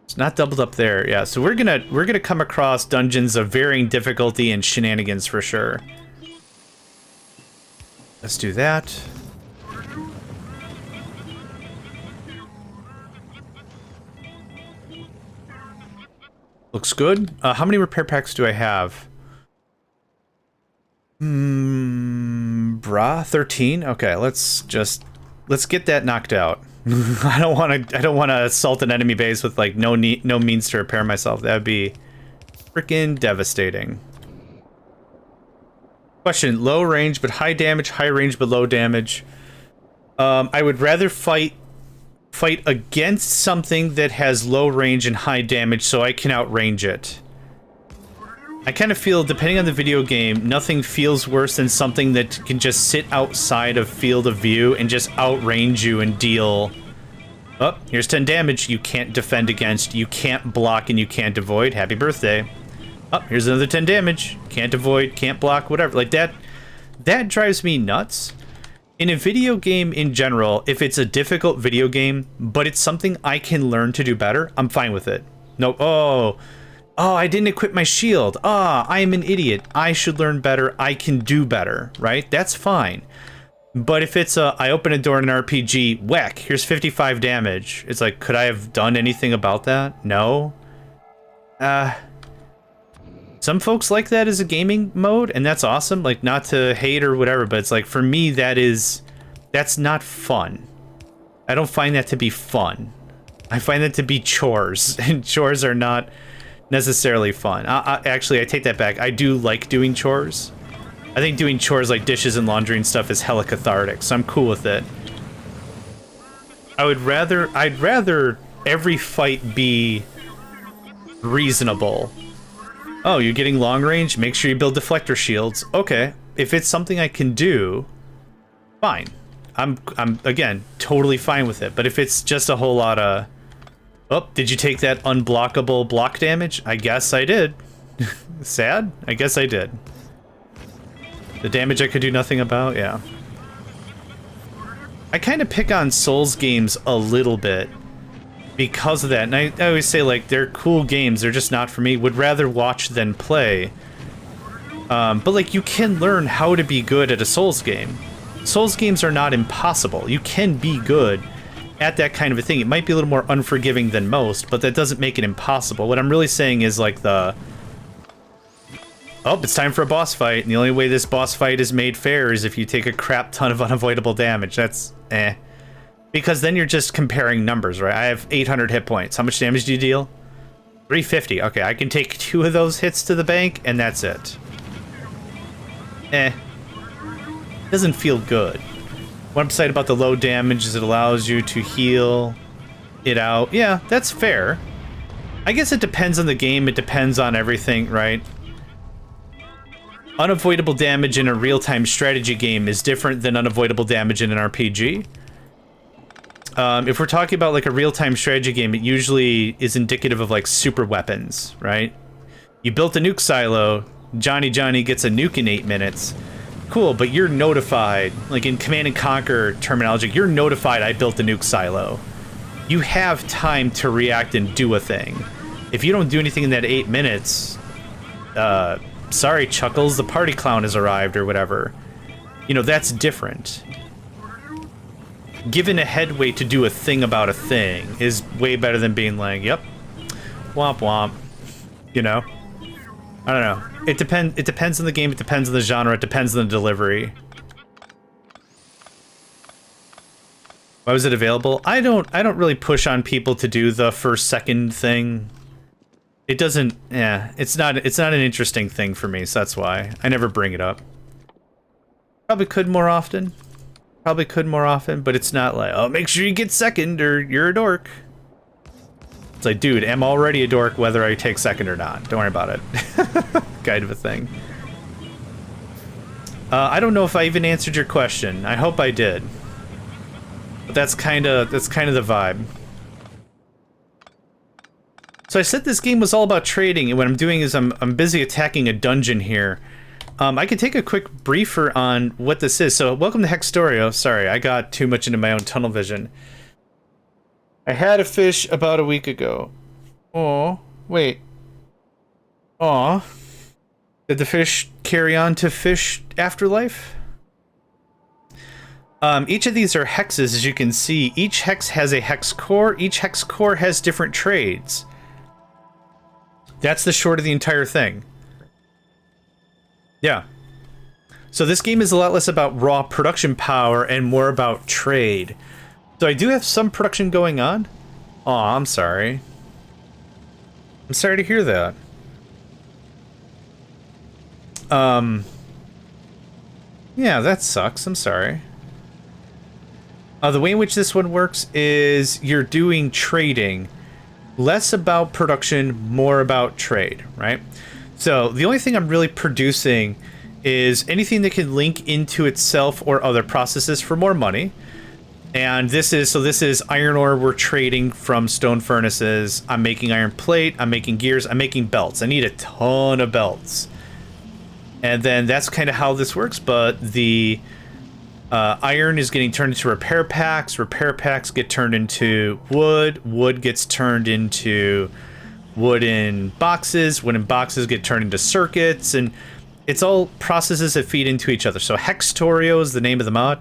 It's not doubled up there. Yeah, so we're gonna come across dungeons of varying difficulty and shenanigans for sure. Let's do that. Looks good. How many repair packs do I have? Brah, 13. Okay, let's get that knocked out. I don't want to assault an enemy base with like no means to repair myself. That would be freaking devastating. Question: low range but high damage, high range but low damage. I would rather fight against something that has low range and high damage so I can outrange it. I kind of feel, depending on the video game, nothing feels worse than something that can just sit outside of field of view and just outrange you and deal... Oh, here's 10 damage. You can't defend against, you can't block, and you can't avoid. Happy birthday. Oh, here's another 10 damage. Can't avoid, can't block, whatever. Like, that drives me nuts. In a video game in general, if it's a difficult video game, but it's something I can learn to do better, I'm fine with it. No, oh, I didn't equip my shield. I am an idiot. I should learn better. I can do better, right? That's fine. But if it's I open a door in an RPG, whack, here's 55 damage. It's like, could I have done anything about that? No. Some folks like that as a gaming mode, and that's awesome. Like, not to hate or whatever, but it's like, for me, that's not fun. I don't find that to be fun. I find that to be chores, and chores are not necessarily fun. Actually, I take that back. I do like doing chores. I think doing chores like dishes and laundry and stuff is hella cathartic, so I'm cool with it. I'd rather every fight be reasonable. Oh, you're getting long range? Make sure you build deflector shields. Okay, if it's something I can do, fine. I'm again totally fine with it. But if it's just a whole lot of, oh, did you take that unblockable block damage? I guess I did. Sad? I guess I did. The damage I could do nothing about? Yeah. I kind of pick on Souls games a little bit because of that. And I always say, like, they're cool games. They're just not for me. Would rather watch than play. But, like, you can learn how to be good at a Souls game. Souls games are not impossible. You can be good at that kind of a thing. It might be a little more unforgiving than most, but that doesn't make it impossible. What I'm really saying is, like, oh, it's time for a boss fight, and the only way this boss fight is made fair is if you take a crap ton of unavoidable damage. That's eh. Because then you're just comparing numbers, right? I have 800 hit points. How much damage do you deal? 350. Okay, I can take 2 of those hits to the bank, and that's it. Eh. Doesn't feel good. One upside about the low damage is it allows you to heal it out. Yeah, that's fair. I guess it depends on the game. It depends on everything, right? Unavoidable damage in a real-time strategy game is different than unavoidable damage in an RPG. If we're talking about like a real-time strategy game, it usually is indicative of like super weapons, right? You built a nuke silo, Johnny gets a nuke in 8 minutes. Cool, but you're notified, like in Command & Conquer terminology, you're notified I built a nuke silo. You have time to react and do a thing. If you don't do anything in that 8 minutes, sorry, Chuckles, the party clown has arrived, or whatever. You know, that's different. Given a headway to do a thing about a thing is way better than being like, yep, womp womp. You know? I don't know. It depends on the game, it depends on the genre, it depends on the delivery. Why was it available? I don't really push on people to do the first second thing. It doesn't, yeah, it's not an interesting thing for me, so that's why I never bring it up. Probably could more often, but it's not like, oh, make sure you get second or you're a dork. It's like, dude, I'm already a dork whether I take second or not. Don't worry about it. Kind of a thing. I don't know if I even answered your question. I hope I did. But that's kind of the vibe. So I said this game was all about trading, and what I'm doing is I'm busy attacking a dungeon here. I could take a quick briefer on what this is. So welcome to Factorio. Sorry, I got too much into my own tunnel vision. I had a fish about a week ago. Oh, wait. Aw. Did the fish carry on to fish afterlife? Each of these are hexes, as you can see. Each hex has a hex core. Each hex core has different trades. That's the short of the entire thing. Yeah. So this game is a lot less about raw production power and more about trade. So I do have some production going on. Aw, I'm sorry. I'm sorry to hear that. Yeah, that sucks. I'm sorry. The way in which this one works is you're doing trading. Less about production, more about trade, right? So the only thing I'm really producing is anything that can link into itself or other processes for more money. And this is iron ore we're trading from stone furnaces. I'm making iron plate, I'm making gears, I'm making belts. I need a ton of belts. And then that's kind of how this works, but the iron is getting turned into repair packs get turned into wood, wood gets turned into wooden boxes get turned into circuits, and it's all processes that feed into each other. So Factorio is the name of the mod.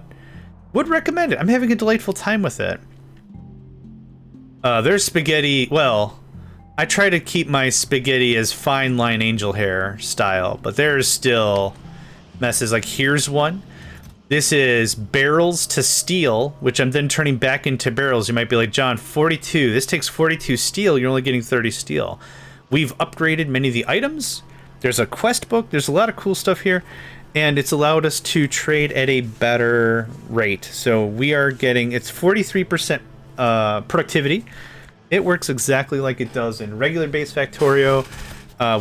Would recommend it. I'm having a delightful time with it. There's spaghetti. Well, I try to keep my spaghetti as fine line angel hair style, but there's still messes. Like here's one. This is barrels to steel, which I'm then turning back into barrels. You might be like, John, 42. This takes 42 steel. You're only getting 30 steel. We've upgraded many of the items. There's a quest book. There's a lot of cool stuff here. And it's allowed us to trade at a better rate. So we are getting, it's 43% productivity. It works exactly like it does in regular base Factorio.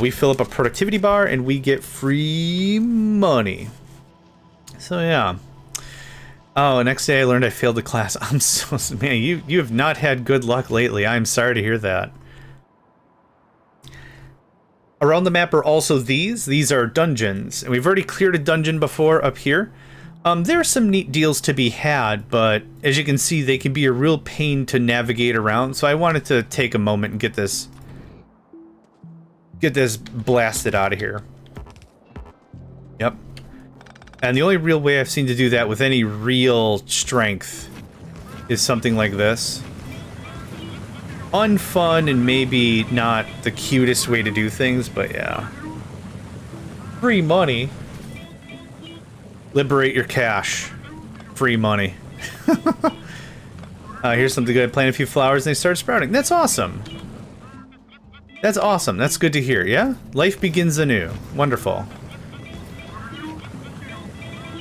We fill up a productivity bar and we get free money. So yeah. Oh, next day I learned I failed the class. I'm so, man, you have not had good luck lately. I'm sorry to hear that. Around the map are also these. These are dungeons, and we've already cleared a dungeon before up here. There are some neat deals to be had, but as you can see, they can be a real pain to navigate around. So I wanted to take a moment and get this blasted out of here. Yep. And the only real way I've seen to do that with any real strength is something like this. Unfun and maybe not the cutest way to do things, but yeah. Free money. Liberate your cash. Free money. Here's something good. Plant a few flowers and they start sprouting. That's awesome. That's awesome. That's good to hear, yeah? Life begins anew. Wonderful.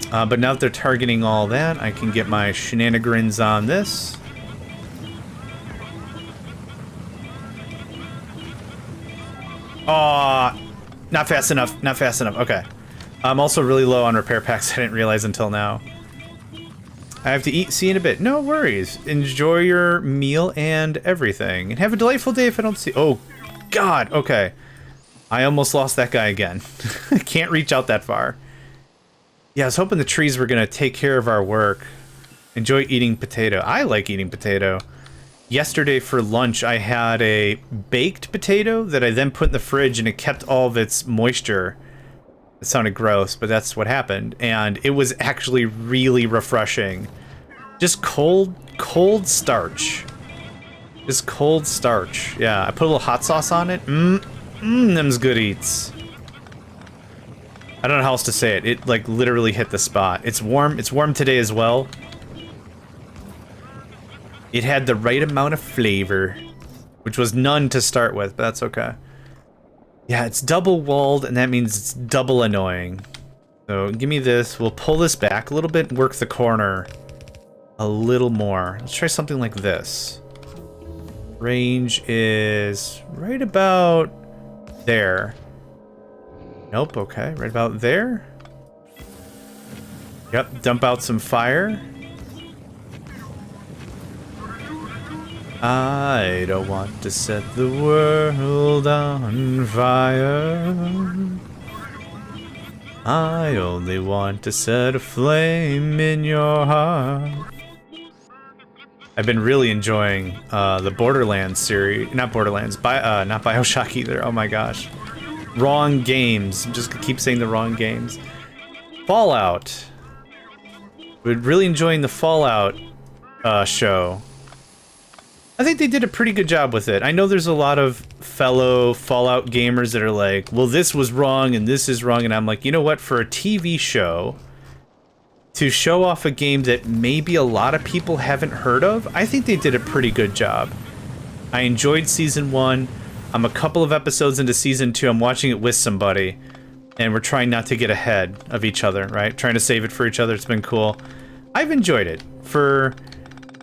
But now that they're targeting all that, I can get my shenanigans on this. Aw, not fast enough, not fast enough. Okay. I'm also really low on repair packs. I didn't realize until now. I have to eat, see you in a bit. No worries. Enjoy your meal and everything. And have a delightful day if I don't see... Oh, God. Okay. I almost lost that guy again. I can't reach out that far. Yeah, I was hoping the trees were going to take care of our work. Enjoy eating potato. I like eating potato. Yesterday for lunch, I had a baked potato that I then put in the fridge, and it kept all of its moisture. It sounded gross, but that's what happened. And it was actually really refreshing. Just cold starch. Just cold starch. Yeah, I put a little hot sauce on it. Them's good eats. I don't know how else to say it. It like literally hit the spot. It's warm. It's warm today as well. It had the right amount of flavor, which was none to start with, but that's okay. Yeah, it's double walled, and that means it's double annoying. So give me this. We'll pull this back a little bit and work the corner a little more. Let's try something like this. Range is right about there. Nope, okay, right about there. Yep, dump out some fire. I don't want to set the world on fire. I only want to set a flame in your heart. I've been really enjoying the Borderlands series. Not Borderlands, not BioShock either. Oh my gosh. Wrong games. I'm just gonna keep saying the wrong games. Fallout. We're really enjoying the Fallout show. I think they did a pretty good job with it. I know there's a lot of fellow Fallout gamers that are like, well, this was wrong and this is wrong. And I'm like, you know what? For a TV show, to show off a game that maybe a lot of people haven't heard of, I think they did a pretty good job. I enjoyed Season 1. I'm a couple of episodes into Season 2. I'm watching it with somebody. And we're trying not to get ahead of each other, right? Trying to save it for each other. It's been cool. I've enjoyed it. For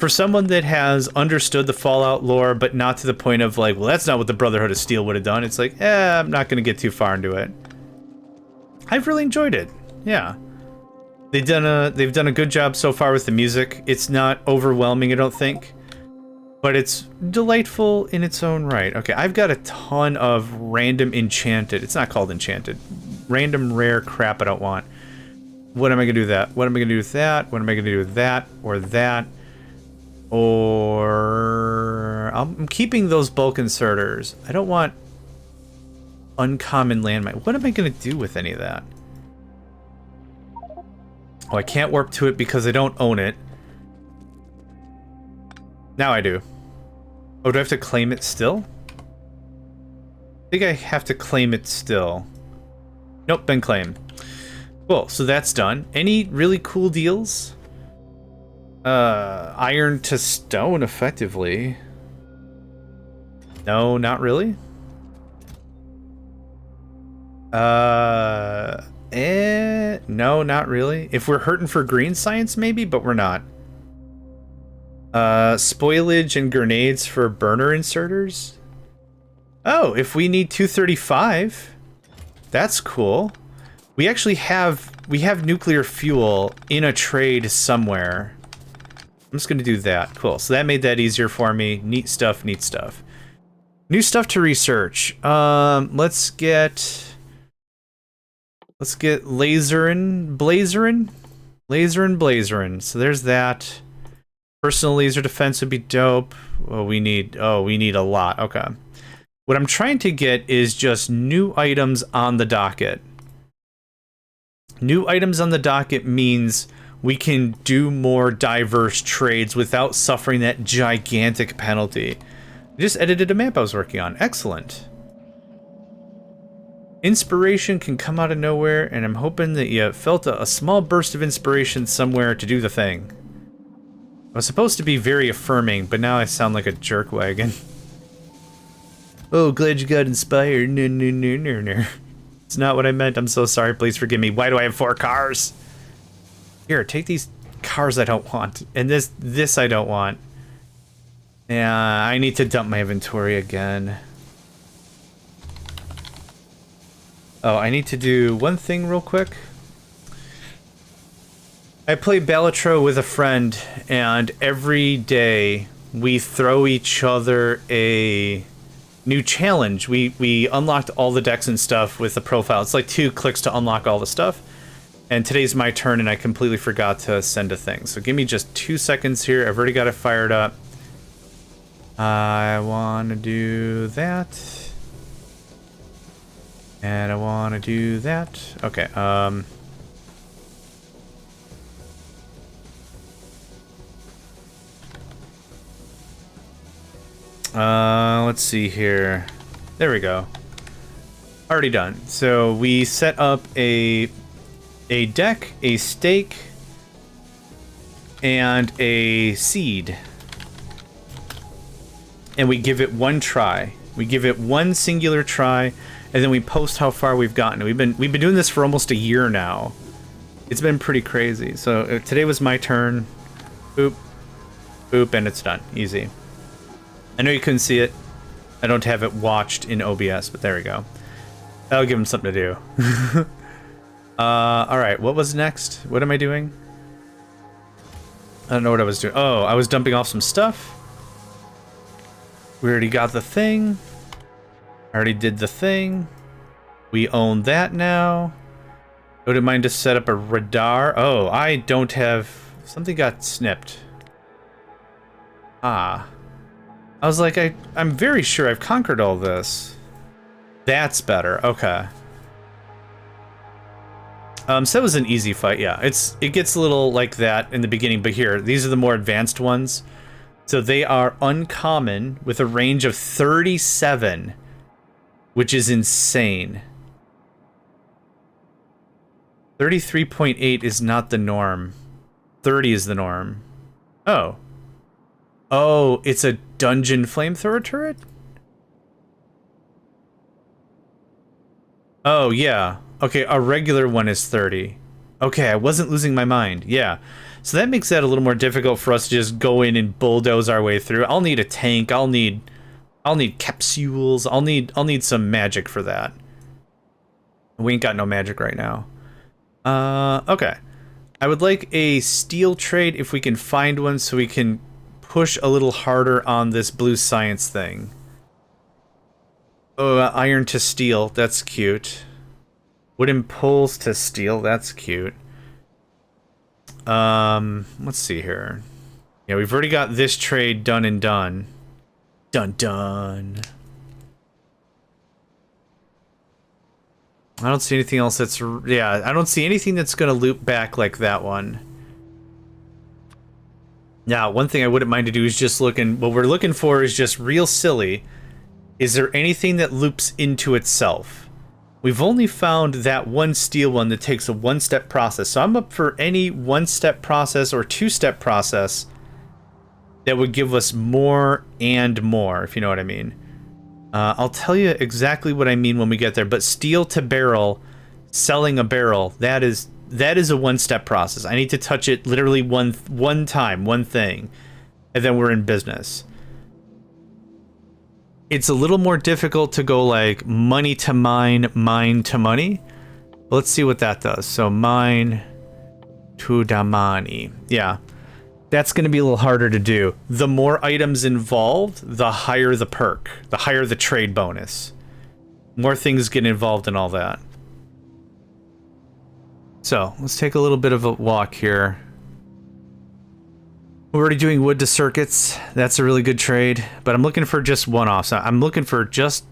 someone that has understood the Fallout lore, but not to the point of like, well, that's not what the Brotherhood of Steel would have done. It's like, I'm not going to get too far into it. I've really enjoyed it. Yeah. They've done a good job so far with the music. It's not overwhelming, I don't think. But it's delightful in its own right. Okay, I've got a ton of random enchanted. It's not called enchanted. Random rare crap I don't want. What am I going to do with that? What am I going to do with that? What am I going to do with that? Or that? Or I'm keeping those bulk inserters. I don't want uncommon landmine. What am I going to do with any of that? Oh, I can't warp to it because I don't own it. Now I do. Oh, do I have to claim it still? I think I have to claim it still. Nope, been claimed. Cool, so that's done. Any really cool deals? Iron to stone, effectively. No, not really. No, not really. If we're hurting for green science, maybe, but we're not. Spoilage and grenades for burner inserters. Oh, if we need 235, that's cool. We actually have nuclear fuel in a trade somewhere. I'm just gonna do that. Cool. So that made that easier for me. Neat stuff, neat stuff. New stuff to research. Let's get laserin, blazerin. So there's that. Personal laser defense would be dope. Oh, we need a lot. Okay. What I'm trying to get is just new items on the docket. New items on the docket means we can do more diverse trades without suffering that gigantic penalty. I just edited a map I was working on. Excellent. Inspiration can come out of nowhere, and I'm hoping that you felt a small burst of inspiration somewhere to do the thing. I was supposed to be very affirming, but now I sound like a jerkwagon. Oh, glad you got inspired. No. It's not what I meant. I'm so sorry. Please forgive me. Why do I have 4 cars? Here, take these cars I don't want. And this I don't want. Yeah, I need to dump my inventory again. Oh, I need to do one thing real quick. I play Balatro with a friend, and every day we throw each other a new challenge. We unlocked all the decks and stuff with the profile. It's like 2 clicks to unlock all the stuff. And today's my turn, and I completely forgot to send a thing. So give me just 2 seconds here. I've already got it fired up. I want to do that. And I want to do that. Okay, let's see here. There we go. Already done. So we set up a deck, a stake, and a seed. And we give it 1 try. We give it 1 singular try, and then we post how far we've gotten. We've been doing this for almost a year now. It's been pretty crazy. So today was my turn. Boop. Boop, and it's done. Easy. I know you couldn't see it. I don't have it watched in OBS, but there we go. That'll give him something to do. Alright, what was next? What am I doing? I don't know what I was doing. Oh, I was dumping off some stuff. We already got the thing. I already did the thing. We own that now. Don't mind to set up a radar. Oh, I don't have... Something got snipped. Ah. I was like, I'm very sure I've conquered all this. That's better. Okay. So it was an easy fight, yeah. It gets a little like that in the beginning, but here, these are the more advanced ones. So they are uncommon with a range of 37, which is insane. 33.8 is not the norm. 30 is the norm. Oh. Oh, it's a dungeon flamethrower turret? Oh, yeah. Okay, a regular one is 30. Okay, I wasn't losing my mind. Yeah. So that makes that a little more difficult for us to just go in and bulldoze our way through. I'll need a tank. I'll need capsules. I'll need some magic for that. We ain't got no magic right now. Okay. I would like a steel trade if we can find one so we can push a little harder on this blue science thing. Oh, iron to steel. That's cute. Wooden poles to steel. That's cute. Let's see here. Yeah, we've already got this trade done and done. Done. I don't see anything else that's... Yeah, I don't see anything that's going to loop back like that one. Now, one thing I wouldn't mind to do is just looking... What we're looking for is just real silly. Is there anything that loops into itself? We've only found that one steel one that takes a one-step process. So I'm up for any one-step process or two-step process that would give us more and more, if you know what I mean. I'll tell you exactly what I mean when we get there. But steel to barrel, selling a barrel, that is a one-step process. I need to touch it literally one time, one thing, and then we're in business. It's a little more difficult to go like money to mine, mine to money. Let's see what that does. So mine to the money. Yeah, that's going to be a little harder to do. The more items involved, the higher the perk, the higher the trade bonus. More things get involved in all that. So let's take a little bit of a walk here. We're already doing wood to circuits. That's a really good trade, but I'm looking for just one-offs. I'm looking for just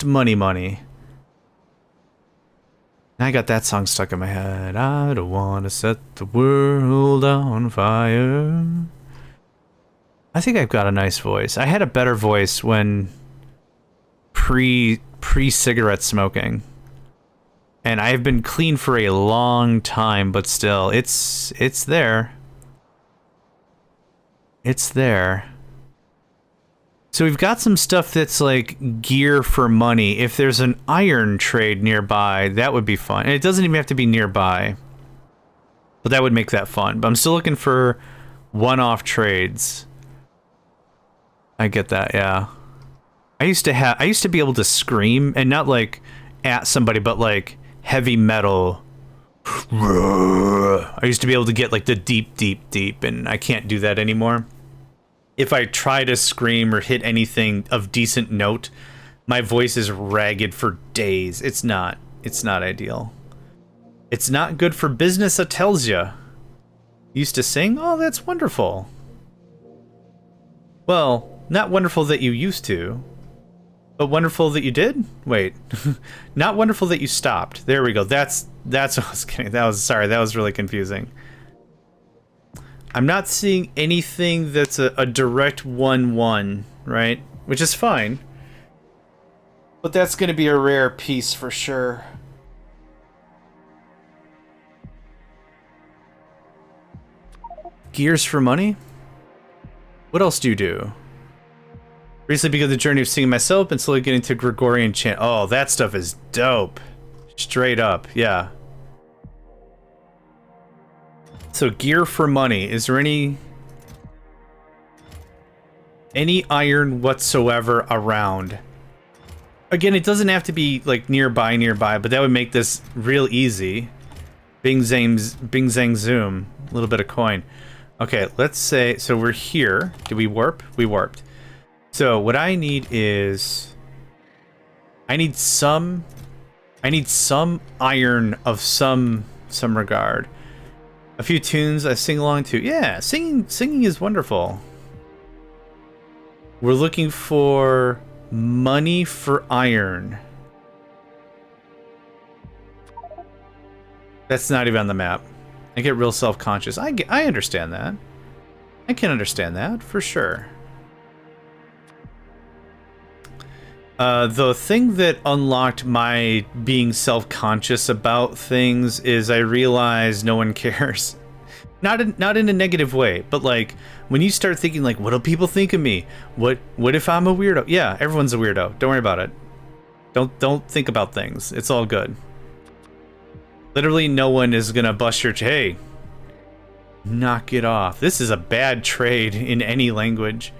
money. I got that song stuck in my head. I don't want to set the world on fire. I think I've got a nice voice. I had a better voice when pre-cigarette smoking. And I've been clean for a long time, but still, it's there. It's there. So we've got some stuff that's like gear for money. If there's an iron trade nearby, that would be fun. And it doesn't even have to be nearby, but that would make that fun. But I'm still looking for one-off trades. I get that, yeah. I used to be able to scream, and not like at somebody, but like heavy metal. I used to be able to get like the deep, and I can't do that anymore. If I try to scream or hit anything of decent note, my voice is ragged for days. It's not ideal. It's not good for business, I tells ya. Used to sing? Oh, that's wonderful. Well, not wonderful that you used to, but wonderful that you did? Wait. Not wonderful that you stopped. There we go. That's what I was kidding. That was really confusing. I'm not seeing anything that's a direct 1-1, right? Which is fine. But that's going to be a rare piece for sure. Gears for money? What else do you do? Recently begun the journey of singing myself and slowly getting to Gregorian chant. Oh, that stuff is dope. Straight up, yeah. So gear for money. Is there any iron whatsoever around? Again, it doesn't have to be like nearby, but that would make this real easy. Bing zang zoom. A little bit of coin. Okay, let's say, so we're here. Did we warp? We warped. So what I need is, I need some iron of some regard. A few tunes I sing along to. Yeah, singing is wonderful. We're looking for money for iron. That's not even on the map. I get real self-conscious. I understand that. I can understand that for sure. The thing that unlocked my being self-conscious about things is I realized no one cares. Not in a negative way, but like when you start thinking like, what'll people think of me? What if I'm a weirdo? Yeah, everyone's a weirdo. Don't worry about it. Don't think about things. It's all good. Literally no one is gonna bust your hey, knock it off. This is a bad trade in any language.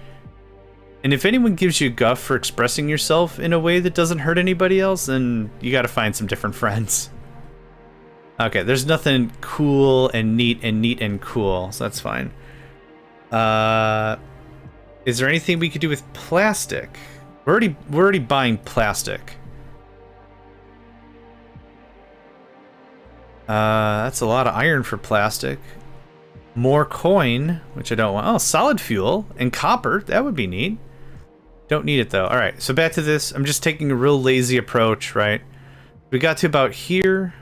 And if anyone gives you guff for expressing yourself in a way that doesn't hurt anybody else, then you gotta find some different friends. Okay, there's nothing cool and neat and cool, so that's fine. Is there anything we could do with plastic? We're already buying plastic. That's a lot of iron for plastic. More coin, which I don't want. Oh, solid fuel and copper. That would be neat. Don't need it though. All right, so back to this. I'm just taking a real lazy approach, right? We got to about here.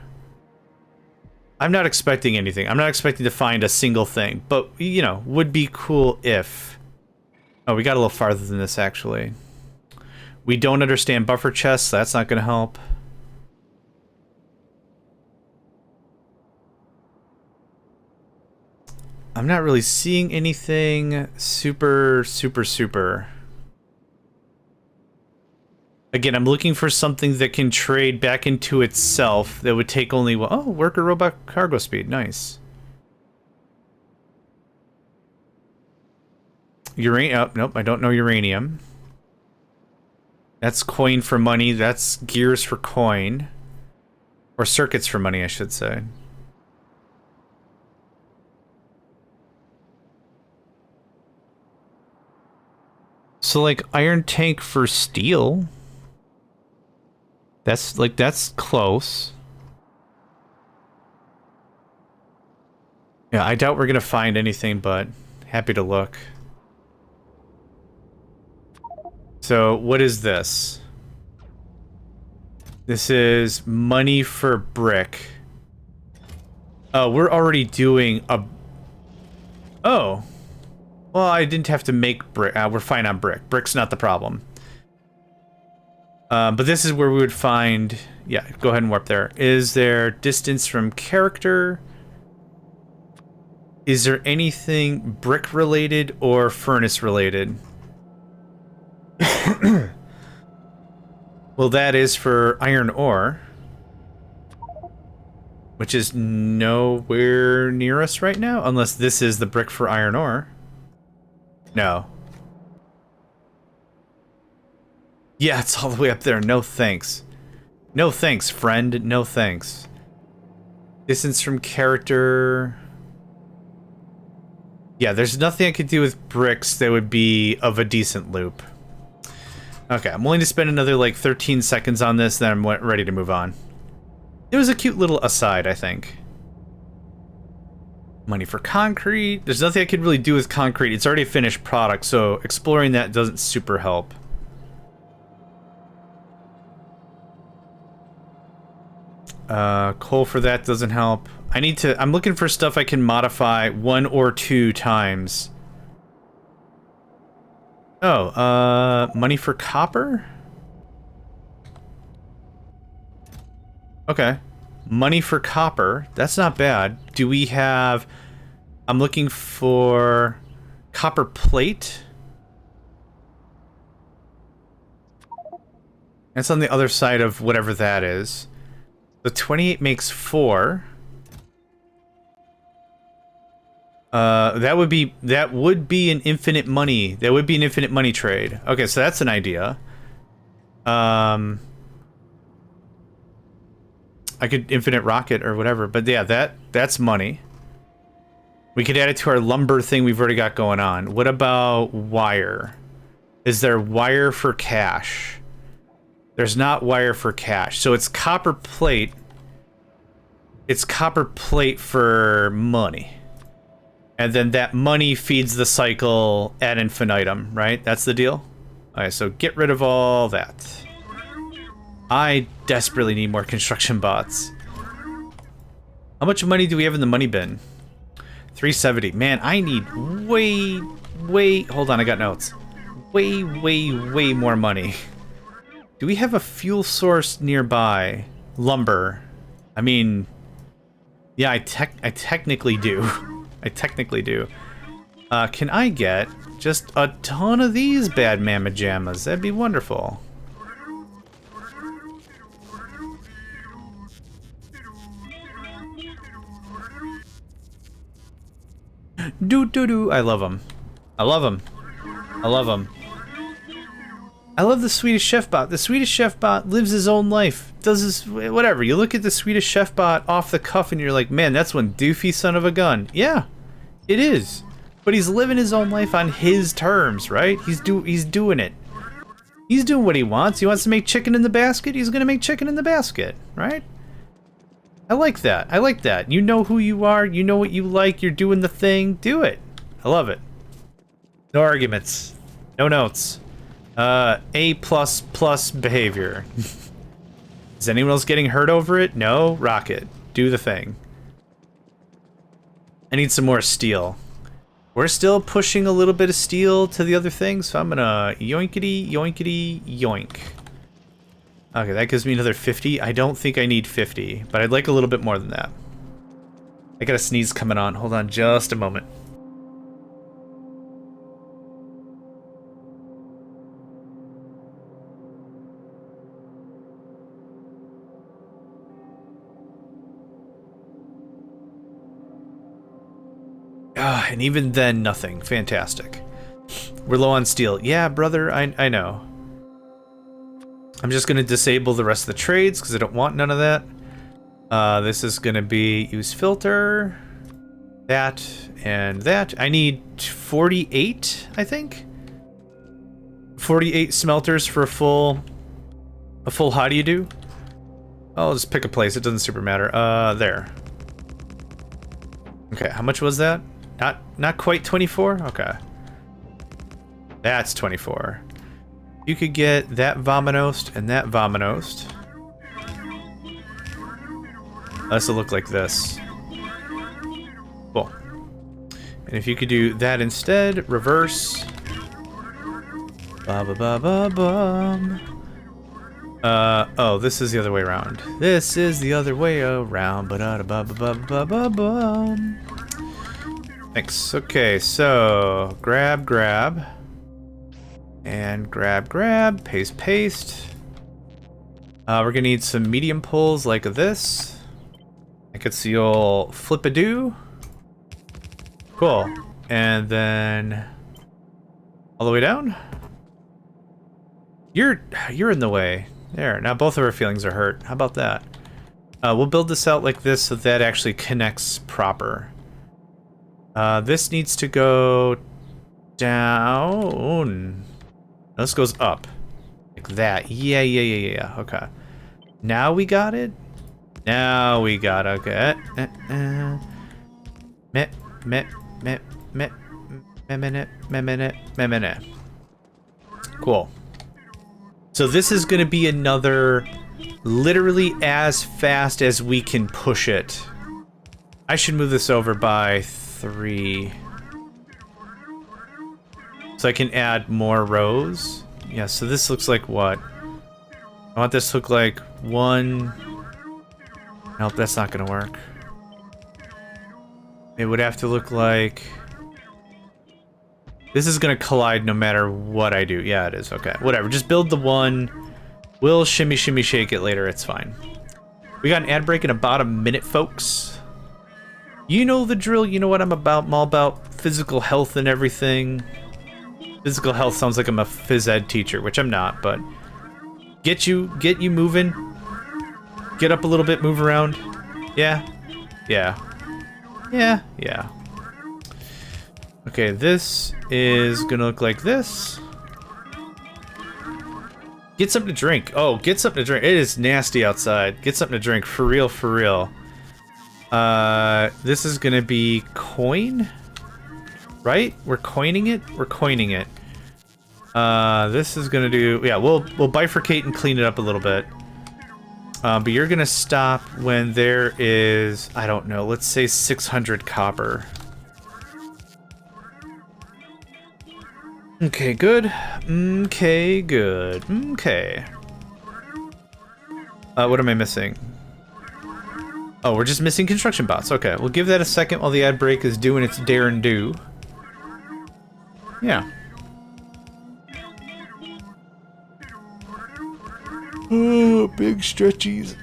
I'm not expecting anything. I'm not expecting to find a single thing, but you know, would be cool if. Oh, we got a little farther than this actually. We don't understand buffer chests, so that's not going to help. I'm not really seeing anything super. Again, I'm looking for something that can trade back into itself that would take only... Oh, worker robot cargo speed. Nice. Uranium... Oh, nope, I don't know uranium. That's coin for money. That's gears for coin. Or circuits for money, I should say. So, like, iron tank for steel... That's close. Yeah, I doubt we're gonna find anything, but happy to look. So, what is this? This is money for brick. Oh, we're already doing a... Oh. Well, I didn't have to make brick. We're fine on brick. Brick's not the problem. But this is where we would find... Yeah, go ahead and warp there. Is there distance from character? Is there anything brick related or furnace related? Well, that is for iron ore. Which is nowhere near us right now. Unless this is the brick for iron ore. No. Yeah, it's all the way up there. No thanks. No thanks, friend. No thanks. Distance from character... Yeah, there's nothing I could do with bricks that would be of a decent loop. Okay, I'm willing to spend another, like, 13 seconds on this, then I'm ready to move on. It was a cute little aside, I think. Money for concrete. There's nothing I could really do with concrete. It's already a finished product, so exploring that doesn't super help. Coal for that doesn't help. I'm looking for stuff I can modify 1 or 2 times. Oh, money for copper? Okay. Money for copper. That's not bad. Do we have... I'm looking for copper plate. That's on the other side of whatever that is. The 28 makes 4. That would be an infinite money. That would be an infinite money trade. Okay, so that's an idea. I I could infinite rocket or whatever. But yeah, that's money. We could add it to our lumber thing we've already got going on. What about wire? Is there wire for cash? There's not wire for cash. So it's copper plate. It's copper plate for money. And then that money feeds the cycle ad infinitum, right? That's the deal? Alright, so get rid of all that. I desperately need more construction bots. How much money do we have in the money bin? 370. Man, I need way... Hold on, I got notes. Way more money. Do we have a fuel source nearby? Lumber. I mean... Yeah, I technically do. I technically do. Can I get just a ton of these bad mamma jammas? That'd be wonderful. Do. I love them. I love them. I love them. I love the Swedish Chef Bot. The Swedish Chef Bot lives his own life. Does his... Whatever. You look at the Swedish Chef Bot off the cuff and you're like, man, that's one doofy son of a gun. Yeah, it is. But he's living his own life on his terms, right? He's doing it. He's doing what he wants. He wants to make chicken in the basket. He's going to make chicken in the basket, right? I like that. I like that. You know who you are. You know what you like. You're doing the thing. Do it. I love it. No arguments. No notes. A++ behavior. Is anyone else getting hurt over it? No? Rocket. Do the thing. I need some more steel. We're still pushing a little bit of steel to the other thing, so I'm gonna yoinkity, yoinkity, yoink. Okay, that gives me another 50. I don't think I need 50, but I'd like a little bit more than that. I got a sneeze coming on. Hold on just a moment. And even then, nothing. Fantastic. We're low on steel. Yeah, brother, I know. I'm just going to disable the rest of the trades because I don't want none of that. This is going to be use filter, that, and that. I need 48, I think. 48 smelters for a full how do you do? I'll just pick a place. It doesn't super matter. There. Okay, how much was that? Not quite 24? Okay. That's 24. You could get that Vominost and that Vominost. This will look like this. Cool. And if you could do that instead, reverse. Ba-ba-ba-ba-bum. Oh, this is the other way around. This is the other way around. Ba-da-ba-ba-ba-ba-bum. Thanks. Okay, so grab, and grab, paste. We're gonna need some medium pulls like this. I could see you'll flip-a-do. Cool. And then all the way down. You're in the way. There. Now both of our feelings are hurt. How about that? We'll build this out like this so that actually connects proper. This needs to go down. This goes up. Like that. Yeah. Okay. Now we got it? Now we got it. Okay. Cool. So this is going to be another literally as fast as we can push it. I should move this over by 3. So I can add more rows. Yeah, so this looks like what? I want this to look like 1. Nope, that's not gonna work. It would have to look like... This is gonna collide no matter what I do. Yeah, it is. Okay, whatever. Just build the one. We'll shimmy shake it later. It's fine. We got an ad break in about a minute, folks. You know the drill. You know what I'm about. I'm all about physical health and everything. Physical health sounds like I'm a phys ed teacher, which I'm not, but get you moving. Get up a little bit, move around. Yeah. Yeah. Yeah. Yeah. Okay, this is gonna look like this. Get something to drink. Oh, get something to drink. It is nasty outside. Get something to drink. For real, for real. This is gonna be coin? Right? We're coining it? We're coining it. This is gonna do... Yeah, we'll bifurcate and clean it up a little bit. But you're gonna stop when there is... I don't know, let's say 600 copper. Okay, good. Okay, good. Okay. What am I missing? Oh, we're just missing construction bots. Okay, we'll give that a second while the ad break is doing its dare and do. Yeah. Oh, big stretchies.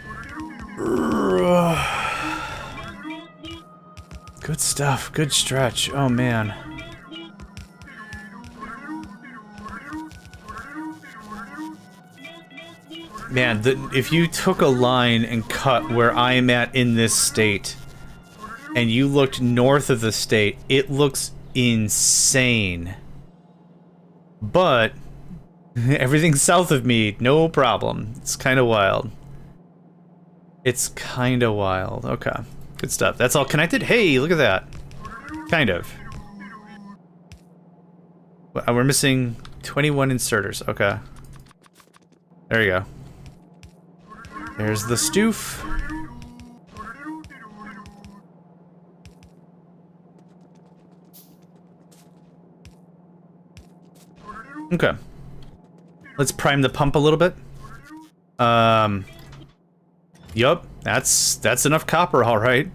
Good stuff. Good stretch. Oh, man. Man, if you took a line and cut where I am at in this state, and you looked north of the state, it looks insane. But everything south of me, no problem. It's kind of wild. It's kind of wild. Okay, good stuff. That's all connected? Hey, look at that. Kind of. We're missing 21 inserters. Okay. There you go. There's the stoof. Okay. Let's prime the pump a little bit. Yup, that's enough copper, all right.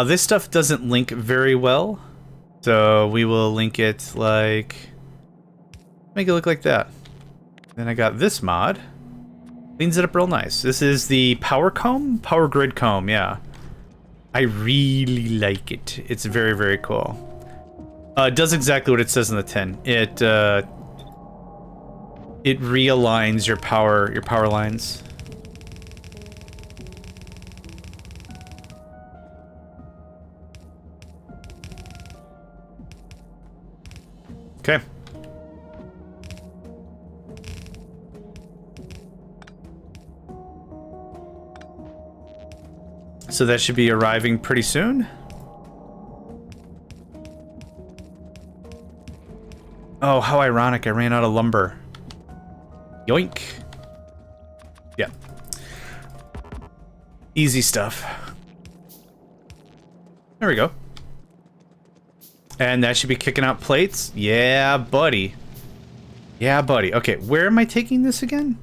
This stuff doesn't link very well, so we will link it like... Make it look like that. Then I got this mod. Cleans it up real nice. This is the power comb? Power grid comb, yeah. I really like it. It's very, very cool. It does exactly what it says in the tin. It realigns your power lines. Okay. So that should be arriving pretty soon. Oh, how ironic. I ran out of lumber. Yoink. Yeah. Easy stuff. There we go. And that should be kicking out plates. Yeah, buddy. Yeah, buddy. Okay, where am I taking this again?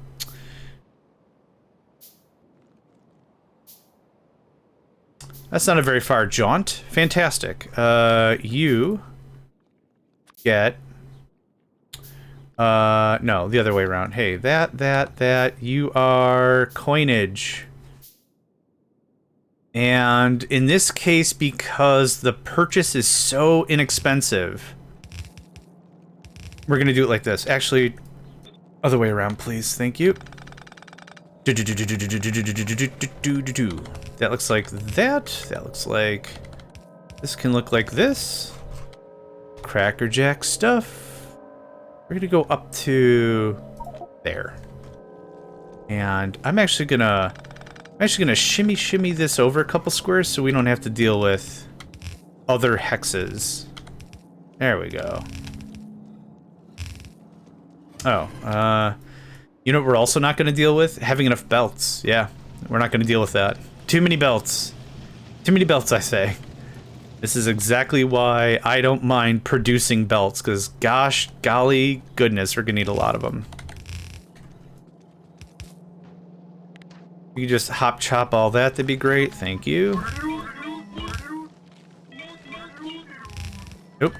That's not a very far jaunt. Fantastic. You get... no, the other way around. Hey, that, you are coinage. And in this case, because the purchase is so inexpensive, we're gonna do it like this. Actually, other way around, please. Thank you. That looks like that. That looks like... This can look like this. Crackerjack stuff. We're gonna go up to there. And I'm actually gonna shimmy this over a couple squares so we don't have to deal with other hexes. There we go. Oh, you know what we're also not gonna deal with? Having enough belts. Yeah, we're not gonna deal with that. Too many belts. Too many belts, I say. This is exactly why I don't mind producing belts, because gosh, golly goodness, we're gonna need a lot of them. You can just hop chop all that, that'd be great. Thank you. Nope.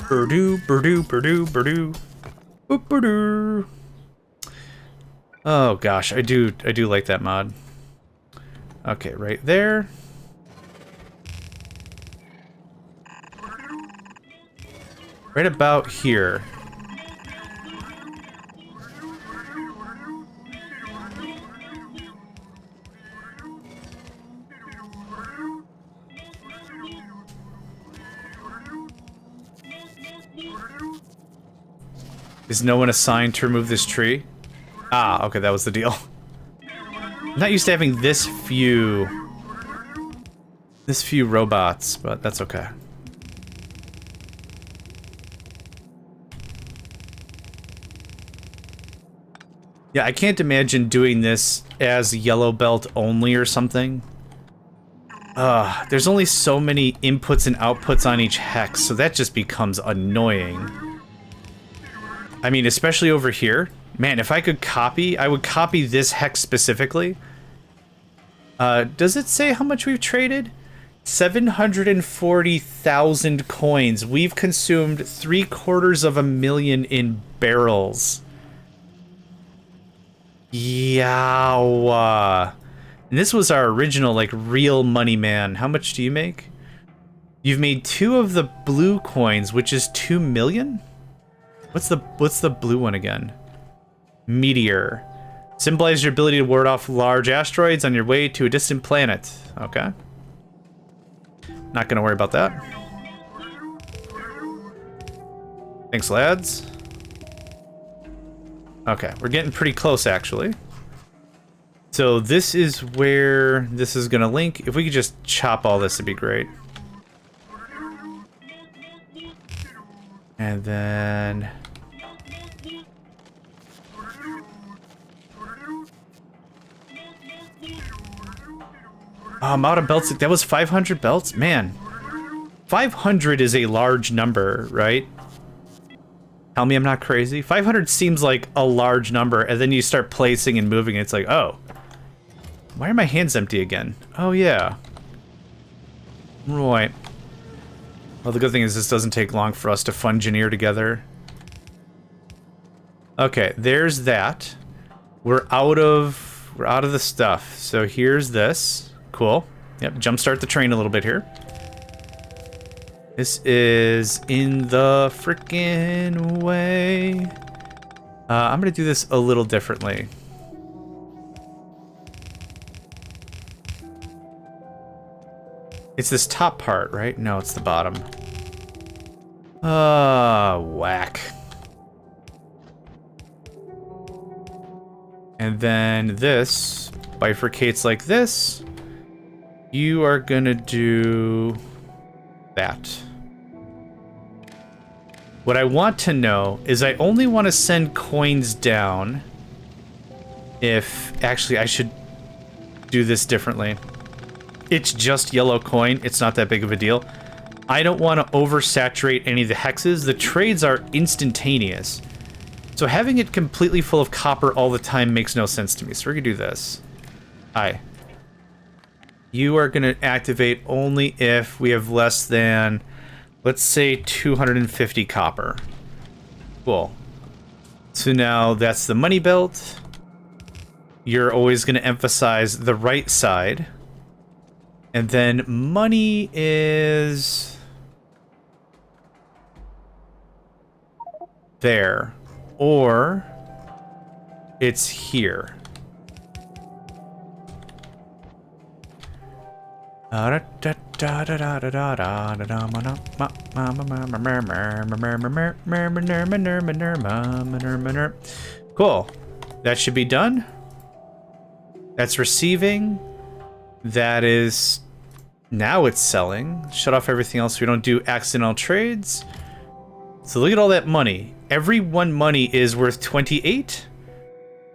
Burdoo, burdoo, burdoo, burdoo. Boop, burdoo. Oh gosh, I do like that mod. Okay, right there. Right about here. Is no one assigned to remove this tree? Ah, okay, that was the deal. I'm not used to having this few robots, but that's okay. Yeah, I can't imagine doing this as yellow belt only or something. There's only so many inputs and outputs on each hex, so that just becomes annoying. I mean, especially over here. Man, if I could copy, I would copy this hex specifically. Does it say how much we've traded? 740,000 coins. We've consumed 750,000 in barrels. Yow. And this was our original, like, real money man. How much do you make? You've made 2 of the blue coins, which is 2 million? What's the blue one again? Meteor. Symbolizes your ability to ward off large asteroids on your way to a distant planet. Okay. Not gonna worry about that. Thanks, lads. Okay, we're getting pretty close, actually. So this is where this is gonna link. If we could just chop all this, it'd be great. And then... I'm out of belts. That was 500 belts? Man. 500 is a large number, right? Tell me I'm not crazy. 500 seems like a large number, and then you start placing and moving, and it's like, oh. Why are my hands empty again? Oh, yeah. Right. Well, the good thing is this doesn't take long for us to fungineer together. Okay, there's that. We're out of the stuff. So here's this. Cool. Yep, jumpstart the train a little bit here. This is in the frickin' way. I'm gonna do this a little differently. It's this top part, right? No, it's the bottom. Whack. And then this bifurcates like this. You are gonna do that. What I want to know is I only want to send coins down if... Actually, I should do this differently. It's just yellow coin. It's not that big of a deal. I don't want to oversaturate any of the hexes. The trades are instantaneous. So having it completely full of copper all the time makes no sense to me. So we're going to do this. Hi. You are going to activate only if we have less than, let's say, 250 copper. Cool. So now that's the money belt. You're always going to emphasize the right side. And then money is there, or it's here. Cool. That should be done. That's receiving. That is... Now it's selling. Shut off everything else so we don't do accidental trades. So look at all that money. Every one money is worth 28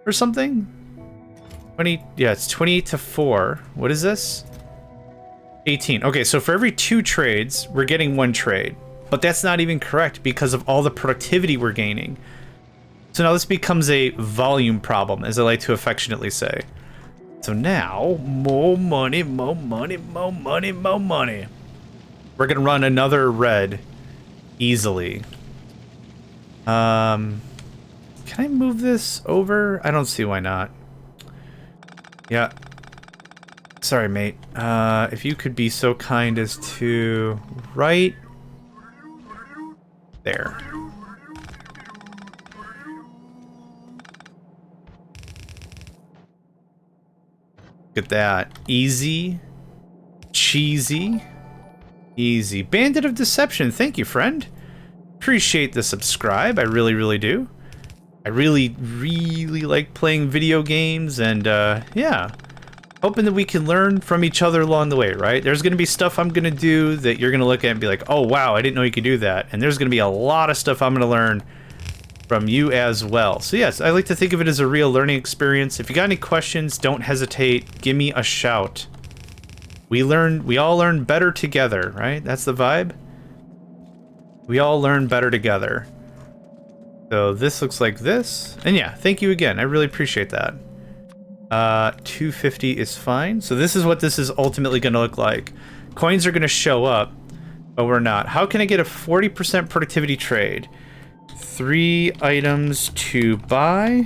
or something? 20, yeah, it's 28 to 4. What is this? 18. Okay, so for every 2 trades, we're getting 1 trade. But that's not even correct because of all the productivity we're gaining. So now this becomes a volume problem, as I like to affectionately say. So now, more money, more money, more money, more money. We're gonna run another red easily. Can I move this over? I don't see why not. Yeah. Sorry, mate. If you could be so kind as to right there. Look at that. Easy. Cheesy. Easy. Bandit of Deception. Thank you, friend. Appreciate the subscribe. I really, really do. I really, really like playing video games, and yeah. Hoping that we can learn from each other along the way, right? There's going to be stuff I'm going to do that you're going to look at and be like, oh, wow, I didn't know you could do that. And there's going to be a lot of stuff I'm going to learn from you as well. So yes, I like to think of it as a real learning experience. If you got any questions, don't hesitate. Give me a shout. We all learn better together, right? That's the vibe. We all learn better together. So this looks like this. And yeah, thank you again. I really appreciate that. 250 is fine. So this is what this is ultimately going to look like. Coins are going to show up, but we're not. How can I get a 40% productivity trade? 3 items to buy,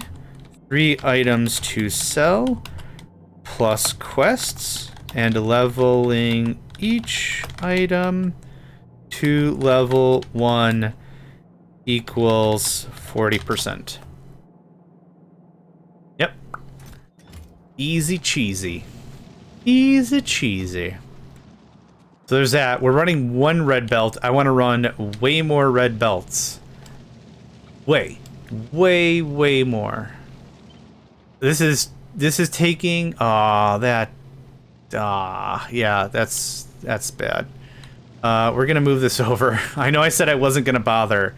3 items to sell, plus quests, and leveling each item to level 1 equals 40%. Yep. Easy cheesy. Easy cheesy. So there's that. We're running 1 red belt. I want to run way more red belts. Way more. This is taking yeah, that's bad. We're gonna move this over. I know I said I wasn't gonna bother,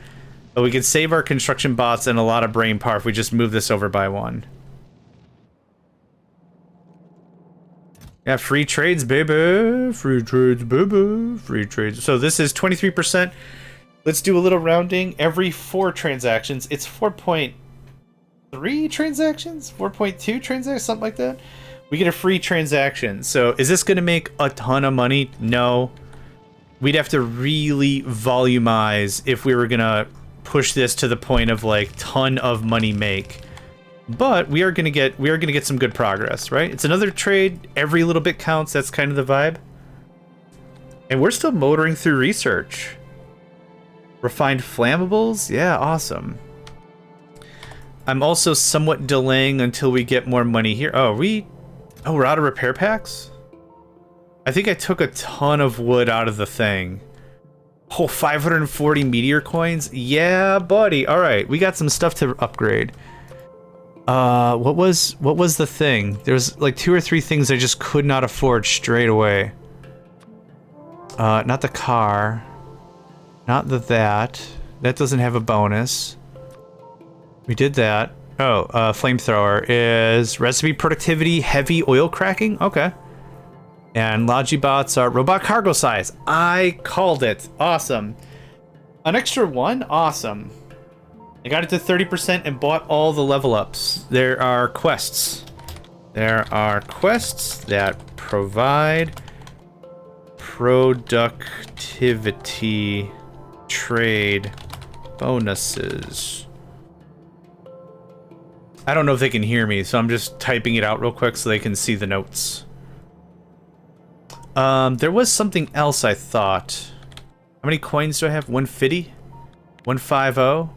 but we could save our construction bots and a lot of brain power if we just move this over by 1. Yeah, free trades, baby. Free trades, baby. Free trades. So this is 23%. Let's do a little rounding. Every 4 transactions, it's 4.3 transactions? 4.2 transactions? Something like that? We get a free transaction. So is this going to make a ton of money? No. We'd have to really volumize if we were going to push this to the point of like ton of money make. But we are gonna get some good progress, right? It's another trade. Every little bit counts. That's kind of the vibe. And we're still motoring through research. Refined flammables? Yeah, awesome. I'm also somewhat delaying until we get more money here. Oh, we're out of repair packs? I think I took a ton of wood out of the thing. Oh, 540 meteor coins? Yeah, buddy. All right, we got some stuff to upgrade. What was the thing? There was like 2 or 3 things I just could not afford straight away. Not the car. Not that. That doesn't have a bonus. We did that. Oh, flamethrower is recipe productivity, heavy oil cracking. Okay. And Logibots are robot cargo size. I called it. Awesome. An extra 1? Awesome. I got it to 30% and bought all the level ups. There are quests. There are quests that provide productivity trade bonuses. I don't know if they can hear me, so I'm just typing it out real quick so they can see the notes. There was something else I thought. How many coins do I have? 150? 150?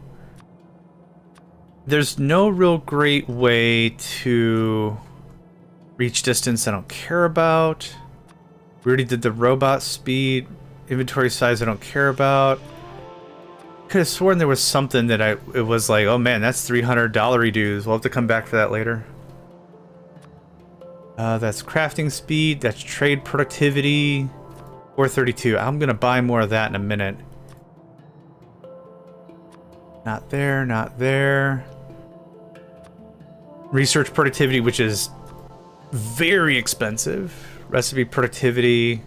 There's no real great way to reach distance I don't care about. We already did the robot speed. Inventory size I don't care about. Could have sworn there was something that it was like, oh man, that's $300 dues. We'll have to come back for that later. That's crafting speed. That's trade productivity. 432. I'm gonna buy more of that in a minute. Not there, not there. Research productivity, which is very expensive. Recipe productivity.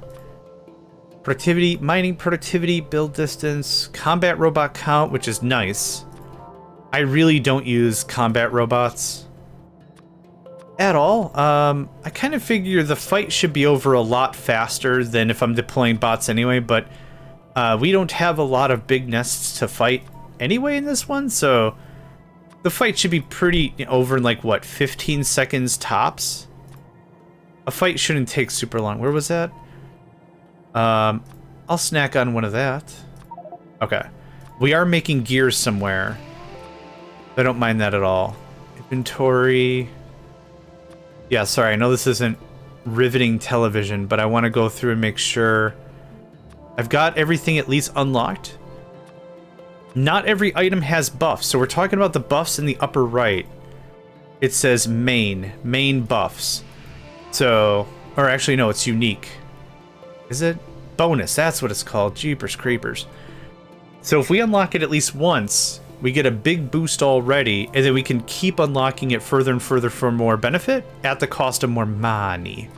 Productivity, mining productivity, build distance, combat robot count, which is nice. I really don't use combat robots at all. I kind of figure the fight should be over a lot faster than if I'm deploying bots anyway, but we don't have a lot of big nests to fight anyway in this one, so the fight should be pretty over in like, what, 15 seconds tops? A fight shouldn't take super long. Where was that? I'll snack on one of that. Okay. We are making gears somewhere. I don't mind that at all. Inventory. Yeah, sorry, I know this isn't riveting television, but I want to go through and make sure I've got everything at least unlocked. Not every item has buffs, so we're talking about the buffs in the upper right. It says main buffs. So, or actually no, it's unique. Is it? Bonus, that's what it's called. Jeepers creepers. So if we unlock it at least once, we get a big boost already, and then we can keep unlocking it further and further for more benefit at the cost of more money.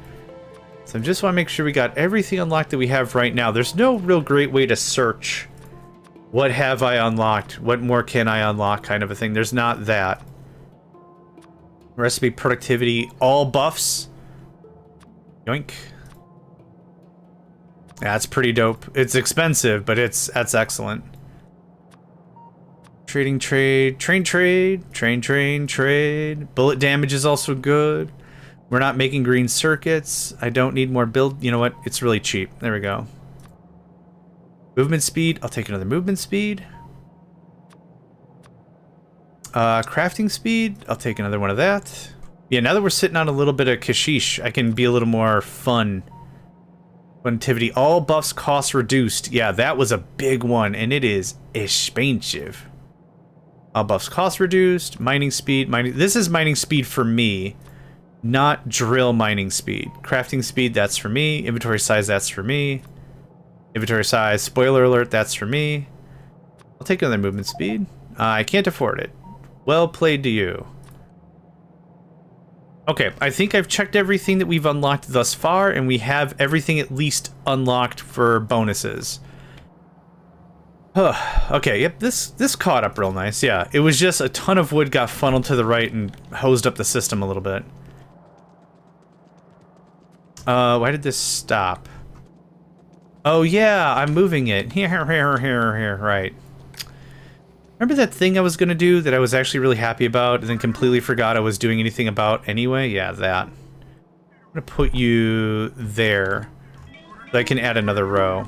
So I just want to make sure we got everything unlocked that we have right now. There's no real great way to search what have I unlocked, what more can I unlock kind of a thing. There's not that. Recipe productivity, all buffs. Yoink. That's pretty dope. It's expensive, but that's excellent. Trading trade, train trade. Bullet damage is also good. We're not making green circuits. I don't need more build. You know what? It's really cheap. There we go. Movement speed. I'll take another movement speed. Crafting speed. I'll take another one of that. Yeah, now that we're sitting on a little bit of kashish, I can be a little more fun. Funtivity. All buffs cost reduced. Yeah, that was a big one, and it is expensive. All buffs cost reduced. Mining speed. This is mining speed for me, not drill mining speed. Crafting speed, that's for me. Inventory size, that's for me. Inventory size, spoiler alert, that's for me. I'll take another movement speed. I can't afford it. Well played to you. Okay, I think I've checked everything that we've unlocked thus far, and we have everything at least unlocked for bonuses. Okay, yep, this caught up real nice, yeah. It was just a ton of wood got funneled to the right and hosed up the system a little bit. Why did this stop? Oh yeah, I'm moving it. Here, right. Remember that thing I was gonna do that I was actually really happy about and then completely forgot I was doing anything about anyway? Yeah, that. I'm gonna put you there so I can add another row.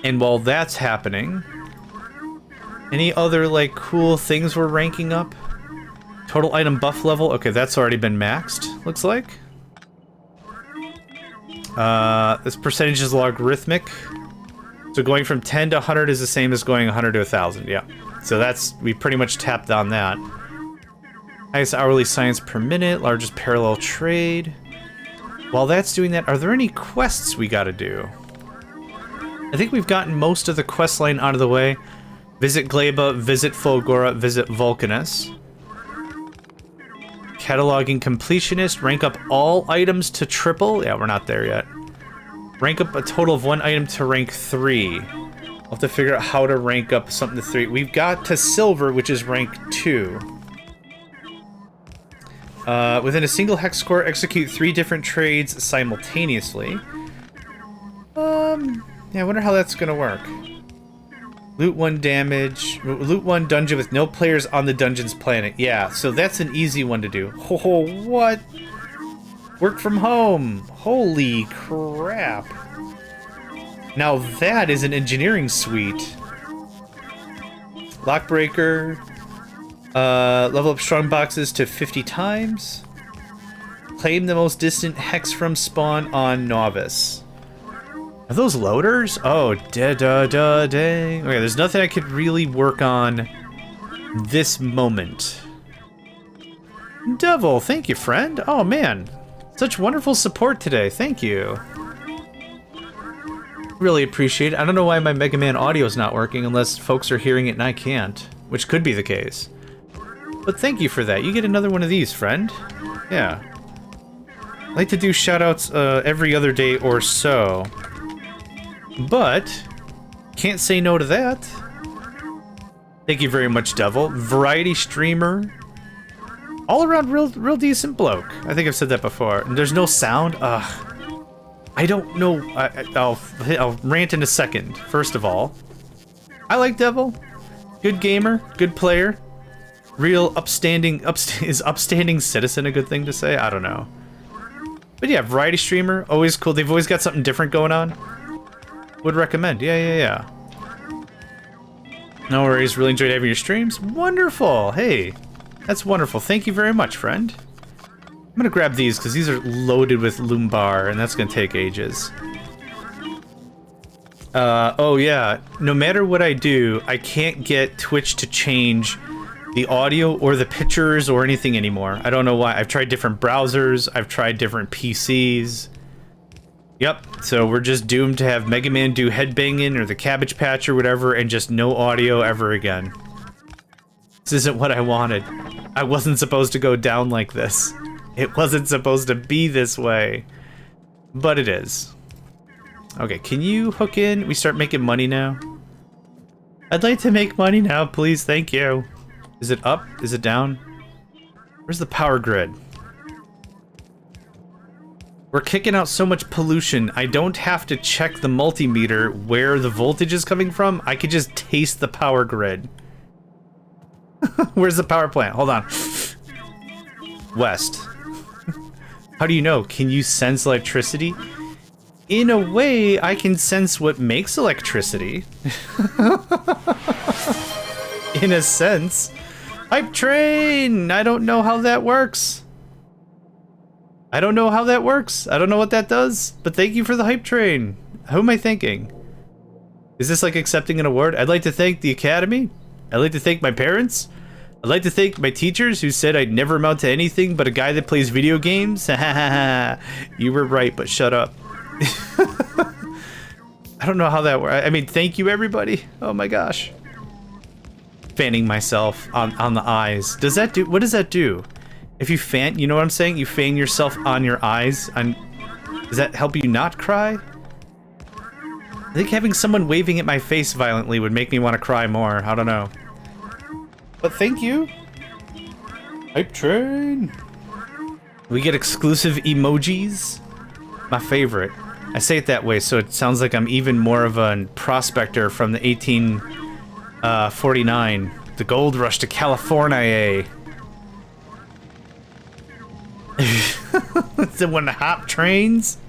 And while that's happening, any other like cool things we're ranking up? Total item buff level. Okay, that's already been maxed, looks like. This percentage is logarithmic. So going from 10 to 100 is the same as going 100 to 1,000, yeah. So that's, we pretty much tapped on that. Highest hourly science per minute, largest parallel trade. While that's doing that, are there any quests we gotta do? I think we've gotten most of the quest line out of the way. Visit Gleba, visit Fulgora, visit Vulcanus. Cataloging completionist, rank up all items to triple. Yeah, we're not there yet. Rank up a total of 1 item to rank 3. I'll have to figure out how to rank up something to 3. We've got to silver, which is rank 2. Within a single hex score, execute 3 different trades simultaneously. Yeah, I wonder how that's gonna work. Loot 1 damage. Loot 1 dungeon with no players on the dungeon's planet. Yeah, so that's an easy one to do. Oh, what? Work from home. Holy crap. Now that is an engineering suite. Lockbreaker. Level up Strongboxes to 50 times. Claim the most distant hex from spawn on Novice. Are those loaders? Oh, dang. Okay, there's nothing I could really work on this moment. Devil, thank you, friend. Oh, man. Such wonderful support today. Thank you. Really appreciate it. I don't know why my Mega Man audio is not working unless folks are hearing it and I can't, which could be the case. But thank you for that. You get another one of these, friend. Yeah. I like to do shoutouts every other day or so. But can't say no to that. Thank you very much, Devil. Variety streamer. All around real decent bloke. I think I've said that before. And there's no sound. Ugh. I don't know. I'll rant in a second. First of all, I like Devil. Good gamer. Good player. Real upstanding. Is upstanding citizen a good thing to say? I don't know. But yeah, variety streamer. Always cool. They've always got something different going on. Would recommend. Yeah. No worries. Really enjoyed having your streams. Wonderful. Hey, that's wonderful. Thank you very much, friend. I'm gonna grab these because these are loaded with lumbar, and that's gonna take ages. Oh yeah, no matter what I do, I can't get Twitch to change the audio or the pictures or anything anymore. I don't know why. I've tried different browsers, I've tried different PCs. Yep, so we're just doomed to have Mega Man do headbanging or the Cabbage Patch or whatever and just no audio ever again. This isn't what I wanted. I wasn't supposed to go down like this. It wasn't supposed to be this way. But it is. Okay, can you hook in? We start making money now. I'd like to make money now, please. Thank you. Is it up? Is it down? Where's the power grid? We're kicking out so much pollution. I don't have to check the multimeter where the voltage is coming from. I could just taste the power grid. Where's the power plant? Hold on. West. How do you know? Can you sense electricity? In a way, I can sense what makes electricity. In a sense. Hype train! I don't know how that works. I don't know how that works. I don't know what that does, but thank you for the hype train. Who am I thanking? Is this like accepting an award? I'd like to thank the Academy. I'd like to thank my parents. I'd like to thank my teachers who said I'd never amount to anything but a guy that plays video games. You were right, but shut up. I don't know how that works. I mean, thank you, everybody. Oh my gosh. Fanning myself on the eyes. Does that do? What does that do? If you fan, you know what I'm saying? You fan yourself on your eyes. Does that help you not cry? I think having someone waving at my face violently would make me want to cry more. I don't know. But thank you. Hype train. We get exclusive emojis. My favorite. I say it that way so it sounds like I'm even more of a prospector from the 1849. The gold rush to California. It's the one of the hop trains.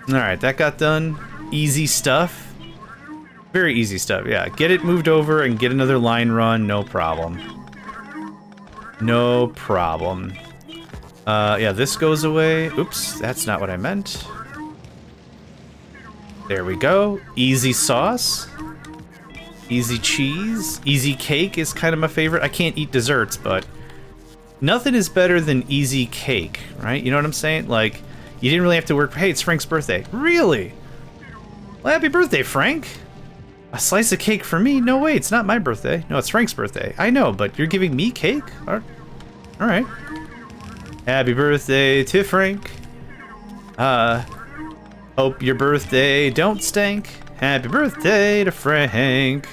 Alright, that got done. Easy stuff. Very easy stuff, yeah. Get it moved over and get another line run, no problem. No problem. Yeah, this goes away. Oops, that's not what I meant. There we go. Easy sauce. Easy cheese. Easy cake is kind of my favorite. I can't eat desserts, but nothing is better than easy cake, right? You know what I'm saying? Like, you didn't really have to work. Hey, it's Frank's birthday. Really? Well, happy birthday, Frank. A slice of cake for me? No way, it's not my birthday. No, it's Frank's birthday. I know, but you're giving me cake? All right. Happy birthday to Frank. Hope your birthday don't stink. Happy birthday to Frank.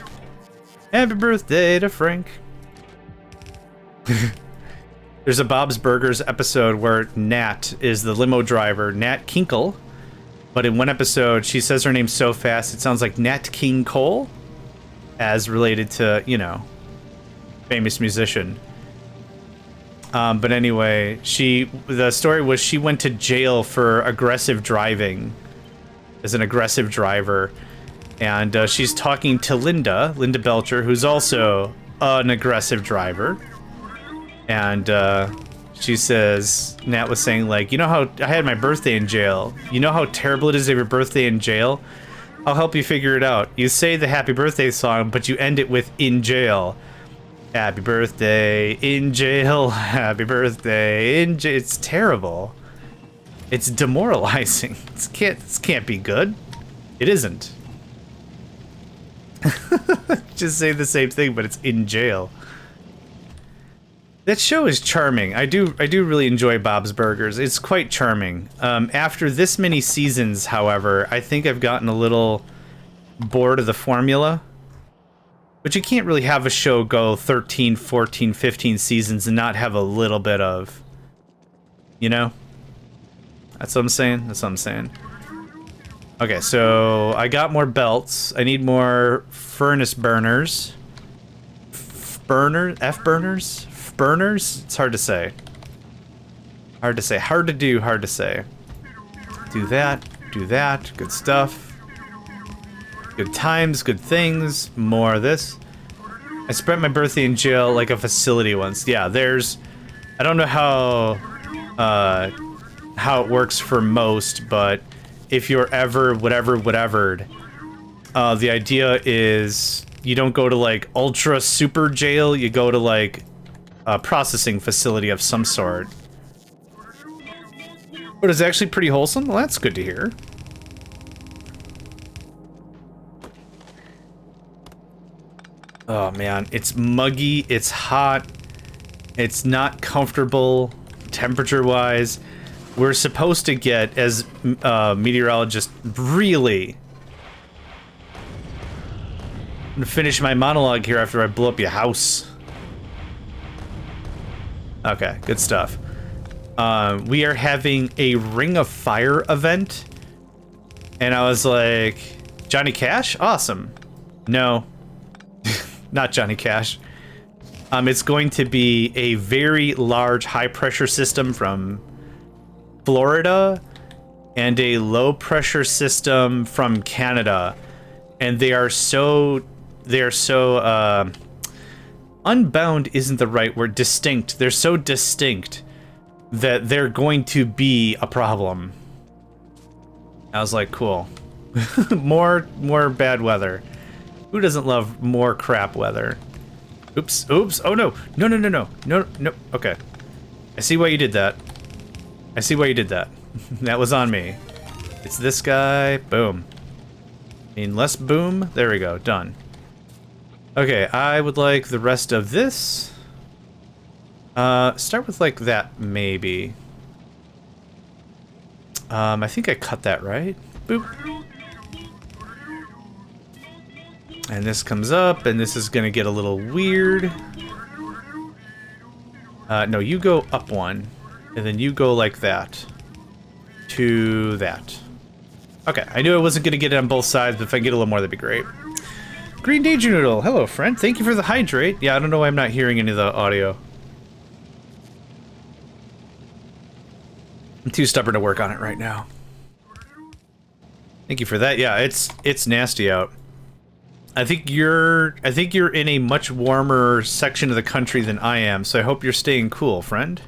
Happy birthday to Frank. There's a Bob's Burgers episode where Nat is the limo driver, Nat Kinkle. But in one episode, she says her name so fast, it sounds like Nat King Cole, as related to, you know, famous musician. But anyway, the story was she went to jail for aggressive driving, as an aggressive driver. And she's talking to Linda Belcher, who's also an aggressive driver. And she says, Nat was saying, like, you know how I had my birthday in jail? You know how terrible it is to have your birthday in jail? I'll help you figure it out. You say the happy birthday song, but you end it with in jail. Happy birthday in jail. Happy birthday in jail. It's terrible. It's demoralizing. This can't be good. It isn't. Just say the same thing, but it's in jail. That show is charming. I do really enjoy Bob's Burgers. It's quite charming. After this many seasons, however, I think I've gotten a little bored of the formula. But you can't really have a show go 13, 14, 15 seasons and not have a little bit of, you know? That's what I'm saying? That's what I'm saying. Okay, so I got more belts. I need more furnace burners. Burners? Burners? It's hard to say. Hard to say. Hard to do, hard to say. Do that. Do that. Good stuff. Good times, good things. More of this. I spent my birthday in jail like a facility once. Yeah, there's... I don't know how it works for most, but if you're ever whatevered, the idea is you don't go to like ultra super jail, you go to like a processing facility of some sort. But it's actually pretty wholesome? Well, that's good to hear. Oh man, it's muggy, it's hot, it's not comfortable temperature-wise. We're supposed to get, as meteorologists, really... I'm gonna finish my monologue here after I blow up your house. Okay, good stuff. We are having a Ring of Fire event. And I was like, Johnny Cash? Awesome. No. Not Johnny Cash. It's going to be a very large high-pressure system from Florida and a low-pressure system from Canada. And they are so unbound isn't the right word, distinct. They're so distinct that they're going to be a problem. I was like, cool. more bad weather. Who doesn't love more crap weather? Oops, oops, oh no. No. Okay. I see why you did that. I see why you did that. That was on me. It's this guy, boom. I mean, less boom, there we go, done. Okay, I would like the rest of this. Start with like that, maybe. I think I cut that right. Boop. And this comes up, and this is gonna get a little weird. No, you go up one, and then you go like that. To that. Okay, I knew I wasn't gonna get it on both sides, but if I can get a little more, that'd be great. Green Danger Noodle, hello friend, thank you for the hydrate. Yeah, I don't know why I'm not hearing any of the audio. I'm too stubborn to work on it right now. Thank you for that. Yeah, it's nasty out. I think you're in a much warmer section of the country than I am, so I hope you're staying cool, friend.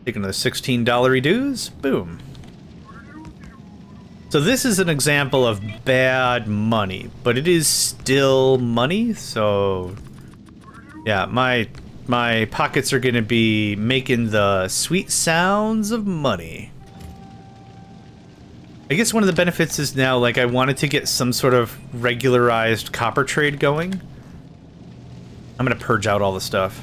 Taking the $16 dues. Boom. So this is an example of bad money, but it is still money, so yeah, my pockets are gonna be making the sweet sounds of money. I guess one of the benefits is now, like, I wanted to get some sort of regularized copper trade going. I'm gonna purge out all the stuff.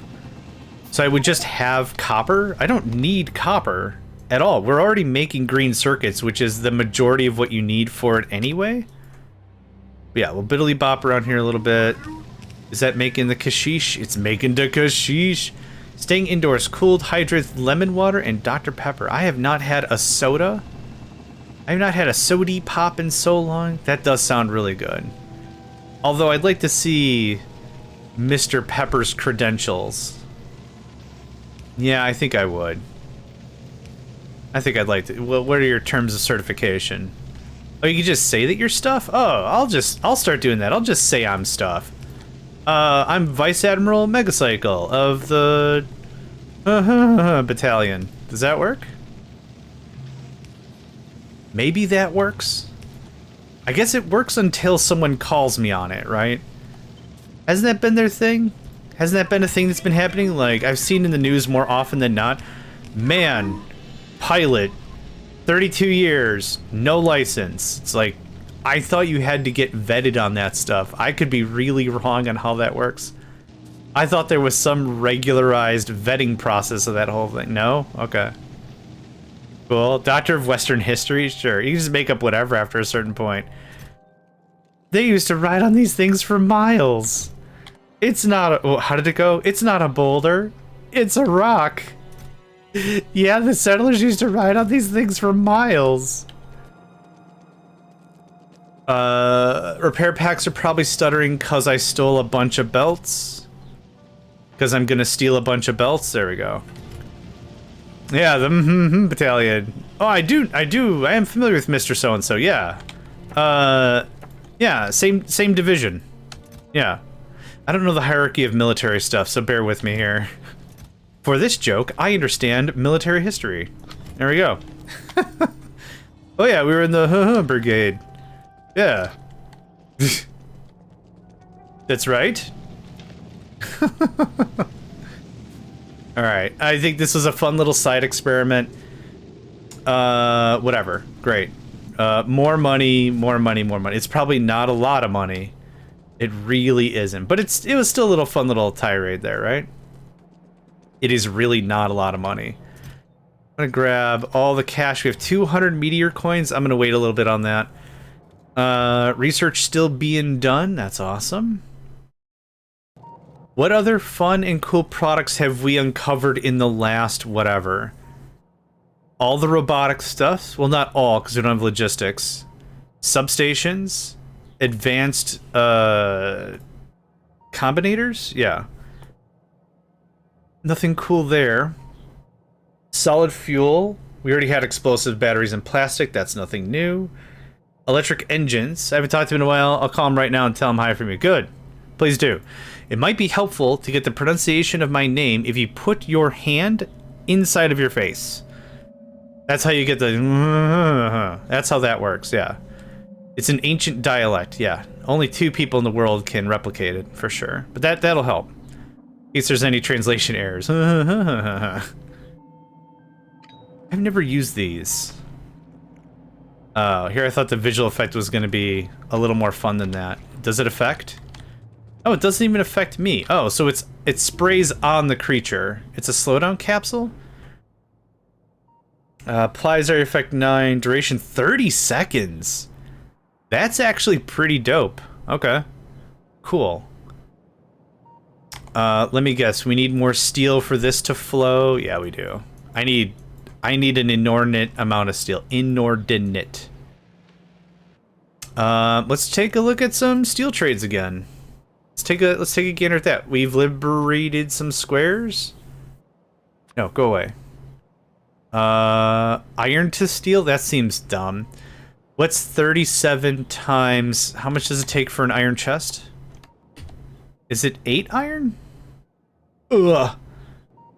So I would just have copper. I don't need copper at all. We're already making green circuits, which is the majority of what you need for it anyway. But yeah, we'll biddly bop around here a little bit. Is that making the kashish? It's making the kashish. Staying indoors, cooled, hydrates, lemon water, and Dr. Pepper. I have not had a soda. I have not had a sody pop in so long. That does sound really good. Although I'd like to see Mr. Pepper's credentials. Yeah, I think I would. I think I'd like to. Well, what are your terms of certification? Oh, you can just say that you're stuff? Oh, I'll start doing that. I'll just say I'm stuff. I'm Vice Admiral Megacycle of the battalion. Does that work? Maybe that works? I guess it works until someone calls me on it, right? Hasn't that been their thing? Hasn't that been a thing that's been happening? Like, I've seen in the news more often than not. Man, pilot, 32 years, no license. It's like, I thought you had to get vetted on that stuff. I could be really wrong on how that works. I thought there was some regularized vetting process of that whole thing. No? Okay. Cool. Doctor of Western History? Sure. You can just make up whatever after a certain point. They used to ride on these things for miles. It's not a... Oh, how did it go? It's not a boulder. It's a rock. Yeah, the settlers used to ride on these things for miles. Repair packs are probably stuttering because I stole a bunch of belts. Because I'm gonna steal a bunch of belts. There we go. Yeah, the battalion. Oh, I am familiar with Mr. So-and-so, yeah. Yeah, same division. Yeah. I don't know the hierarchy of military stuff, so bear with me here. For this joke, I understand military history. There we go. Oh yeah, we were in the brigade. Yeah. That's right. Alright, I think this was a fun little side experiment. Whatever. Great. More money, more money, more money. It's probably not a lot of money. It really isn't. But it was still a little fun little tirade there, right? It is really not a lot of money. I'm gonna grab all the cash. We have 200 meteor coins. I'm gonna wait a little bit on that. Research still being done. That's awesome. What other fun and cool products have we uncovered in the last whatever? All the robotic stuff? Well, not all, because we don't have logistics. Substations? Advanced, combinators? Yeah. Nothing cool there. Solid fuel. We already had explosive batteries and plastic. That's nothing new. Electric engines. I haven't talked to him in a while. I'll call him right now and tell him hi from you. Good. Please do. It might be helpful to get the pronunciation of my name if you put your hand inside of your face. That's how you get the... That's how that works, yeah. It's an ancient dialect, yeah. Only 2 people in the world can replicate it, for sure. But that'll help. In case there's any translation errors. I've never used these. Oh, here I thought the visual effect was going to be a little more fun than that. Does it affect? Oh, it doesn't even affect me. Oh, so it sprays on the creature. It's a slowdown capsule? Applies area effect 9, duration 30 seconds. That's actually pretty dope. Okay. Cool. Let me guess. We need more steel for this to flow? Yeah, we do. I need an inordinate amount of steel. Inordinate. Let's take a look at some steel trades again. Let's take a gander at that. We've liberated some squares. No, go away. Iron to steel? That seems dumb. What's 37 times... How much does it take for an iron chest? Is it 8 iron? Ugh.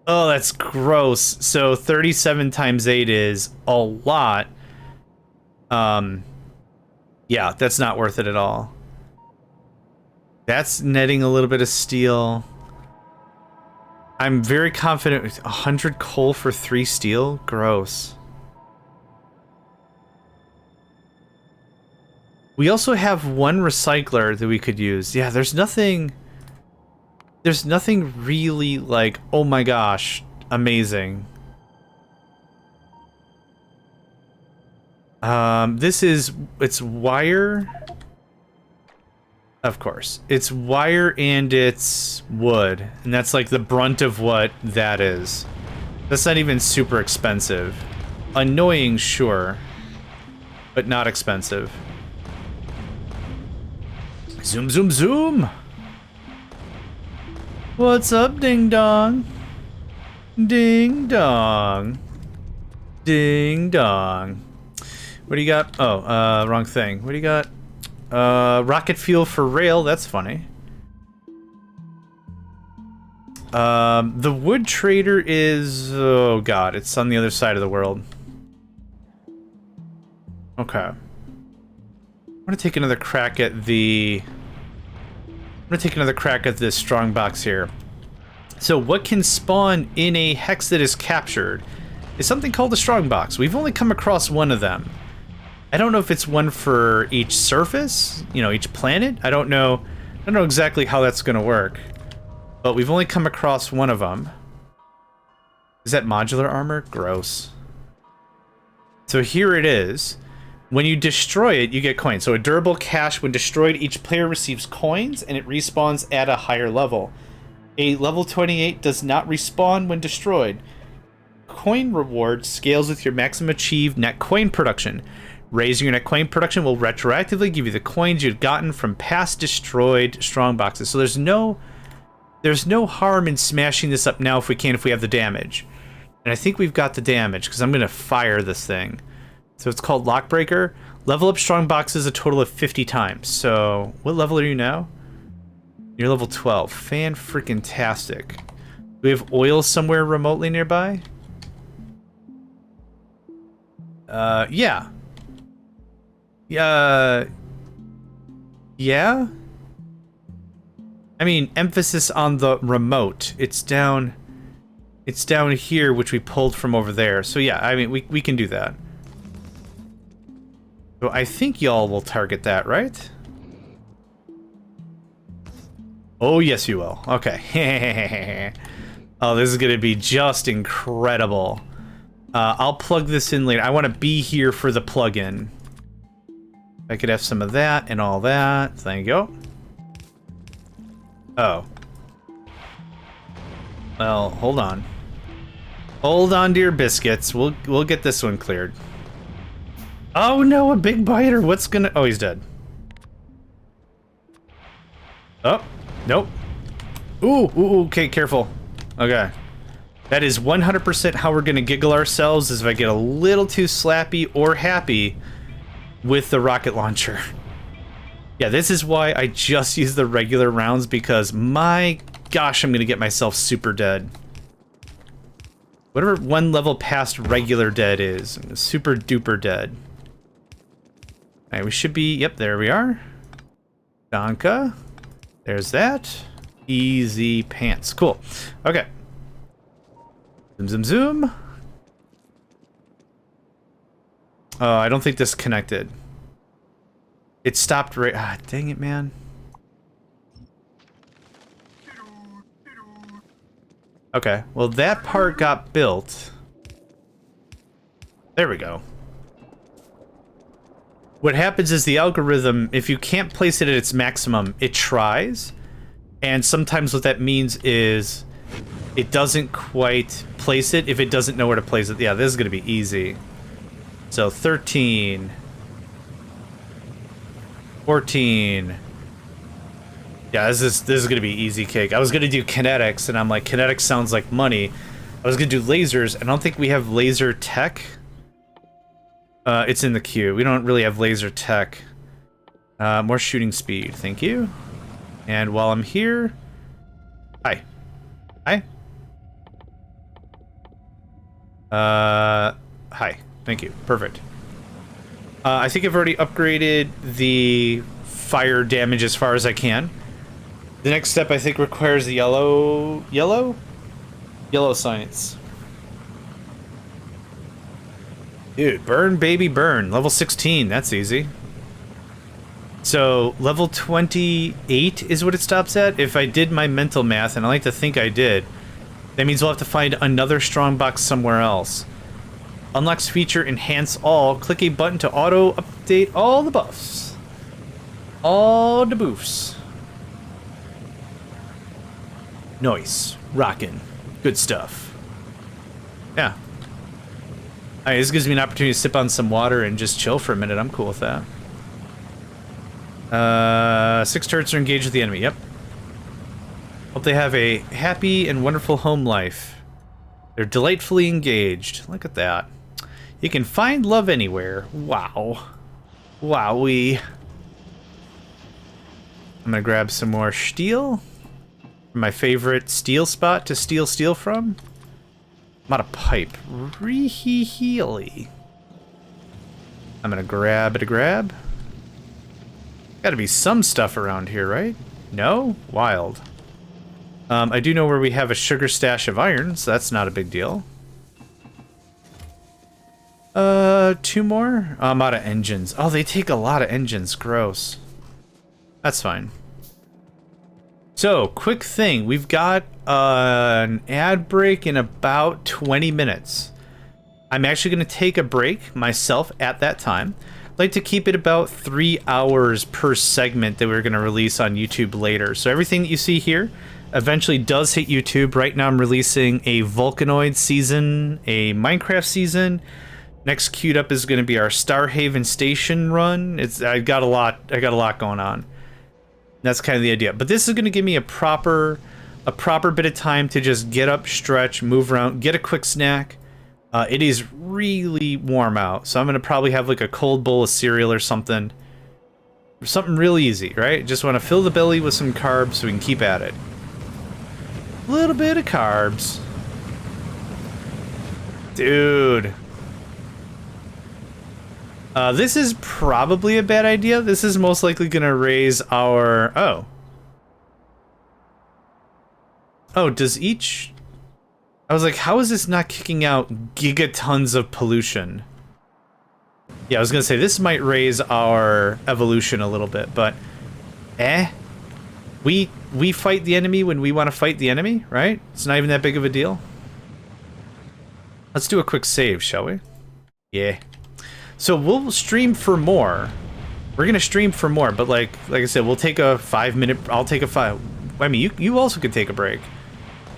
Oh, that's gross. So 37 times 8 is a lot. Yeah, that's not worth it at all. That's netting a little bit of steel. I'm very confident with 100 coal for 3 steel. Gross. We also have 1 recycler that we could use. Yeah, there's nothing really like, oh my gosh, amazing. It's wire. Of course. It's wire and it's wood. And that's like the brunt of what that is. That's not even super expensive. Annoying, sure. But not expensive. Zoom, zoom, zoom! What's up, ding dong? Ding dong. Ding dong. What do you got? Oh, wrong thing. What do you got? Rocket fuel for rail, that's funny. The wood trader is... Oh god, it's on the other side of the world. Okay. I'm gonna take another crack at the... Strongbox here. So what can spawn in a hex that is captured is something called a Strongbox. We've only come across one of them. I don't know if it's one for each surface, you know, each planet. I don't know exactly how that's gonna work. But we've only come across one of them. Is that modular armor? Gross. So here it is. When you destroy it, you get coins. So a durable cache, when destroyed, each player receives coins, and it respawns at a higher level. A level 28 does not respawn when destroyed. Coin reward scales with your maximum achieved net coin production. Raising your net coin production will retroactively give you the coins you've gotten from past destroyed strong boxes. So there's no harm in smashing this up now if we have the damage. And I think we've got the damage, because I'm going to fire this thing. So it's called Lockbreaker. Level up strong boxes a total of 50 times. So what level are you now? You're level 12. Fan-freaking-tastic. Do we have oil somewhere remotely nearby? Yeah. Yeah. I mean, emphasis on the remote. It's down here, which we pulled from over there. So yeah, I mean, we can do that. So I think y'all will target that, right? Oh, yes, you will. Okay. Oh, this is going to be just incredible. I'll plug this in later. I want to be here for the plug-in. I could have some of that and all that. Thank you. Oh. Well, hold on. Hold on, dear biscuits. We'll get this one cleared. Oh no, a big biter. What's gonna... Oh, he's dead. Oh, nope. Ooh, okay, careful. Okay. That is 100% how we're gonna giggle ourselves, is if I get a little too slappy or happy with the rocket launcher. Yeah, this is why I just use the regular rounds, because my gosh, I'm gonna get myself super dead. Whatever one level past regular dead is, I'm super duper dead. Alright, we should be, yep, there we are. Donka. There's that. Easy pants. Cool. Okay. Zoom, zoom, zoom. Oh, I don't think this connected. It stopped right... Ah, dang it, man. Okay, well, that part got built. There we go. What happens is the algorithm, if you can't place it at its maximum, it tries. And sometimes what that means is it doesn't quite place it if it doesn't know where to place it. Yeah, this is going to be easy. So 13. 14. Yeah, this is going to be easy cake. I was going to do kinetics, and I'm like, kinetics sounds like money. I was going to do lasers, and I don't think we have laser tech. It's in the queue. We don't really have laser tech. More shooting speed, thank you. And while I'm here... Hi. Hi. Hi. Thank you. Perfect. I think I've already upgraded the fire damage as far as I can. The next step, I think, requires the yellow science. Dude, burn, baby, burn. Level 16, that's easy. So, level 28 is what it stops at. If I did my mental math, and I like to think I did, that means we'll have to find another Strongbox somewhere else. Unlocks feature Enhance All. Click a button to auto-update all the buffs. All the boofs. Nice. Rockin'. Good stuff. Yeah. Alright, this gives me an opportunity to sip on some water and just chill for a minute. I'm cool with that. 6 turrets are engaged with the enemy. Yep. Hope they have a happy and wonderful home life. They're delightfully engaged. Look at that. You can find love anywhere. Wow. Wowee. I'm gonna grab some more steel. My favorite steel spot to steal steel from. I'm out of pipe. Really? I'm gonna grab. Gotta be some stuff around here, right? No? Wild. I do know where we have a sugar stash of iron, so that's not a big deal. 2 more? Oh, I'm out of engines. Oh, they take a lot of engines. Gross. That's fine. So, quick thing. We've got an ad break in about 20 minutes. I'm actually going to take a break myself at that time. I'd like to keep it about 3 hours per segment that we're going to release on YouTube later. So everything that you see here eventually does hit YouTube. Right now I'm releasing a Vulcanoid season, a Minecraft season. Next queued up is going to be our Starhaven Station run. I got a lot going on. That's kind of the idea. But this is going to give me a proper bit of time to just get up, stretch, move around, get a quick snack. It is really warm out, so I'm going to probably have like a cold bowl of cereal or something. Something real easy, right? Just want to fill the belly with some carbs so we can keep at it. A little bit of carbs. Dude. This is probably a bad idea. This is most likely going to raise our... Oh. Oh, does each... I was like, how is this not kicking out gigatons of pollution? Yeah, I was going to say, this might raise our evolution a little bit, but... We fight the enemy when we want to fight the enemy, right? It's not even that big of a deal. Let's do a quick save, shall we? Yeah. So we'll stream for more. We're gonna stream for more, but like I said, we'll take a 5-minute. I'll take a 5. I mean, you also could take a break.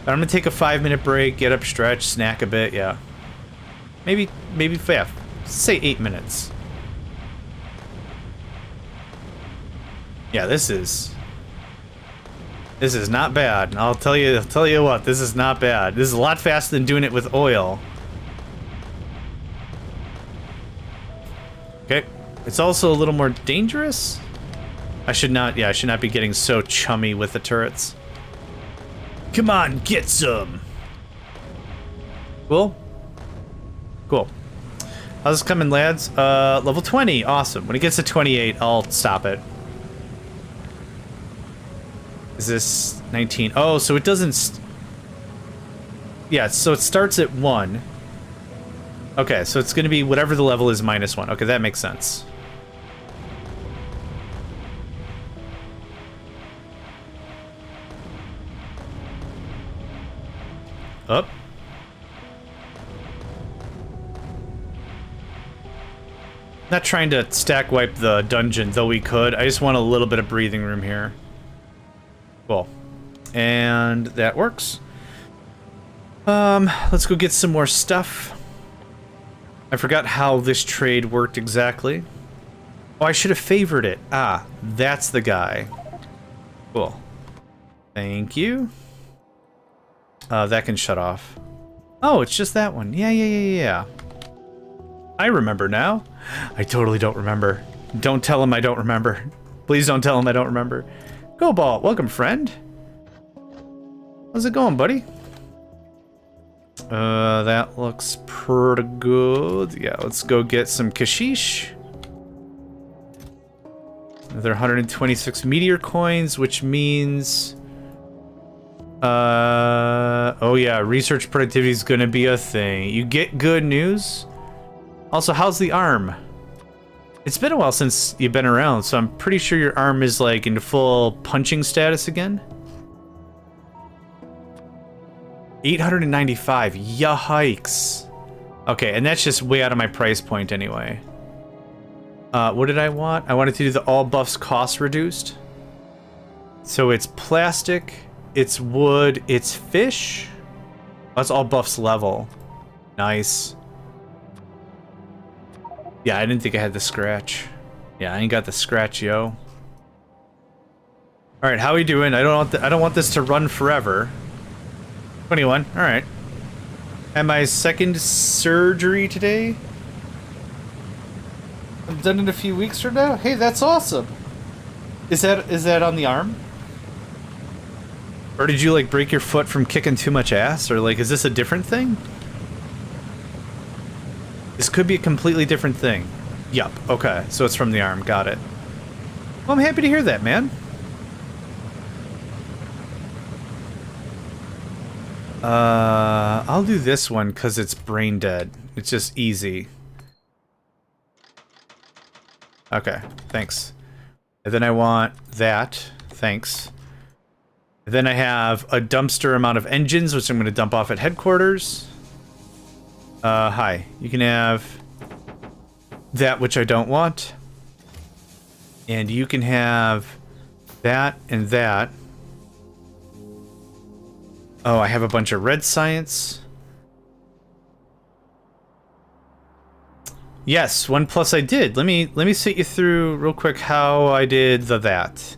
But I'm gonna take a 5-minute break, get up, stretch, snack a bit. Yeah. Maybe yeah, say 8 minutes. Yeah, this is not bad. I'll tell you what, this is not bad. This is a lot faster than doing it with oil. Okay. It's also a little more dangerous. I should not be getting so chummy with the turrets. Come on, get some. Cool. Cool. How's this coming, lads? Level 20, awesome. When it gets to 28, I'll stop it. Is this 19? Oh, so it doesn't... Yeah, so it starts at 1. Okay, so it's going to be whatever the level is minus 1. Okay, that makes sense. Up. Not trying to stack wipe the dungeon, though we could. I just want a little bit of breathing room here. Cool. And that works. Let's go get some more stuff. I forgot how this trade worked exactly. Oh, I should have favored it. Ah, that's the guy. Cool. Thank you. That can shut off. Oh, it's just that one. Yeah. I remember now. I totally don't remember. Don't tell him I don't remember. Please don't tell him I don't remember. Go Ball, welcome friend. How's it going, buddy? That looks pretty good. Yeah, let's go get some kashish. Another 126 meteor coins, which means... oh yeah, research productivity is gonna be a thing. You get good news? Also, how's the arm? It's been a while since you've been around, so I'm pretty sure your arm is like in full punching status again. 895, yikes. Okay, and that's just way out of my price point anyway. What did I want? I wanted to do the all buffs cost reduced. So it's plastic, it's wood, it's fish. That's all buffs level. Nice. Yeah, I didn't think I had the scratch. Yeah, I ain't got the scratch, yo. All right, how we doing? I don't want this to run forever. 21. All right. And my second surgery today. I'm done in a few weeks from now. Hey, that's awesome. Is that on the arm? Or did you like break your foot from kicking too much ass? Or like, is this a different thing? This could be a completely different thing. Yup. Okay, so it's from the arm. Got it. Well, I'm happy to hear that, man. I'll do this one because it's brain dead. It's just easy. Okay, thanks. And then I want that. Thanks. And then I have a dumpster amount of engines, which I'm going to dump off at headquarters. Hi. You can have that, which I don't want. And you can have that and that. Oh, I have a bunch of red science. Yes, 1+ I did. Let me sit you through real quick how I did that.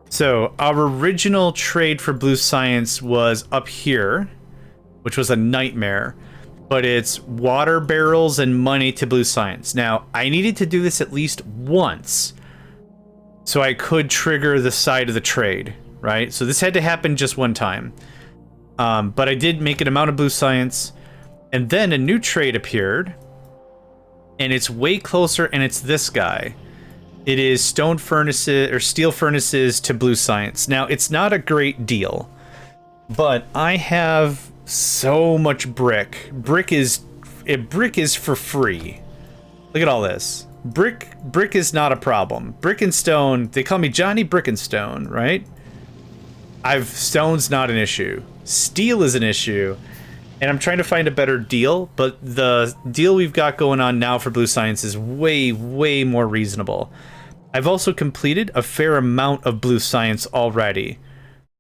So, our original trade for blue science was up here, which was a nightmare. But it's water barrels and money to blue science. Now, I needed to do this at least once, so I could trigger the side of the trade, right? So this had to happen just one time. But I did make an amount of blue science, and then a new trade appeared. and it's way closer, and it's this guy. It is stone furnaces or steel furnaces to blue science. Now, it's not a great deal, but I have so much brick. Brick is for free. Look at all this. Brick is not a problem. Brick and stone, they call me Johnny Brick and Stone, right? Stone's not an issue. Steel is an issue. And I'm trying to find a better deal, but the deal we've got going on now for blue science is way, way more reasonable. I've also completed a fair amount of blue science already.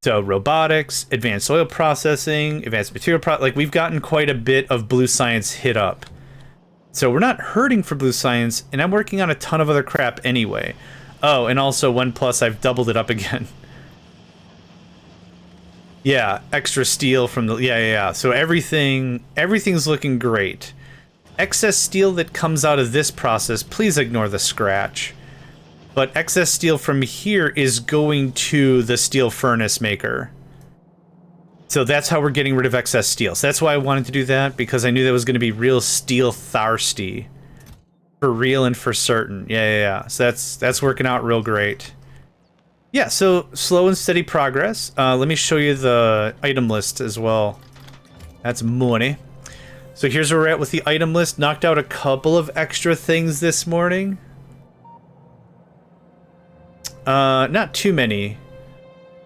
So robotics, advanced oil processing, advanced material like we've gotten quite a bit of blue science hit up. So we're not hurting for blue science, and I'm working on a ton of other crap anyway. Oh, and also 1+, I've doubled it up again. Yeah, extra steel from the yeah. So everything's looking great. Excess steel that comes out of this process, please ignore the scratch. But excess steel from here is going to the steel furnace maker. So that's how we're getting rid of excess steel. So that's why I wanted to do that, because I knew that was going to be real steel thirsty. For real and for certain. Yeah. So that's working out real great. Yeah, so slow and steady progress. Let me show you the item list as well. That's money. So here's where we're at with the item list. Knocked out a couple of extra things this morning. Not too many.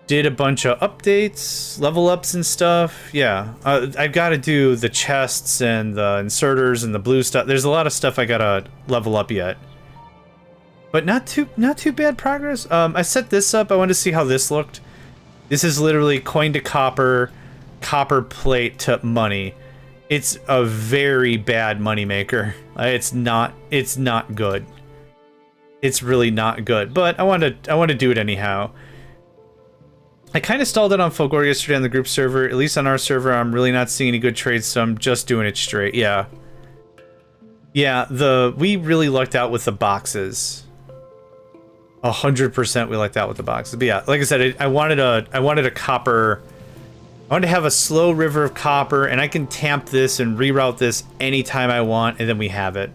Did a bunch of updates, level ups and stuff. Yeah, I've got to do the chests and the inserters and the blue stuff. There's a lot of stuff I gotta level up yet. But not too bad progress. I set this up. I wanted to see how this looked. This is literally coin to copper, copper plate to money. It's a very bad money maker. It's not good. It's really not good. But I want to do it anyhow. I kind of stalled it on Fulgore yesterday on the group server. At least on our server, I'm really not seeing any good trades, so I'm just doing it straight. Yeah. Yeah, we really lucked out with the boxes. 100% we lucked out with the boxes. But yeah, like I said, I wanted a copper. I wanted to have a slow river of copper, and I can tamp this and reroute this anytime I want, and then we have it.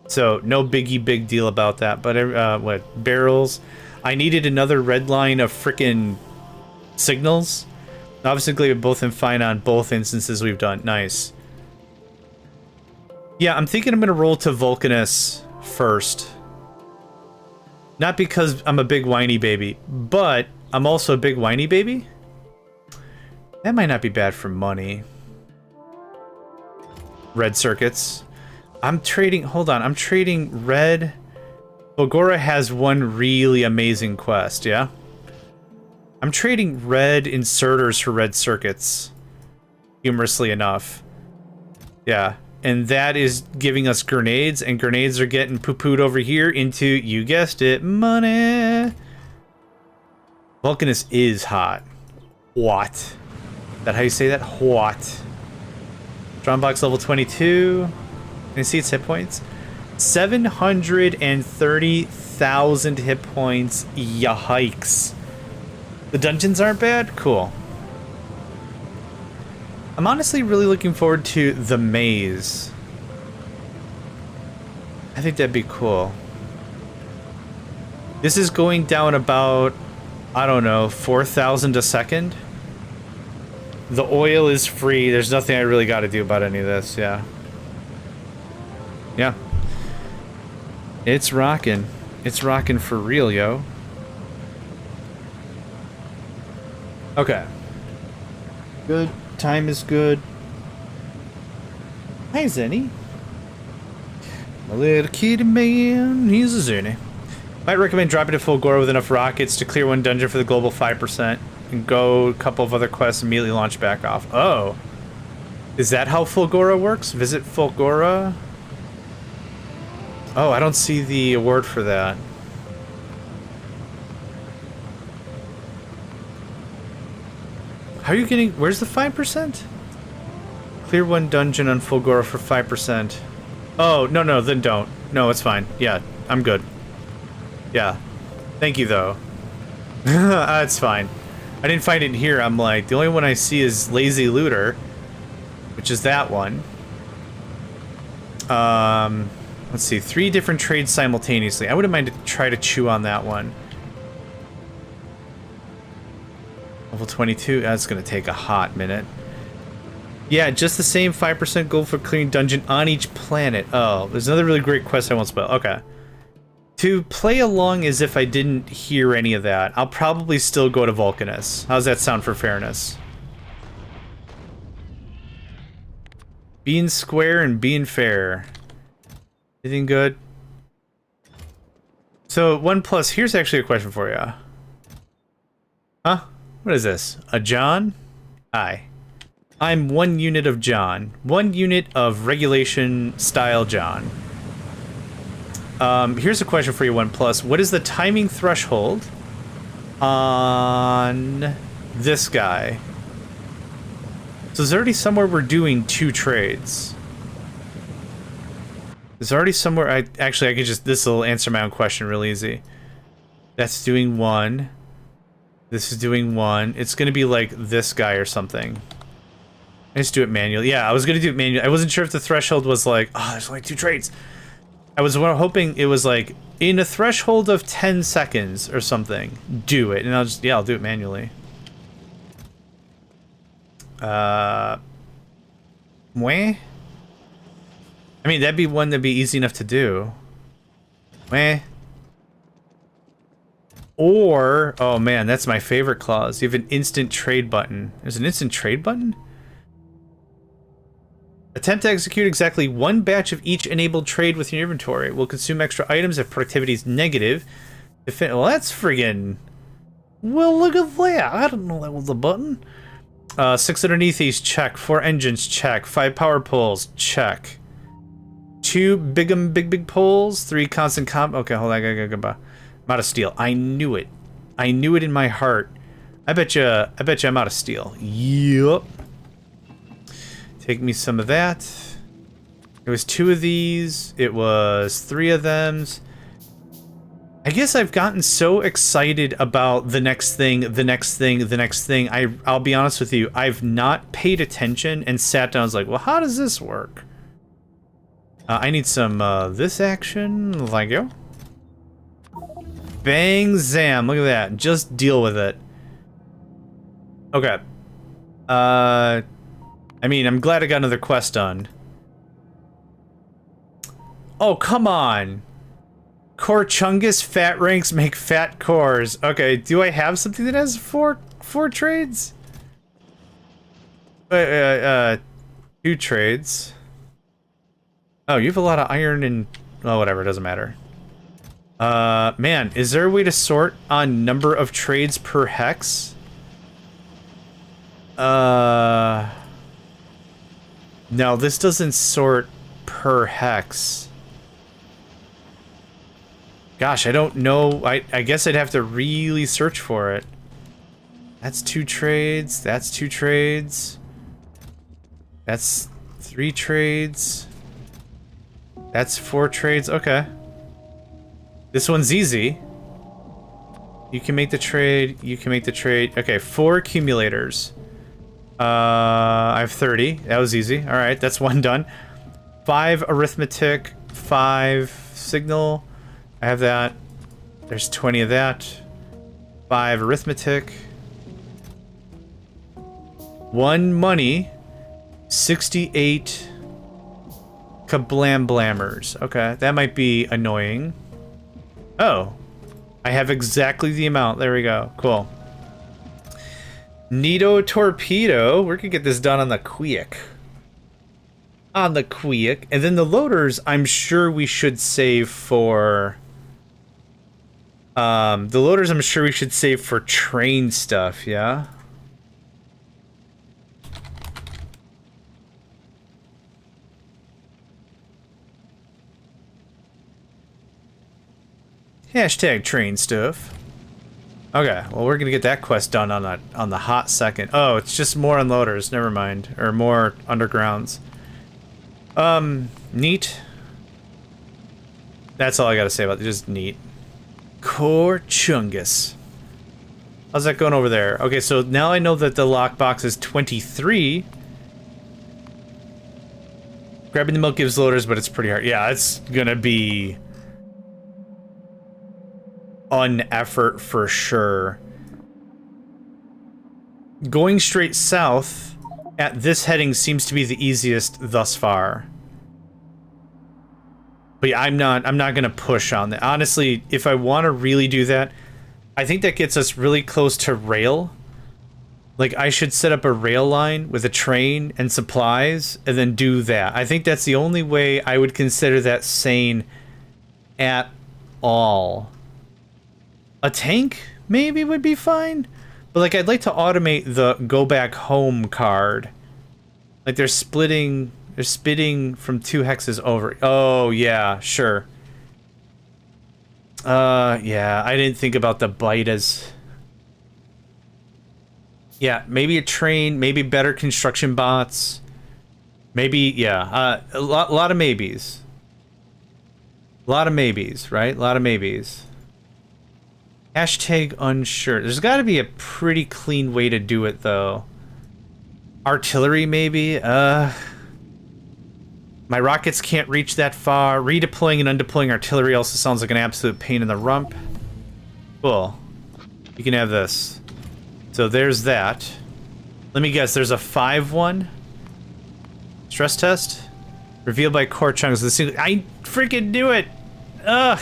So no big deal about that. But what barrels? I needed another red line of frickin' signals. Obviously, we're both in fine on both instances we've done. Nice. Yeah, I'm thinking I'm gonna roll to Vulcanus first. Not because I'm a big whiny baby, but I'm also a big whiny baby. That might not be bad for money. Red circuits. I'm trading, hold on, I'm trading red. Fulgore has one really amazing quest, yeah? I'm trading red inserters for red circuits. Humorously enough. Yeah. And that is giving us grenades, and grenades are getting poo-pooed over here into, you guessed it, money. Vulcanus is hot. What? Is that how you say that? What? Strongbox level 22. Can you see its hit points? 730,000 hit points. Yikes. The dungeons aren't bad? Cool. I'm honestly really looking forward to the maze. I think that'd be cool. This is going down about, I don't know, 4,000 a second. The oil is free. There's nothing I really got to do about any of this. Yeah. Yeah. It's rocking. It's rocking for real, yo. Okay. Good. Time is good. Hi, Zenny. My little kitty man, he's a Zenny. Might recommend dropping to Fulgore with enough rockets to clear one dungeon for the global 5% and go a couple of other quests and immediately launch back off. Oh. Is that how Fulgore works? Visit Fulgore? Oh, I don't see the award for that. How are you getting... Where's the 5%? Clear one dungeon on Fulgore for 5%. Oh, no, then don't. No, it's fine. Yeah, I'm good. Yeah. Thank you, though. That's fine. I didn't find it in here. I'm like, the only one I see is Lazy Looter, which is that one. Let's see, 3 different trades simultaneously. I wouldn't mind to try to chew on that one. Level 22, that's gonna take a hot minute. Yeah, just the same 5% gold for clearing dungeon on each planet. Oh, there's another really great quest I won't spell. Okay. To play along as if I didn't hear any of that, I'll probably still go to Vulcanus. How's that sound for fairness? Being square and being fair. Anything good? So, 1+, here's actually a question for you. Huh? What is this? A John? Hi. I'm 1 unit of John. 1 unit of regulation style John. Here's a question for you, 1+. What is the timing threshold on this guy? So there's already somewhere we're doing 2 trades. There's already somewhere I could just, this will answer my own question real easy. That's doing 1. This is doing 1. It's gonna be like this guy or something. I just do it manually. Yeah, I was gonna do it manually. I wasn't sure if the threshold was like, oh, there's only 2 trades. I was hoping it was like, in a threshold of 10 seconds or something, do it. And I'll just, yeah, I'll do it manually. Meh? I mean, that'd be one that'd be easy enough to do. Meh. Or, oh man, that's my favorite clause. You have an instant trade button. There's an instant trade button? Attempt to execute exactly 1 batch of each enabled trade within your inventory. Will consume extra items if productivity is negative. Well, that's friggin'... Well, look at that. I didn't know that was a button. 6 underneath these, check. 4 engines, check. 5 power poles, check. 2 big poles. 3 constant comp. Okay, hold on. I'm out of steel. I knew it. I knew it in my heart. I bet you I'm out of steel. Yup. Take me some of that. It was 2 of these. It was 3 of them. I guess I've gotten so excited about the next thing. I'll be honest with you. I've not paid attention and sat down and was like, well, how does this work? I need some, this action. Thank you. Bang, zam. Look at that. Just deal with it. Okay. I mean, I'm glad I got another quest done. Oh, come on. Core Chungus, fat ranks make fat cores. Okay, do I have something that has four trades? 2 trades. Oh, you have a lot of iron and... Oh, whatever, it doesn't matter. Man, is there a way to sort on number of trades per hex? No, this doesn't sort per hex. Gosh, I don't know. I guess I'd have to really search for it. That's 2 trades. That's 2 trades. That's 3 trades. That's 4 trades. Okay. This one's easy. You can make the trade. You can make the trade. Okay, 4 accumulators. I have 30. That was easy. All right, that's 1 done. 5 arithmetic. 5 signal. I have that. There's 20 of that. 5 arithmetic. 1 money. 68 kablam blammers. Okay, that might be annoying. Oh, I have exactly the amount. There we go. Cool. Neato torpedo. We're gonna get this done on the quick. On the quick. And then the loaders, I'm sure we should save for... the loaders I'm sure we should save for train stuff, yeah? Hashtag train stuff. Okay, well we're gonna get that quest done on the hot second. Oh, it's just more unloaders, never mind. Or more undergrounds. Neat. That's all I gotta say about it, just neat. Core Chungus. How's that going over there? Okay, so now I know that the lockbox is 23. Grabbing the milk gives loaders, but it's pretty hard. Yeah, it's gonna be an effort for sure. Going straight south at this heading seems to be the easiest thus far. But yeah, I'm not gonna push on that. Honestly, if I want to really do that, I think that gets us really close to rail. Like, I should set up a rail line with a train and supplies, and then do that. I think that's the only way I would consider that sane at all. A tank, maybe, would be fine. But, like, I'd like to automate the go back home card. Like, they're spitting from 2 hexes over. Oh, yeah, sure. Yeah, I didn't think about the bite as... Yeah, maybe a train, maybe better construction bots. Maybe, yeah, a lot of maybes. A lot of maybes, right? A lot of maybes. Hashtag unsure. There's got to be a pretty clean way to do it, though. Artillery, maybe? My rockets can't reach that far. Redeploying and undeploying artillery also sounds like an absolute pain in the rump. Cool. You can have this. So there's that. Let me guess, there's a 5-1? Stress test? Revealed by core chunks. I freaking knew it! Ugh!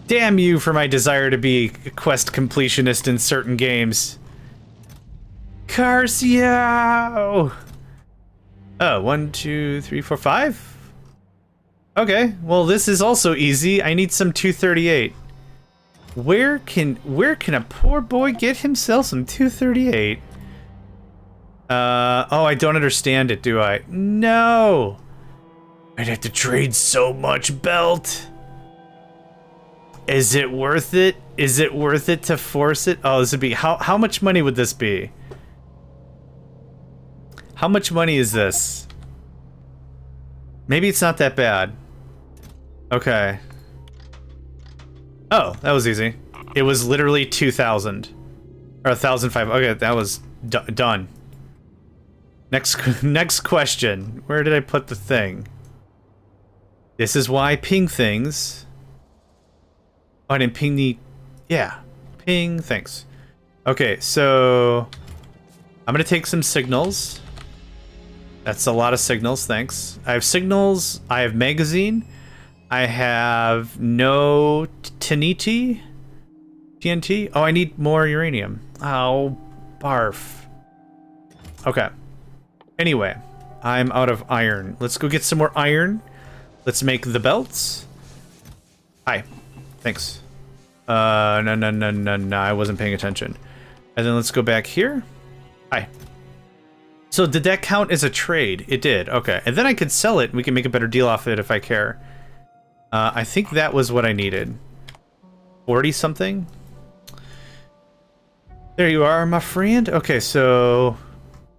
Damn you for my desire to be a quest completionist in certain games. Carcio! Oh, 1, 2, 3, 4, 5? Okay, well this is also easy. I need some 238. Where can a poor boy get himself some 238? Oh, I don't understand it, do I? No! I'd have to trade so much belt. Is it worth it? Is it worth it to force it? Oh, this would be... How much money would this be? How much money is this? Maybe it's not that bad. Okay. Oh, that was easy. It was literally 2,000. Or 1,500. Okay, that was done. Next question. Where did I put the thing? This is why I ping things. Oh, I didn't ping the... Yeah. Ping, thanks. Okay, so... I'm gonna take some signals. That's a lot of signals, thanks. I have signals, I have magazine, I have no TNT. Oh, I need more uranium. Oh, barf. Okay. Anyway, I'm out of iron. Let's go get some more iron. Let's make the belts. Hi. Thanks. No, I wasn't paying attention. And then let's go back here. Hi. So did that count as a trade? It did. Okay. And then I could sell it and we can make a better deal off it if I care. I think that was what I needed. 40 something? There you are, my friend. Okay, so...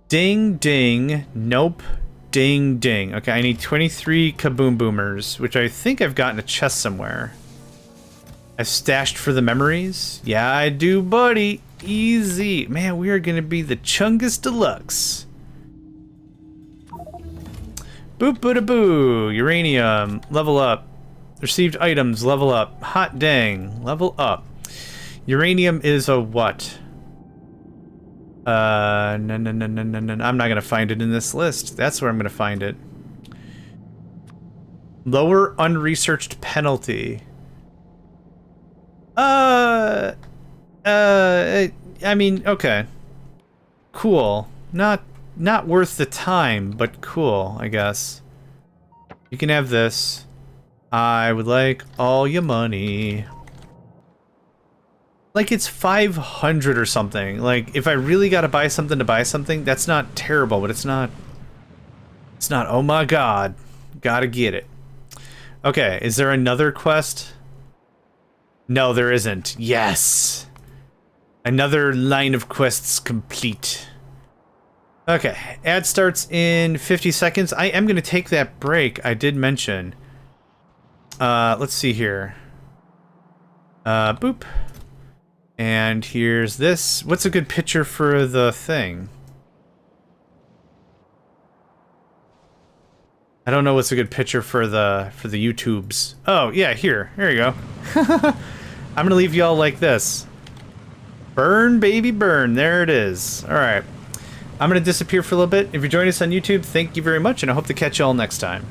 Ding, ding. Nope. Ding, ding. Okay, I need 23 kaboom boomers, which I think I've got in a chest somewhere. I've stashed for the memories. Yeah, I do, buddy. Easy. Man, we are going to be the Chungus Deluxe. Boop, boo, boo. Uranium. Level up. Received items. Level up. Hot dang. Level up. Uranium is a what? No. I'm not going to find it in this list. That's where I'm going to find it. Lower unresearched penalty. I mean, okay. Cool. Not worth the time, but cool, I guess. You can have this. I would like all your money. Like, it's 500 or something. Like, if I really gotta buy something, that's not terrible, but it's not, oh my god. Gotta get it. Okay, is there another quest? No, there isn't. Yes! Another line of quests complete. Okay, ad starts in 50 seconds. I am gonna take that break, I did mention. Let's see here. Boop. And here's this. What's a good picture for the thing? I don't know what's a good picture for the YouTubes. Oh, yeah, here you go. I'm gonna leave y'all like this. Burn, baby, burn. There it is. All right. I'm gonna disappear for a little bit. If you're joining us on YouTube, thank you very much, and I hope to catch y'all next time.